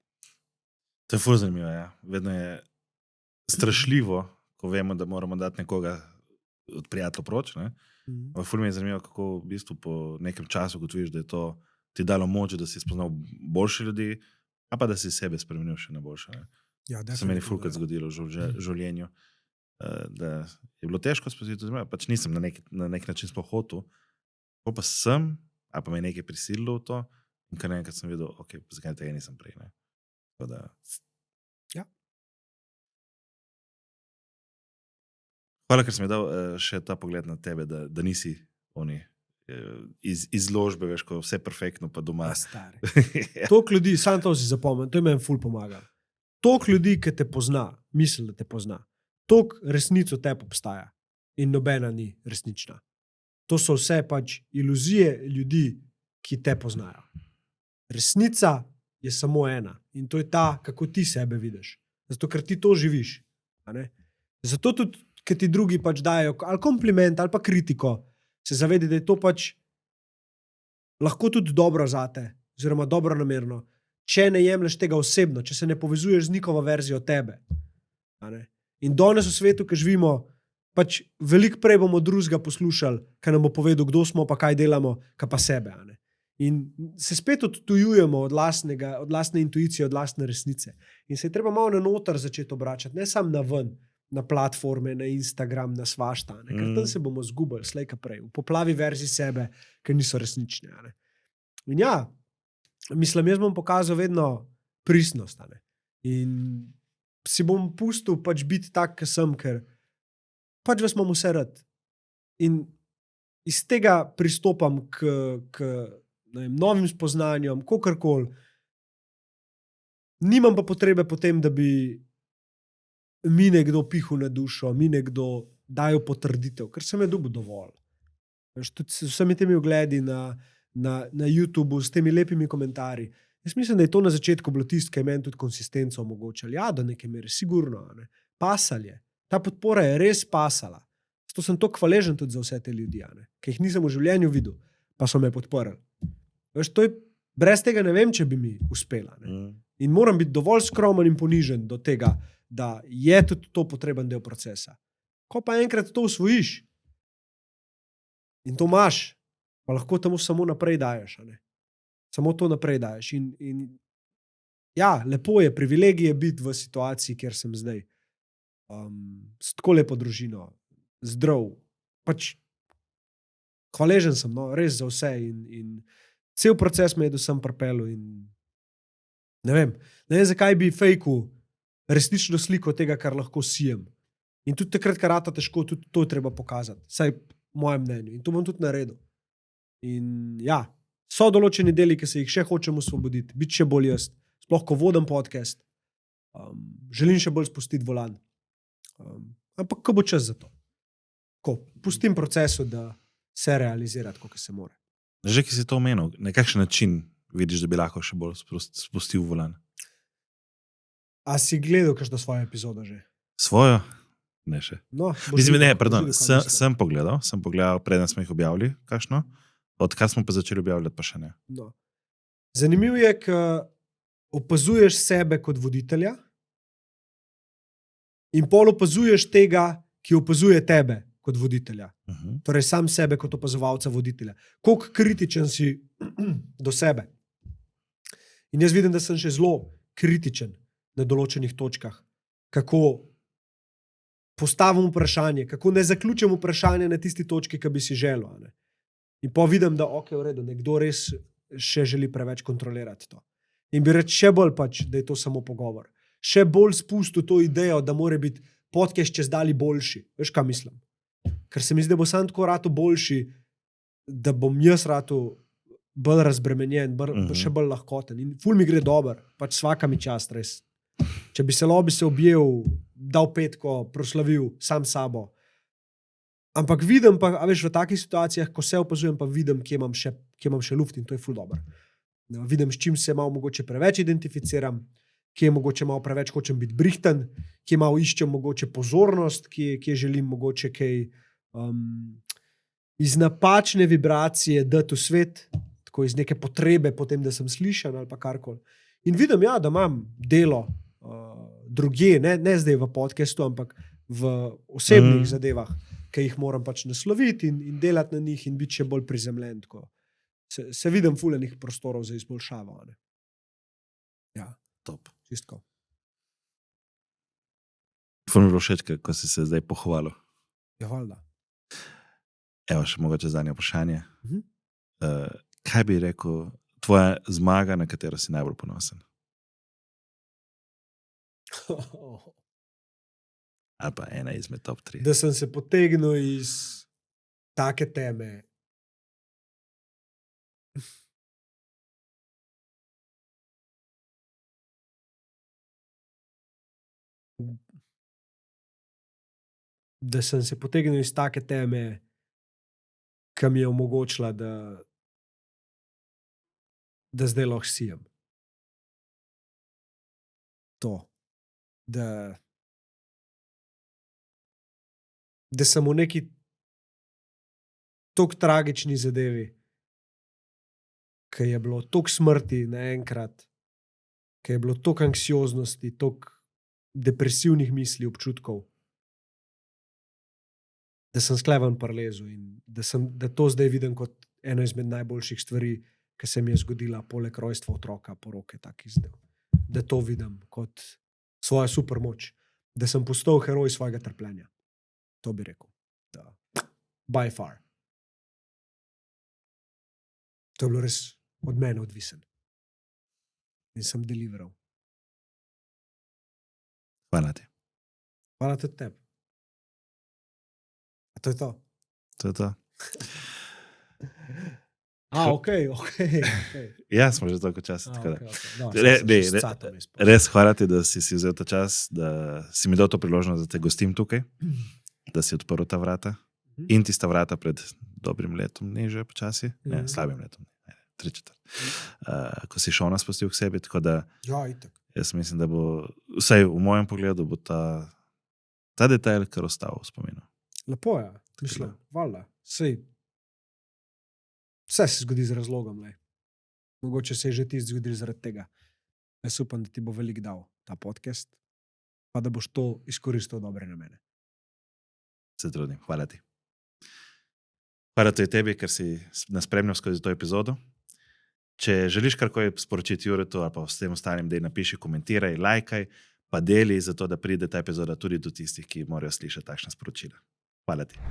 Speaker 2: To je ful zanimivo, ja. Vedno je strašljivo, ko vemo, da moramo dati nekoga od prijateljev proč, ne? Ful mi je zanimivo, kako v bistvu po nekem času ugotoviš, da je to ti dalo moč, da si spoznal boljše ljudi, a pa da si sebe spremenil še na boljše.
Speaker 1: Ja,
Speaker 2: to se meni fulkrat zgodilo v življenju, da je bilo težko spoziti to zmeraj, pač nisem na nek način sploh hotel, pa sem, a pa me je nekaj prisililo v to, in kar nekaj sem videl, ok, zakaj tega nisem prej, ne. Tako da...
Speaker 1: Ja.
Speaker 2: Hvala, ker si mi dal še ta pogled na tebe, da nisi oni iz izložbe, veš, ko vse perfektno pa doma.
Speaker 1: Stari. Toliko ljudi, sam to si zapomnim, to je meni ful pomaga. Toliko ljudi, ki te pozna, misli, da te pozna. Toliko resnic v tebi obstaja in nobena ni resnična. To so vse pač iluzije ljudi, ki te poznajo. Resnica je samo ena in to je ta, kako ti sebe vidiš. Zato, ker ti to živiš. Zato tudi, ker ti drugi pač dajo ali kompliment ali pa kritiko, se zavedi, da je to pač lahko tudi dobro zate, oziroma dobro namerno, če ne jemlješ tega osebno, če se ne povezuješ z njihovo verzijo tebe. In danes v svetu, ki živimo, pač veliko prej bomo drugega poslušali, kaj nam bo povedal, kdo smo, pa kaj delamo, kaj pa sebe. In se spet odtujujemo od lastne intuicije, od lastne resnice. In se je treba malo na noter začeti obračati, ne samo na ven, na platforme, na Instagram, na svašta, ker tam se bomo zgubili, slej ka prej, v poplavi verzij sebe, ki niso resnične. In ja, mislim, jaz bom pokazal vedno pristnost. In si bom pustil pač biti tak, ki sem, ker pač vas imam vse rad. In iz tega pristopam k novim spoznanjem, kakorkoli. Nimam pa potrebe potem, da bi mi nekdo pihal na dušo, mi nekdo dajal potrditev, ker sem je dobil dovolj. Tudi s vsemi temi ogledi na YouTubeu, s temi lepimi komentarji. Jaz mislim, da je to na začetku bilo tisto, ki je meni tudi konsistenco omogočal. Ja, do neke mere, sigurno. Pasal je. Ta podpora je res pasala. Zato sem toliko hvaležen tudi za vse te ljudi, ki jih nisem v življenju videl. pa so me podprli. Veš, brez tega ne vem, če bi mi uspela. In moram biti dovolj skromen in ponižen do tega, da je tudi to potreben del procesa. Ko pa enkrat to usvojiš in to imaš, pa lahko temu samo naprej daješ. Samo to naprej daješ. In ja, lepo je, privilegij je biti v situaciji, kjer sem zdaj. S tako lepo družino, zdrav. Pač hvaležen sem, no, res za vse. In cel proces me je do sem pripeljal. Ne vem, zakaj bi fejku resnično sliko tega, kar lahko sijem. In tudi takrat, kar rata težko, tudi to je treba pokazati. Saj v mojem mnenju. In to bom tudi naredil. In ja, so določeni deli, ki se jih še hočem osvoboditi, biti še bolj jaz. Sploh, ko vodim podcast, želim še bolj spustiti volan. Ampak ko bo čas za to. Ko pustim procesu, da se realizira, kot se more.
Speaker 2: Že ki si to omenil, na kakšen način vidiš, da bi lahko še bolj spustil volan?
Speaker 1: A si gledal kakšno svojo epizodo že?
Speaker 2: Svojo? Ne še.
Speaker 1: No,
Speaker 2: sem pogledal, preden smo jih objavili, kakšno. Odkar smo pa začeli objavljati, pa še ne.
Speaker 1: No. Zanimivo je, ko opazuješ sebe kot voditelja in pol opazuješ tega, ki opazuje tebe kot voditelja. Torej sam sebe kot opazovalca voditelja. Koliko kritičen si do sebe. In jaz vidim, da sem še zelo kritičen na določenih točkah. Kako postavim vprašanje, kako ne zaključim vprašanje na tisti točki, ki bi si želel. Ne? In pa vidim, da v redu, nekdo res še želi preveč kontrolirati to. In bi reč še bolj pač, da je to samo pogovor. Še bolj spustil to idejo, da mora biti podcast čez dalje boljši. Veš, kaj mislim? Ker se mi zdi, da bo sam tako ratu boljši, da bom jaz ratu bolj razbremenjen, še bolj lahkoten. In ful mi gre dober, pač svaka mi čast res. Če bi se objel, dal petko, proslavil sam sabo. Ampak vidim pa, veš, v takih situacijah, ko se opazujem, pa vidim, kje imam še luft in to je ful dober. Vidim, s čim se malo mogoče preveč identificiram, kje mogoče malo preveč hočem biti brihten, kje malo iščem mogoče pozornost, kje želim mogoče kaj iz napačne vibracije dati v svet, tako iz neke potrebe potem, da sem slišan ali pa karkoli. In vidim, ja, da imam delo drugje, ne zdaj v podcastu, ampak v osebnih zadevah, ki jih moram pač nasloviti in delati na njih in biti še bolj prizemljen. Se vidim fuljenih prostorov za izboljšavo. Ne? Ja,
Speaker 2: top.
Speaker 1: Čistko.
Speaker 2: Ful mi bilo všeč, ko si se zdaj pohvalil.
Speaker 1: Ja, valjda.
Speaker 2: Evo, še mogoče zadnje vprašanje. Kaj bi rekel, tvoja zmaga, na katero si najbolj ponosen? Ali pa ena izmed top 3.
Speaker 1: Da sem se potegnil iz take teme. Da sem se potegnil iz take teme, ki mi je omogočila, da zdaj lahko sijem. To. Da sem v neki toliko tragični zadevi, ki je bilo toliko smrti naenkrat, ki je bilo toliko anksioznosti, toliko depresivnih misli, občutkov, da sem skleven parlezu in da to zdaj vidim kot eno izmed najboljših stvari, ki se mi je zgodila poleg rojstva otroka, poroke, takih zadev. Da to vidim kot svojo supermoč, da sem postal heroj svojega trpljenja. To bi rekel. Da. By far. To je bilo res od mene odvisen. In sem deliveral.
Speaker 2: Hvala ti.
Speaker 1: Hvala tudi tebi. A to je to?
Speaker 2: To je to.
Speaker 1: Okay.
Speaker 2: Ja, smo že toliko časa.
Speaker 1: Okay. No,
Speaker 2: res hvala ti, da si vzel ta čas, da si mi dal to priložnost, da te gostim tukaj, da si odprl ta vrata. In tista vrata pred dobrim letom, ne že počasi, ne, slabim letom, 3/4. Ko si šel nas spustil k sebi, tako da jaz mislim, da bo, vsaj v mojem pogledu, bo ta detajl kar ostal v spominu.
Speaker 1: Lepo je, mislim, valjda. Sej Vse se zgodi z razlogom. Lej. Mogoče se je že ti zgodil zaradi tega. Jaz upam, da ti bo veliko dal ta podcast, pa da boš to izkoristil dobre namene.
Speaker 2: Se trudim. Hvala ti. Hvala tudi tebi, ker si nas spremljal skozi to epizodo. Če želiš karkoli sporočiti Juretu ali pa vsem ostalim, da napiši, komentiraj, lajkaj, pa deli, zato da pride ta epizoda tudi do tistih, ki morajo slišati takšna sporočila. Hvala ti.